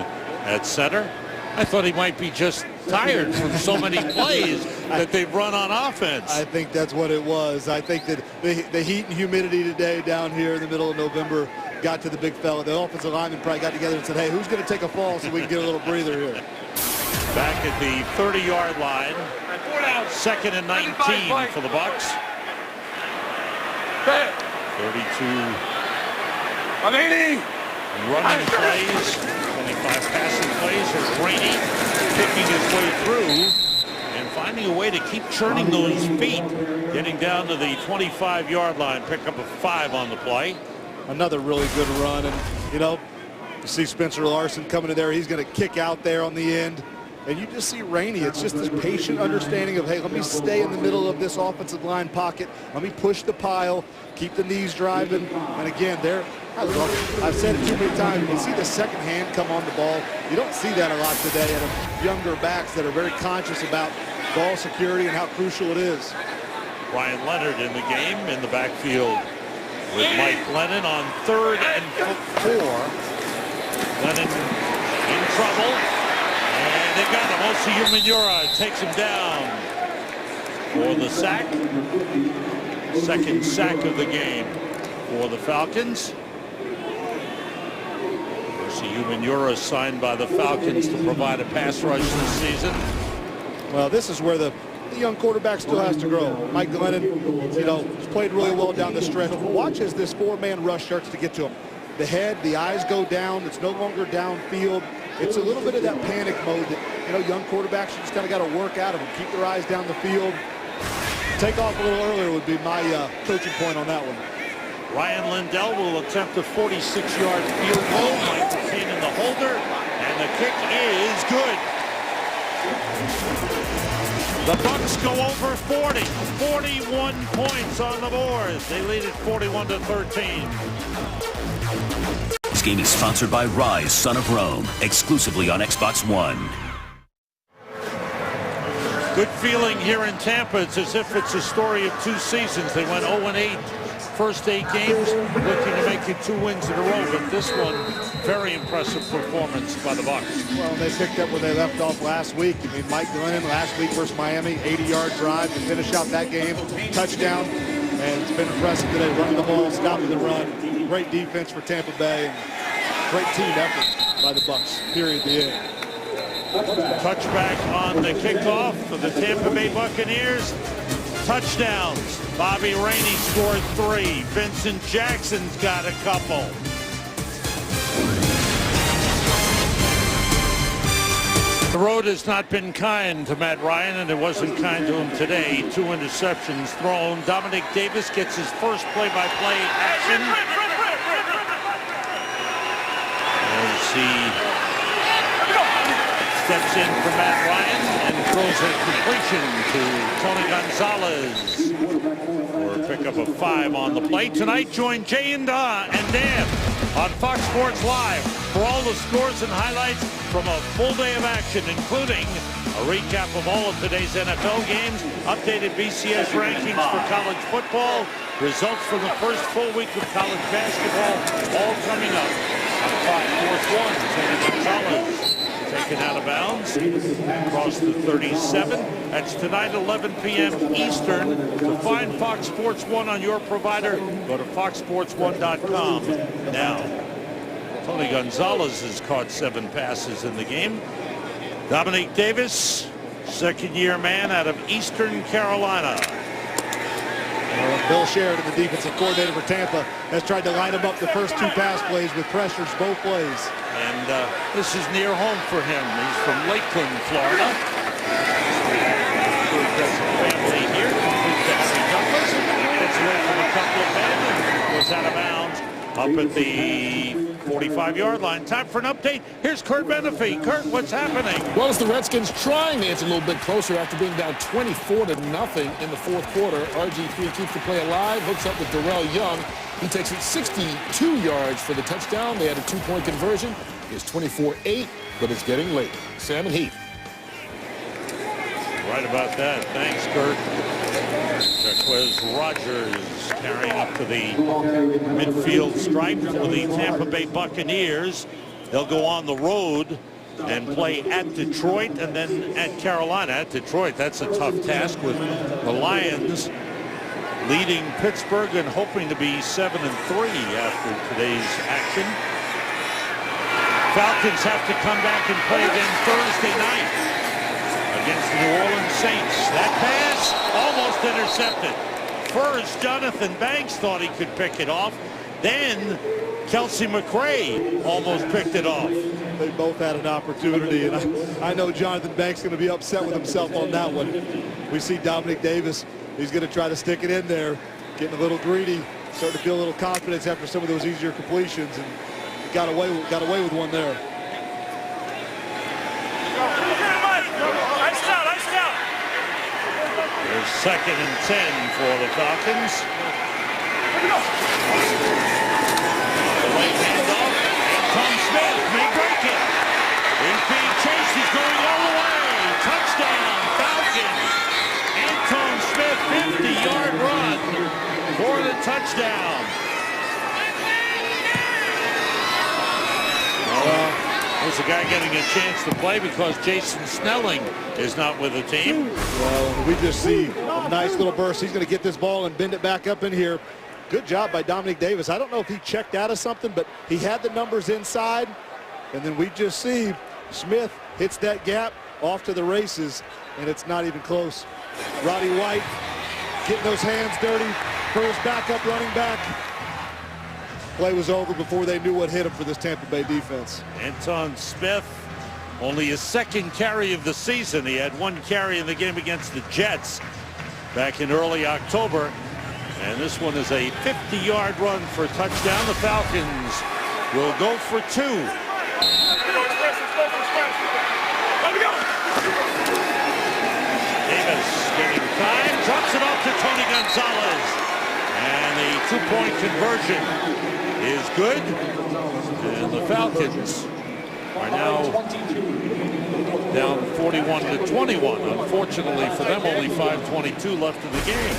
at center. I thought he might be just tired from so many plays that they've run on offense. I think that's what it was. I think that the heat and humidity today down here in the middle of November got to the big fella. The offensive lineman probably got together and said, hey, who's going to take a fall so we can get a little breather here? Back at the 30-yard line. 2nd and 19 for the Bucs. 32 running plays, 25 passing plays as Rainey picking his way through and finding a way to keep churning those feet, getting down to the 25-yard line, pick up a 5 on the play. Another really good run, and you see Spencer Larson coming in there. He's going to kick out there on the end. And you just see Rainey. It's just this patient understanding of, hey, let me stay in the middle of this offensive line pocket. Let me push the pile, keep the knees driving. And again, I've said it too many times. You see the second hand come on the ball. You don't see that a lot today out of younger backs that are very conscious about ball security and how crucial it is. Ryan Leonard in the game in the backfield with Mike Lennon on 3rd and 4. Lennon in trouble. And they got him. Osi Umenyiora takes him down for the sack. 2nd sack of the game for the Falcons. Osi Umenyiora signed by the Falcons to provide a pass rush this season. Well, this is where the young quarterback still has to grow. Mike Glennon, has played really well down the stretch. Watch as this 4-man rush starts to get to him. The head, the eyes go down. It's no longer downfield. It's a little bit of that panic mode that, young quarterbacks, you just kind of got to work out of them. Keep their eyes down the field. Take off a little earlier would be my coaching point on that one. Ryan Lindell will attempt a 46-yard field goal. Mike McCain in the holder, and the kick is good. The Bucs go over 40. 41 points on the board. They lead it 41-13. This game is sponsored by Rise, Son of Rome, exclusively on Xbox One. Good feeling here in Tampa. It's as if it's a story of 2 seasons. They went 0-8 first 8 games, looking to make it 2 wins in a row. But this one, very impressive performance by the Bucs. Well, they picked up where they left off last week. Mike Glennon last week versus Miami, 80-yard drive to finish out that game, touchdown. And it's been impressive today, running the ball, stopping the run. Great defense for Tampa Bay, and great team effort by the Bucs, period, the end. Touchback on the kickoff for the Tampa Bay Buccaneers. Touchdowns. Bobby Rainey scored 3. Vincent Jackson's got a couple. The road has not been kind to Matt Ryan, and it wasn't kind to him today. 2 interceptions thrown. Dominic Davis gets his first play-by-play action. As he steps in for Matt Ryan and throws a completion to Tony Gonzalez for a pickup of 5 on the play. Tonight, join Jay and Dan on Fox Sports Live for all the scores and highlights from a full day of action, including a recap of all of today's NFL games, updated BCS rankings for college football, results from the first full week of college basketball, all coming up on Fox Sports 1. Tony Gonzalez taken out of bounds across the 37. That's tonight, 11 p.m. Eastern. To find Fox Sports 1 on your provider, go to foxsports1.com. Now, Tony Gonzalez has caught 7 passes in the game. Dominic Davis, second-year man out of Eastern Carolina. Bill Sheridan, the defensive coordinator for Tampa, has tried to line him up the first 2 pass plays with pressures both plays. And this is near home for him. He's from Lakeland, Florida. He has a family here. Gets away from a couple of men and goes out of bounds up at the 45-yard line. Time for an update. Here's Kurt Menefee. Kurt, what's happening? Well, it's the Redskins trying to inch a little bit closer after being down 24-0 in the fourth quarter. RG3 keeps the play alive, hooks up with Darrell Young. He takes it 62 yards for the touchdown. They had a 2-point conversion. It's 24-8, but it's getting late. Sam and Heath. Right about that. Thanks, Kurt. Jaquez Rogers carrying up to the midfield stripe for the Tampa Bay Buccaneers. They'll go on the road and play at Detroit and then at Carolina. At Detroit, that's a tough task with the Lions leading Pittsburgh and hoping to be 7-3 after today's action. Falcons have to come back and play again Thursday night against the New Orleans Saints. That pass almost intercepted. First, Jonathan Banks thought he could pick it off. Then Kelsey McRae almost picked it off. They both had an opportunity, and I know Jonathan Banks is going to be upset with himself on that one. We see Dominic Davis. He's going to try to stick it in there, getting a little greedy, starting to feel a little confidence after some of those easier completions, and got away with one there. There's 2nd and 10 for the Falcons. The late handoff. Tom Smith may break it. He's being chased. He's going all the way. Touchdown, Falcons. Anton Smith, 50-yard run for the touchdown. There's a guy getting a chance to play because Jason Snelling is not with the team. Well, we just see a nice little burst. He's going to get this ball and bend it back up in here. Good job by Dominic Davis. I don't know if he checked out of something, but he had the numbers inside. And then we just see Smith hits that gap off to the races, and it's not even close. Roddy White getting those hands dirty for his backup running back. Play was over before they knew what hit him for this Tampa Bay defense. Anton Smith, only his 2nd carry of the season. He had 1 carry in the game against the Jets back in early October. And this one is a 50-yard run for a touchdown. The Falcons will go for 2. Davis getting time, drops it off to Tony Gonzalez. And the 2-point conversion is good, and the Falcons are now down 41-21. Unfortunately for them, only 5:22 left in the game.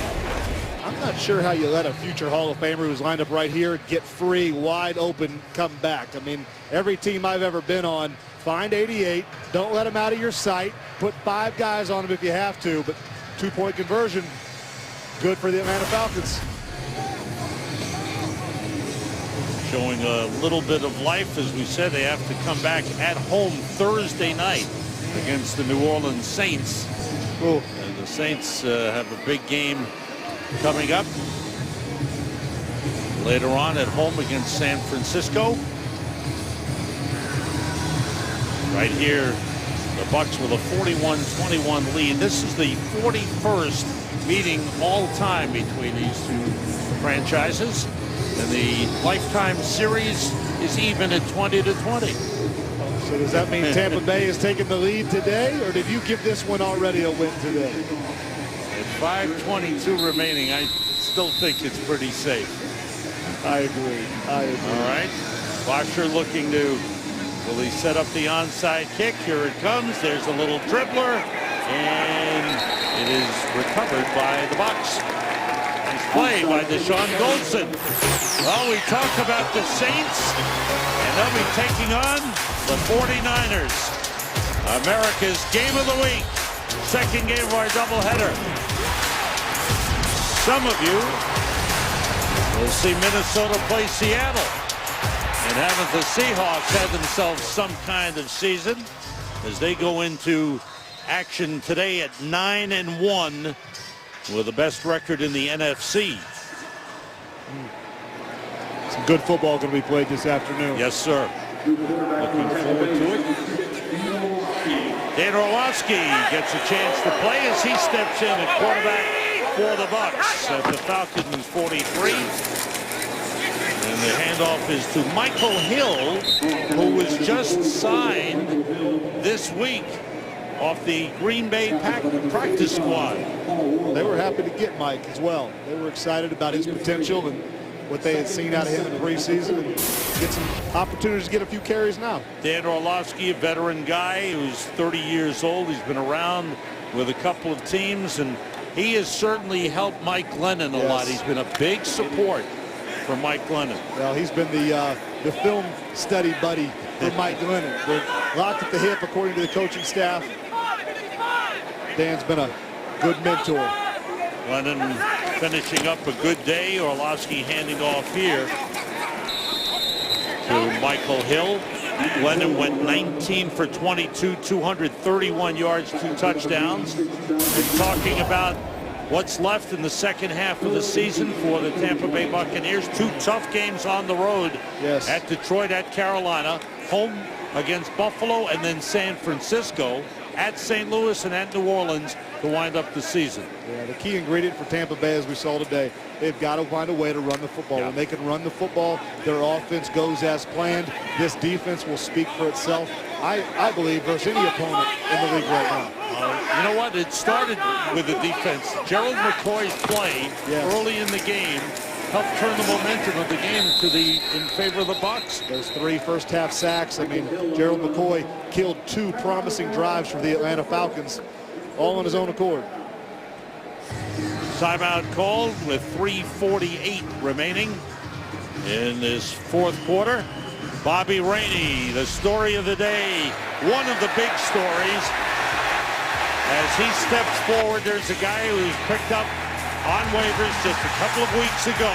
I'm not sure how you let a future Hall of Famer who's lined up right here get free, wide open, come back. I mean, every team I've ever been on, find 88, don't let him out of your sight, put 5 guys on him if you have to, but 2-point conversion, good for the Atlanta Falcons. Showing a little bit of life. As we said, they have to come back at home Thursday night against the New Orleans Saints. Ooh. And the Saints have a big game coming up later on at home against San Francisco. Right here, the Bucs with a 41-21 lead. This is the 41st meeting all time between these 2 franchises. And the lifetime series is even at 20-20. So does that mean Tampa Bay is taking the lead today, or did you give this one already a win today? At 5:22 remaining, I still think it's pretty safe. I agree. All right. Washer looking to, will he set up the onside kick? Here it comes. There's a little dribbler, and it is recovered by the Bucs. Nice play by Deshaun Goldson. Well, we talk about the Saints, and they'll be taking on the 49ers. America's game of the week. 2nd game of our doubleheader. Some of you will see Minnesota play Seattle. And haven't the Seahawks had themselves some kind of season as they go into action today at 9-1. with the best record in the NFC. Some good football going to be played this afternoon. Yes, sir. Looking forward to it. Dan Orlovsky gets a chance to play as he steps in at quarterback for the Bucs at the Falcons 43. And the handoff is to Michael Hill, who was just signed this week off the Green Bay practice squad. They were happy to get Mike as well. They were excited about his potential and what they had seen out of him in preseason, and get some opportunities to get a few carries now. Dan Orlovsky, a veteran guy who's 30 years old. He's been around with a couple of teams, and he has certainly helped Mike Glennon a lot. He's been a big support for Mike Glennon. Well, he's been the film study buddy for Mike Glennon. They're locked at the hip, according to the coaching staff. Dan's been a good mentor. Glennon finishing up a good day. Orlovsky handing off here to Michael Hill. Glennon went 19 for 22, 231 yards, 2 touchdowns. And talking about what's left in the second half of the season for the Tampa Bay Buccaneers. 2 tough games on the road. Yes. At Detroit, at Carolina, home against Buffalo, and then San Francisco, at St. Louis, and at New Orleans to wind up the season. Yeah, the key ingredient for Tampa Bay, as we saw today, they've got to find a way to run the football. Yeah. When they can run the football, their offense goes as planned. This defense will speak for itself, I believe, versus any opponent in the league right now. You know what? It started with the defense. Gerald McCoy's play early in the game helped turn the momentum of the game in favor of the Bucs. Those 3 first-half sacks. I mean, Gerald McCoy killed 2 promising drives for the Atlanta Falcons, all on his own accord. Timeout called with 3:48 remaining in this fourth quarter. Bobby Rainey, the story of the day, one of the big stories. As he steps forward, there's a guy who was picked up on waivers just a couple of weeks ago.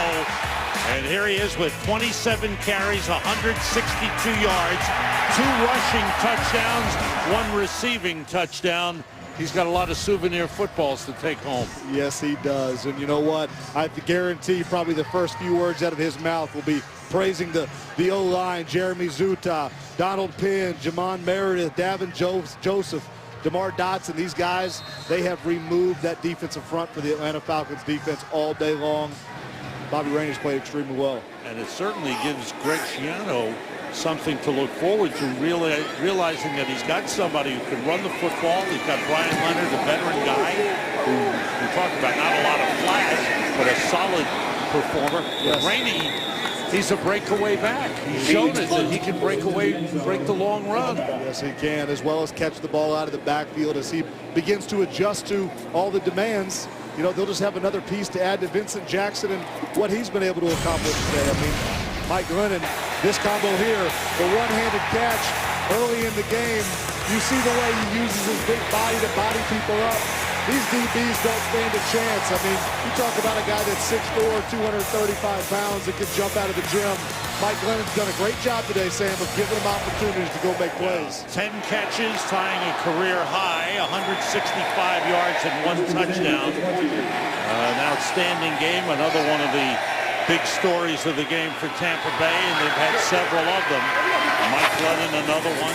And here he is with 27 carries, 162 yards, 2 rushing touchdowns, 1 receiving touchdown. He's got a lot of souvenir footballs to take home. Yes, he does. And you know what? I have to guarantee probably the first few words out of his mouth will be praising the O-line, Jeremy Zuta, Donald Penn, Jamon Meredith, Davin Joseph, DeMar Dotson. These guys, they have removed that defensive front for the Atlanta Falcons defense all day long. Bobby Rainey's played extremely well. And it certainly gives Greg Schiano something to look forward to, realizing that he's got somebody who can run the football. He's got Brian Leonard, a veteran guy who we talked about, not a lot of flash, but a solid performer. Yes. Rainey, he's a breakaway back. He's shown us that he can break the long run. Yes, he can, as well as catch the ball out of the backfield as he begins to adjust to all the demands. You know, they'll just have another piece to add to Vincent Jackson and what he's been able to accomplish today. I mean, Mike Glennon, this combo here, the one-handed catch early in the game. You see the way he uses his big body to body people up. These DBs don't stand a chance. I mean, you talk about a guy that's 6'4", 235 pounds that can jump out of the gym. Mike Glennon's done a great job today, Sam, of giving him opportunities to go make plays. 10 catches, tying a career high, 165 yards and 1 touchdown. An outstanding game, another one of the big stories of the game for Tampa Bay, and they've had several of them. Mike Glennon, another one.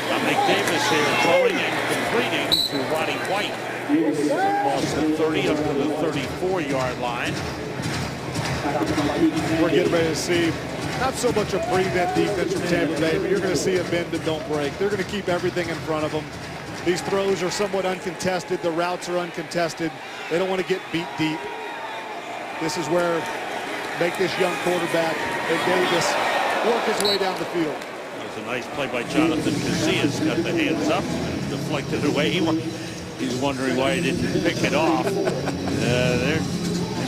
Dominic Davis here throwing and completing to Roddy White. Across the 30 up to the 34-yard line. We're getting ready to see not so much a prevent defense from Tampa Bay, but you're going to see a bend and don't break. They're going to keep everything in front of them. These throws are somewhat uncontested. The routes are uncontested. They don't want to get beat deep. This is where make this young quarterback and Davis work his way down the field. That was a nice play by Jonathan Casillas. Got the hands up, deflected away. He's wondering why he didn't pick it off. They've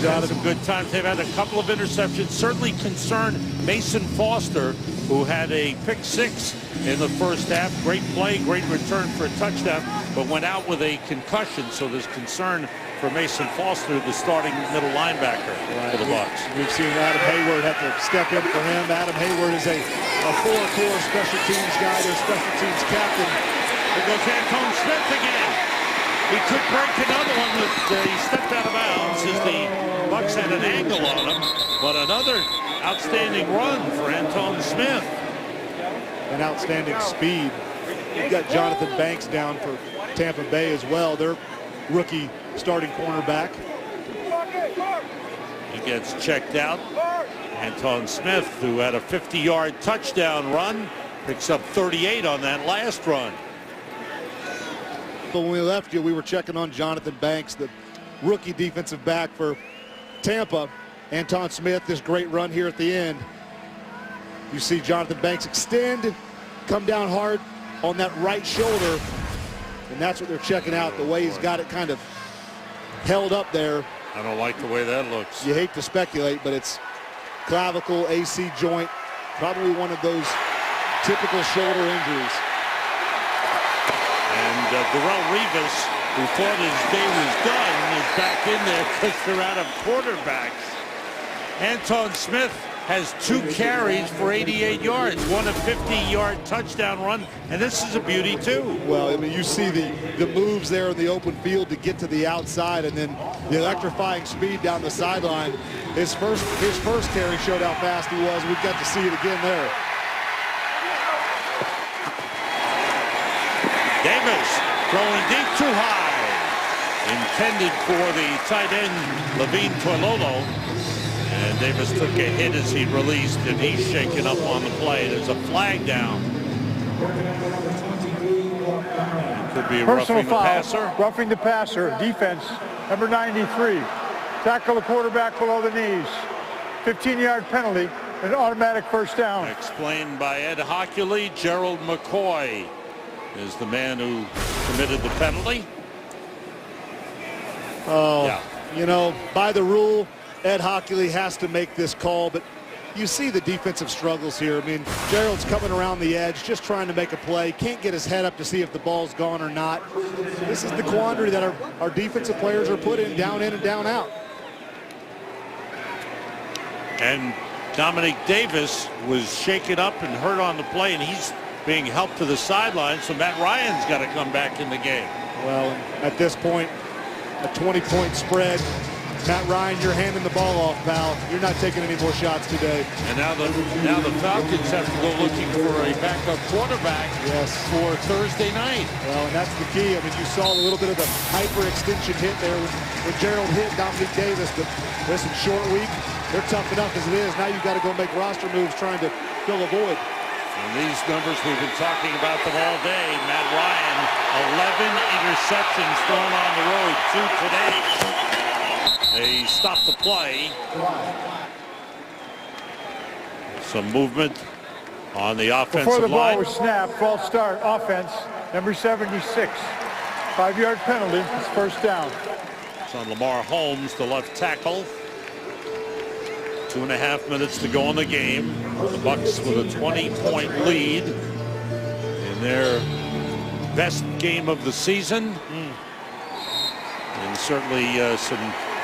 had some good times. They've had a couple of interceptions. Certainly concerned Mason Foster, who had a pick 6 in the first half. Great play, great return for a touchdown, but went out with a concussion. So there's concern for Mason Foster, the starting middle linebacker for the Bucs. We've seen Adam Hayward have to step in for him. Adam Hayward is a 4-core special teams guy, their special teams captain. Here goes Antone Smith again. He could break another one that he stepped out of bounds as the Bucs had an angle on him. But another outstanding run for Anton Smith. And outstanding speed. You've got Jonathan Banks down for Tampa Bay as well. Their rookie starting cornerback. He gets checked out. Anton Smith, who had a 50-yard touchdown run, picks up 38 on that last run. But when we left you, we were checking on Jonathan Banks, the rookie defensive back for Tampa. Anton Smith, this great run here at the end. You see Jonathan Banks extend, come down hard on that right shoulder, and that's what they're checking out, the way he's got it kind of held up there. I don't like the way that looks. You hate to speculate, but it's clavicle, AC joint, probably one of those typical shoulder injuries. And Darrelle Revis, who thought his day was done, is back in there because they're out of quarterbacks. Anton Smith has 2 carries for 88 yards, one a 50-yard touchdown run, and this is a beauty too. Well, I mean, you see the moves there in the open field to get to the outside, and then the electrifying speed down the sideline. His first carry showed how fast he was. We've got to see it again there. Davis throwing deep too high. Intended for the tight end, Levine Toilolo. And Davis took a hit as he released, and he's shaken up on the play. There's a flag down. It could be a Personal roughing the foul, passer. roughing the passer, defense, number 93. Tackle the quarterback below the knees. 15-yard penalty, an automatic first down. Explained by Ed Hockley. Gerald McCoy is the man who committed the penalty. Oh, yeah. You know, by the rule, Ed Hockley has to make this call, but you see the defensive struggles here. I mean, Gerald's coming around the edge, just trying to make a play, can't get his head up to see if the ball's gone or not. This is the quandary that our defensive players are put in and down out. And Dominic Davis was shaken up and hurt on the play, and he's being helped to the sideline, so Matt Ryan's got to come back in the game. Well, at this point, a 20-point spread. Matt Ryan, you're handing the ball off, pal. You're not taking any more shots today. And now the Falcons have to go looking for a backup quarterback for Thursday night. Well, and that's the key. I mean, you saw a little bit of the hyper-extension hit there when Gerald hit Dominic Davis. But listen, short week, they're tough enough as it is. Now you've got to go make roster moves trying to fill a void. And these numbers, we've been talking about them all day. Matt Ryan, 11 interceptions thrown on the road, 2 today. They stopped the play. Some movement on the offensive line. Before the ball was snapped, false start, offense, number 76. 5-yard penalty, it's first down. It's on Lamar Holmes, the left tackle. 2.5 minutes to go in the game. The Bucs with a 20-point lead in their best game of the season. And certainly some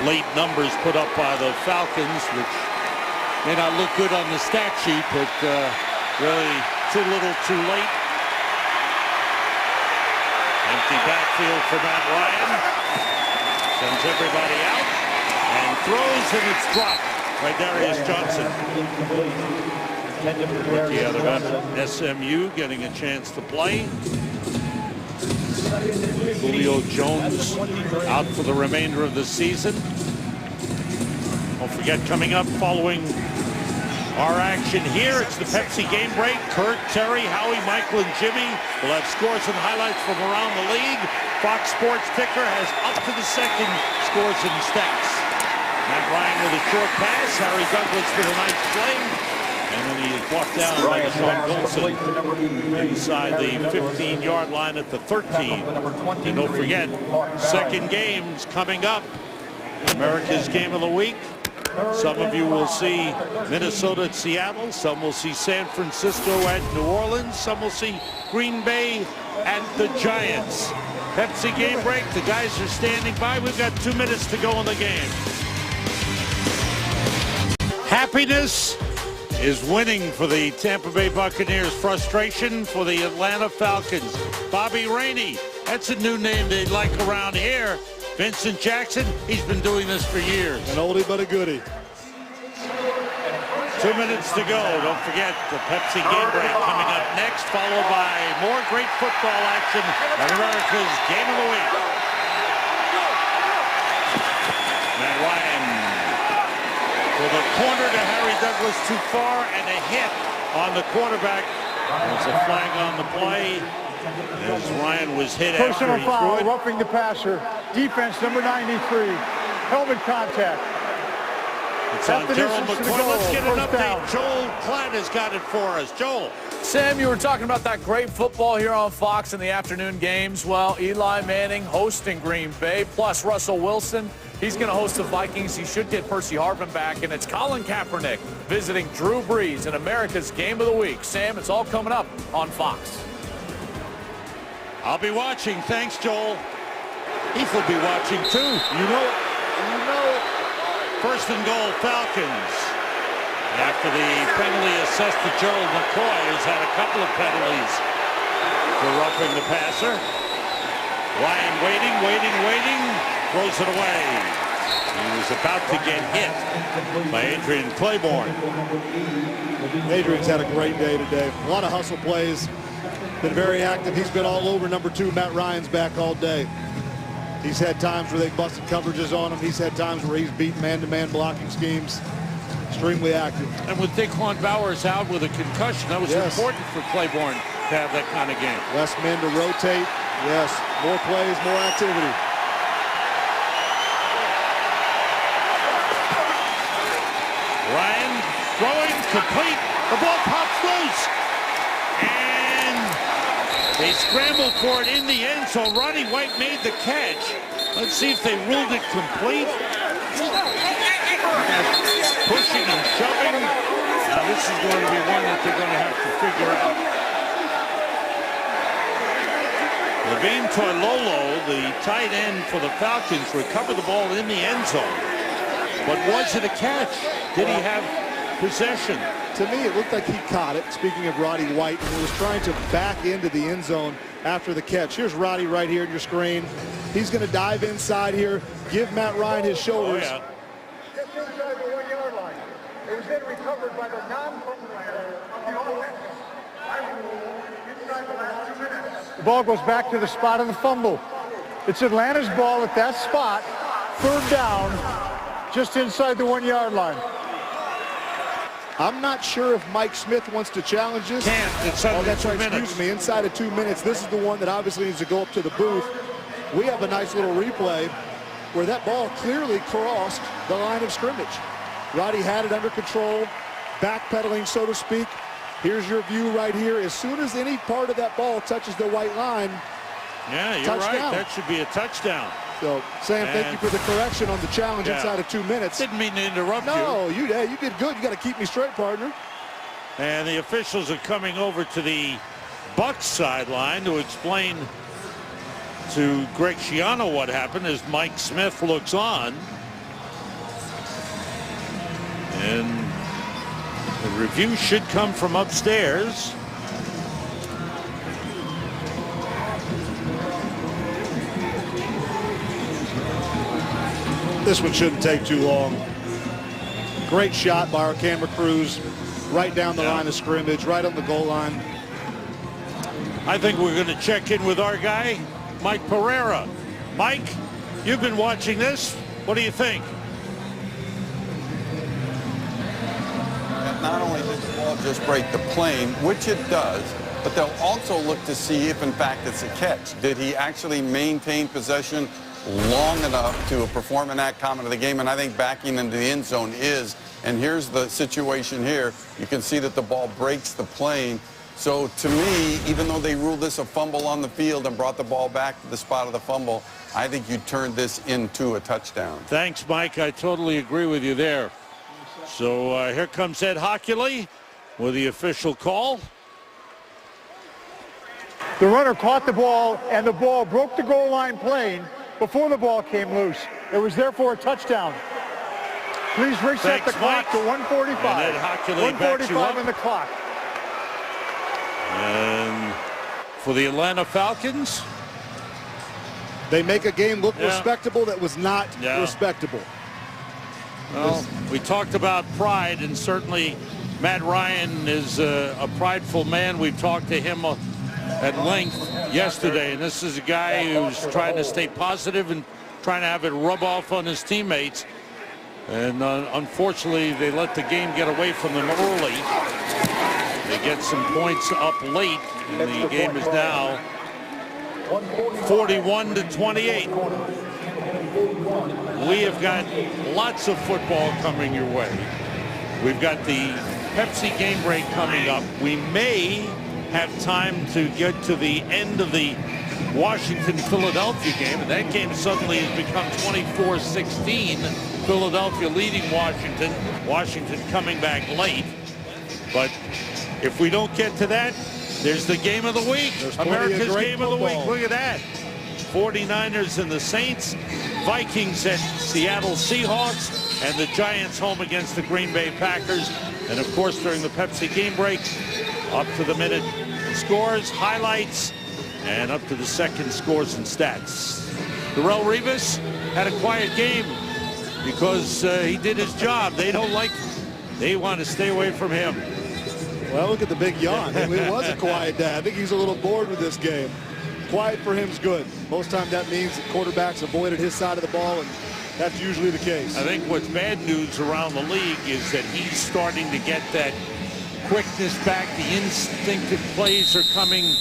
late numbers put up by the Falcons, which may not look good on the stat sheet, but really too little too late. Empty backfield for Matt Ryan. Sends everybody out and throws, and it's dropped by Darius Johnson. Rookie out of SMU getting a chance to play. Julio Jones out for the remainder of the season. Don't forget, coming up following our action here, it's the Pepsi game break. Kurt, Terry, Howie, Michael, and Jimmy will have scores and highlights from around the league. Fox Sports Ticker has up to the second scores and stats. Matt Ryan with a short pass. Harry Douglas with a nice play. And then he is walked down by Sean Golson inside the 15-yard line at the 13. And don't forget, second game's coming up. America's Game of the Week. Some of you will see Minnesota at Seattle. Some will see San Francisco at New Orleans. Some will see Green Bay at the Giants. Pepsi game break. The guys are standing by. We've got 2 minutes to go in the game. Happiness is winning for the Tampa Bay Buccaneers. Frustration for the Atlanta Falcons. Bobby Rainey That's a new name they like around here. Vincent Jackson, he's been doing this for years. An oldie but a goodie. 2 minutes to go. Don't forget the Pepsi game break coming up next, followed by more great football action at America's Game of the Week. Matt Ryan with a corner to Harry Douglas too far and a hit on the quarterback. There's a flag on the play as Ryan was hit after Personal he foul, threw it. roughing the passer. Defense number 93. Helmet contact. It's on After Gerald distance to the McCoy. goal, Let's get an first update. down. Joel Klatt has got it for us. Joel. Sam, you were talking about that great football here on Fox in the afternoon games. Well, Eli Manning hosting Green Bay, plus Russell Wilson. He's going to host the Vikings. He should get Percy Harvin back. And it's Colin Kaepernick visiting Drew Brees in America's Game of the Week. Sam, it's all coming up on Fox. I'll be watching. Thanks, Joel. Heath will be watching, too. You know it. You know it. First and goal, Falcons. After the penalty assessed to Gerald McCoy, who's had a couple of penalties for roughing the passer. Ryan waiting, throws it away. He was about to get hit by Adrian Claiborne. Adrian's had a great day today. A lot of hustle plays. Been very active. He's been all over number 2, Matt Ryan's back all day. He's had times where they've busted coverages on him. He's had times where he's beaten man-to-man blocking schemes. Extremely active. And with Daquan Bowers out with a concussion, that was important for Claiborne to have that kind of game. Less men to rotate. Yes, more plays, more activity. Ryan throwing, complete. The ball pops loose. And they scrambled for it in the end zone. Roddy White made the catch. Let's see if they ruled it complete. Pushing and shoving. Now this is going to be one that they're going to have to figure out. Levine Toilolo, the tight end for the Falcons, recovered the ball in the end zone. But was it a catch? Did he have possession? To me, it looked like he caught it, speaking of Roddy White, and he was trying to back into the end zone after the catch. Here's Roddy right here on your screen. He's going to dive inside here, give Matt Ryan his shoulders. Oh, yeah. Just inside the 1 yard line. It was then recovered by the non-fumble player of the offense. Inside the last 2 minutes. The ball goes back to the spot of the fumble. It's Atlanta's ball at that spot. 3rd down, just inside the 1 yard line. I'm not sure if Mike Smith wants to challenge this. Can't. It's under that's 2 right. minutes. Excuse me. Inside of 2 minutes. This is the one that obviously needs to go up to the booth. We have a nice little replay where that ball clearly crossed the line of scrimmage. Roddy had it under control, backpedaling, so to speak. Here's your view right here. As soon as any part of that ball touches the white line, yeah, you're touchdown. right. That should be a touchdown. So, Sam, thank you for the correction on the challenge inside of 2 minutes. Didn't mean to interrupt you. No, you did good. You got to keep me straight, partner. And the officials are coming over to the Bucs sideline to explain to Greg Schiano what happened as Mike Smith looks on. And the review should come from upstairs. This one shouldn't take too long. Great shot by our camera crews. Right down the line of scrimmage, right on the goal line. I think we're going to check in with our guy, Mike Pereira. Mike, you've been watching this. What do you think? Not only did the ball just break the plane, which it does, but they'll also look to see if, in fact, it's a catch. Did he actually maintain possession long enough to perform in that comment of the game? And I think backing into the end zone is. And here's the situation here. You can see that the ball breaks the plane. So to me, even though they ruled this a fumble on the field and brought the ball back to the spot of the fumble, I think you turned this into a touchdown. Thanks, Mike. I totally agree with you there. So here comes Ed Hockley with the official call. The runner caught the ball, and the ball broke the goal line plane before the ball came loose. It was therefore a touchdown. Please reset the clock to 1:45. And Ed Hockley backs you 1:45 up. on the clock. And for the Atlanta Falcons, They make a game look respectable that was not respectable. Well, we talked about pride, and certainly Matt Ryan is a prideful man. We've talked to him at length yesterday, and this is a guy who's trying to stay positive and trying to have it rub off on his teammates. And unfortunately, they let the game get away from them early. They get some points up late, and the game is now 41-28. We have got lots of football coming your way. We've got the Pepsi game break coming up. We may have time to get to the end of the Washington-Philadelphia game, and that game suddenly has become 24-16. Philadelphia leading Washington. Washington coming back late. But if we don't get to that, there's the game of the week. America's game of the week. Look at that. 49ers and the Saints, Vikings at Seattle Seahawks, and the Giants home against the Green Bay Packers. And of course, during the Pepsi game break, up to the minute scores, highlights, and up to the second scores and stats. Darrelle Revis had a quiet game because he did his job. They want to stay away from him. Well, look at the big yawn. It was a quiet day. I think he's a little bored with this game. Quiet for him is good. Most time that means the quarterbacks avoided his side of the ball, and that's usually the case. I think what's bad news around the league is that he's starting to get that quickness back. The instinctive plays are coming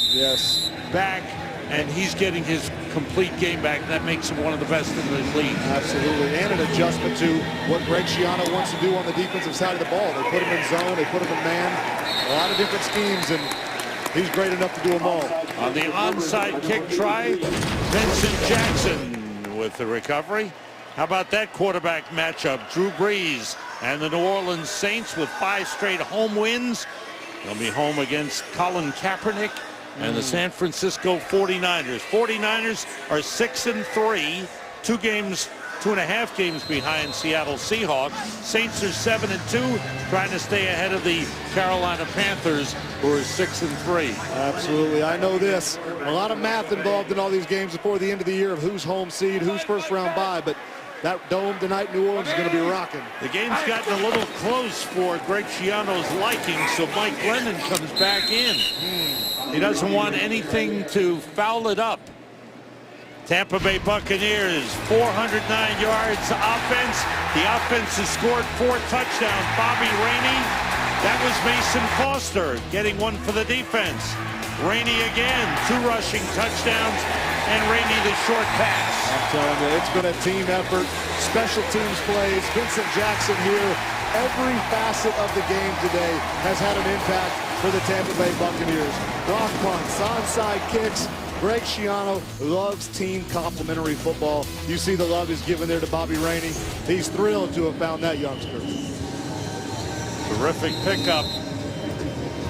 back, and he's getting his complete game back. That makes him one of the best in the league. Absolutely, and an adjustment to what Greg Schiano wants to do on the defensive side of the ball. They put him in zone, they put him in man, a lot of different schemes, and he's great enough to do them all. On the onside kick try, Vincent Jackson with the recovery. How about that quarterback matchup? Drew Brees and the New Orleans Saints with 5 straight home wins. They'll be home against Colin Kaepernick and the San Francisco 49ers. 49ers are 6-3, 2.5 games behind Seattle Seahawks. Saints are 7-2, trying to stay ahead of the Carolina Panthers, who are 6-3. Absolutely. I know this. A lot of math involved in all these games before the end of the year of who's home seed, who's first round bye, but that dome tonight, New Orleans is going to be rocking. The game's gotten a little close for Greg Schiano's liking, so Mike Glennon comes back in. He doesn't want anything to foul it up. Tampa Bay Buccaneers, 409 yards offense. The offense has scored 4 touchdowns. Bobby Rainey, that was Mason Foster getting one for the defense. Rainey again, 2 rushing touchdowns, and Rainey the short pass. I'm telling you, it's been a team effort. Special teams plays. Vincent Jackson here. Every facet of the game today has had an impact for the Tampa Bay Buccaneers. Block punts, onside kicks. Greg Schiano loves team complementary football. You see the love he's given there to Bobby Rainey. He's thrilled to have found that youngster. Terrific pickup.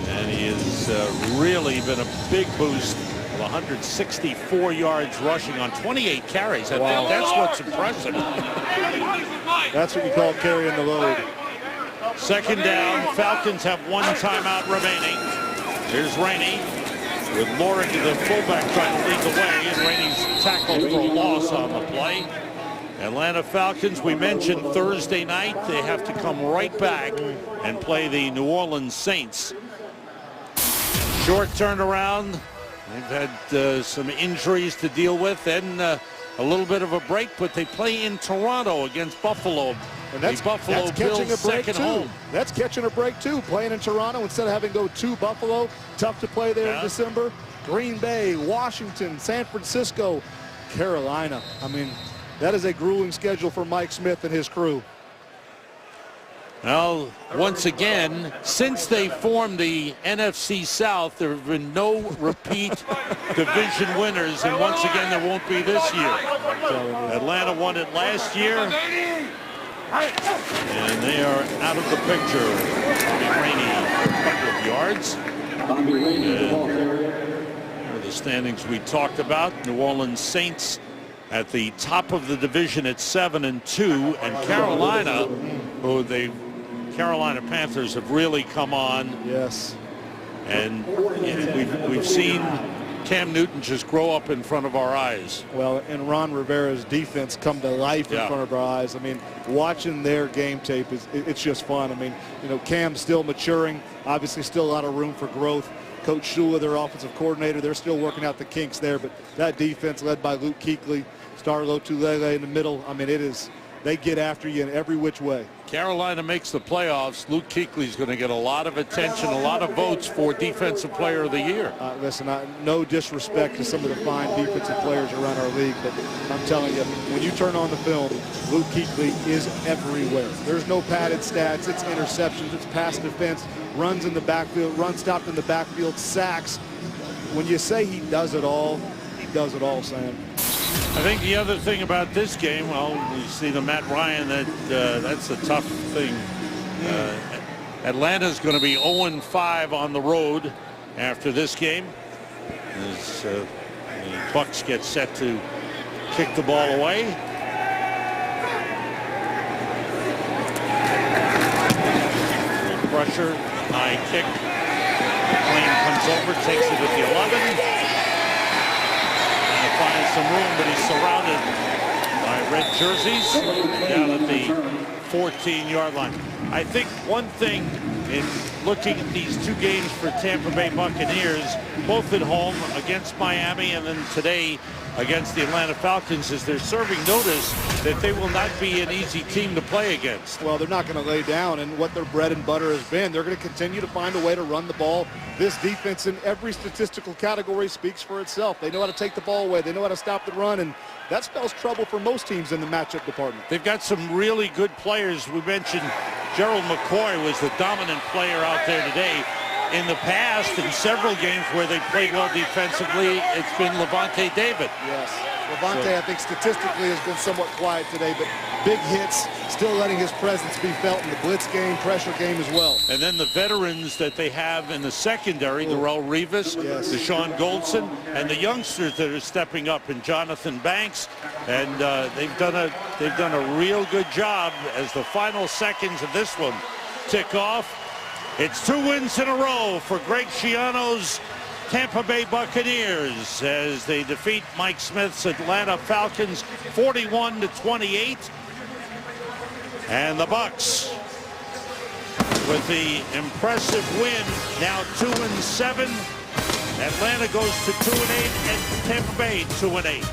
And he has really been a big boost with 164 yards rushing on 28 carries. I think that's what's impressive. That's what you call carrying the load. Second down. Falcons have 1 timeout remaining. Here's Rainey with Lorig, the fullback, trying to lead the way, and Rainey's tackled for a loss on the play. Atlanta Falcons, we mentioned Thursday night, they have to come right back and play the New Orleans Saints. Short turnaround. They've had some injuries to deal with, then a little bit of a break, but they play in Toronto against Buffalo. And that's Buffalo catching a break second too. home. That's catching a break too. Playing in Toronto instead of having to go to Buffalo. Tough to play there in December. Green Bay, Washington, San Francisco, Carolina. I mean, that is a grueling schedule for Mike Smith and his crew. Well, once again, since they formed the NFC South, there have been no repeat division winners, and once again, there won't be this year. Atlanta won it last year, and they are out of the picture. Bobby Rainey for a couple of yards. And the standings we talked about, New Orleans Saints at the top of the division at 7-2, and Carolina, who Carolina Panthers have really come on. Yes. And we've seen Cam Newton just grow up in front of our eyes. Well, and Ron Rivera's defense come to life in front of our eyes. I mean, watching their game tape it's just fun. I mean, you know, Cam's still maturing. Obviously, still a lot of room for growth. Coach Shula, their offensive coordinator, they're still working out the kinks there. But that defense, led by Luke Kuechly, Starlo Tulele in the middle, I mean, they get after you in every which way. Carolina makes the playoffs. Luke Kuechly is going to get a lot of attention, a lot of votes for Defensive Player of the Year. Listen, no disrespect to some of the fine defensive players around our league, but I'm telling you, when you turn on the film, Luke Kuechly is everywhere. There's no padded stats. It's interceptions. It's pass defense, runs in the backfield, runs stopped in the backfield, sacks. When you say he does it all, he does it all, Sam. I think the other thing about this game, well, you see the Matt Ryan, that's a tough thing. Atlanta's going to be 0-5 on the road after this game, as the Bucs get set to kick the ball away. Pressure, high kick. McLean comes over, takes it at the 11. Finds some room, but he's surrounded by red jerseys down at the 14-yard line. I think one thing in looking at these two games for Tampa Bay Buccaneers, both at home against Miami and then today against the Atlanta Falcons, is they're serving notice that they will not be an easy team to play against. Well, they're not going to lay down, and what their bread and butter has been, they're going to continue to find a way to run the ball. This defense in every statistical category speaks for itself. They know how to take the ball away. They know how to stop the run, and that spells trouble for most teams in the matchup department. They've got some really good players. We mentioned Gerald McCoy was the dominant player out there today. In the past, in several games where they played well defensively, it's been Levante David. Yes. Levante, I think, statistically has been somewhat quiet today, but big hits, still letting his presence be felt in the blitz game, pressure game as well. And then the veterans that they have in the secondary, Darrelle Revis, Deshaun Goldson, and the youngsters that are stepping up in Jonathan Banks. And they've done a real good job as the final seconds of this one tick off. It's 2 wins in a row for Greg Schiano's Tampa Bay Buccaneers as they defeat Mike Smith's Atlanta Falcons 41-28. And the Bucs with the impressive win, now 2-7. Atlanta goes to 2-8 and Tampa Bay 2-8.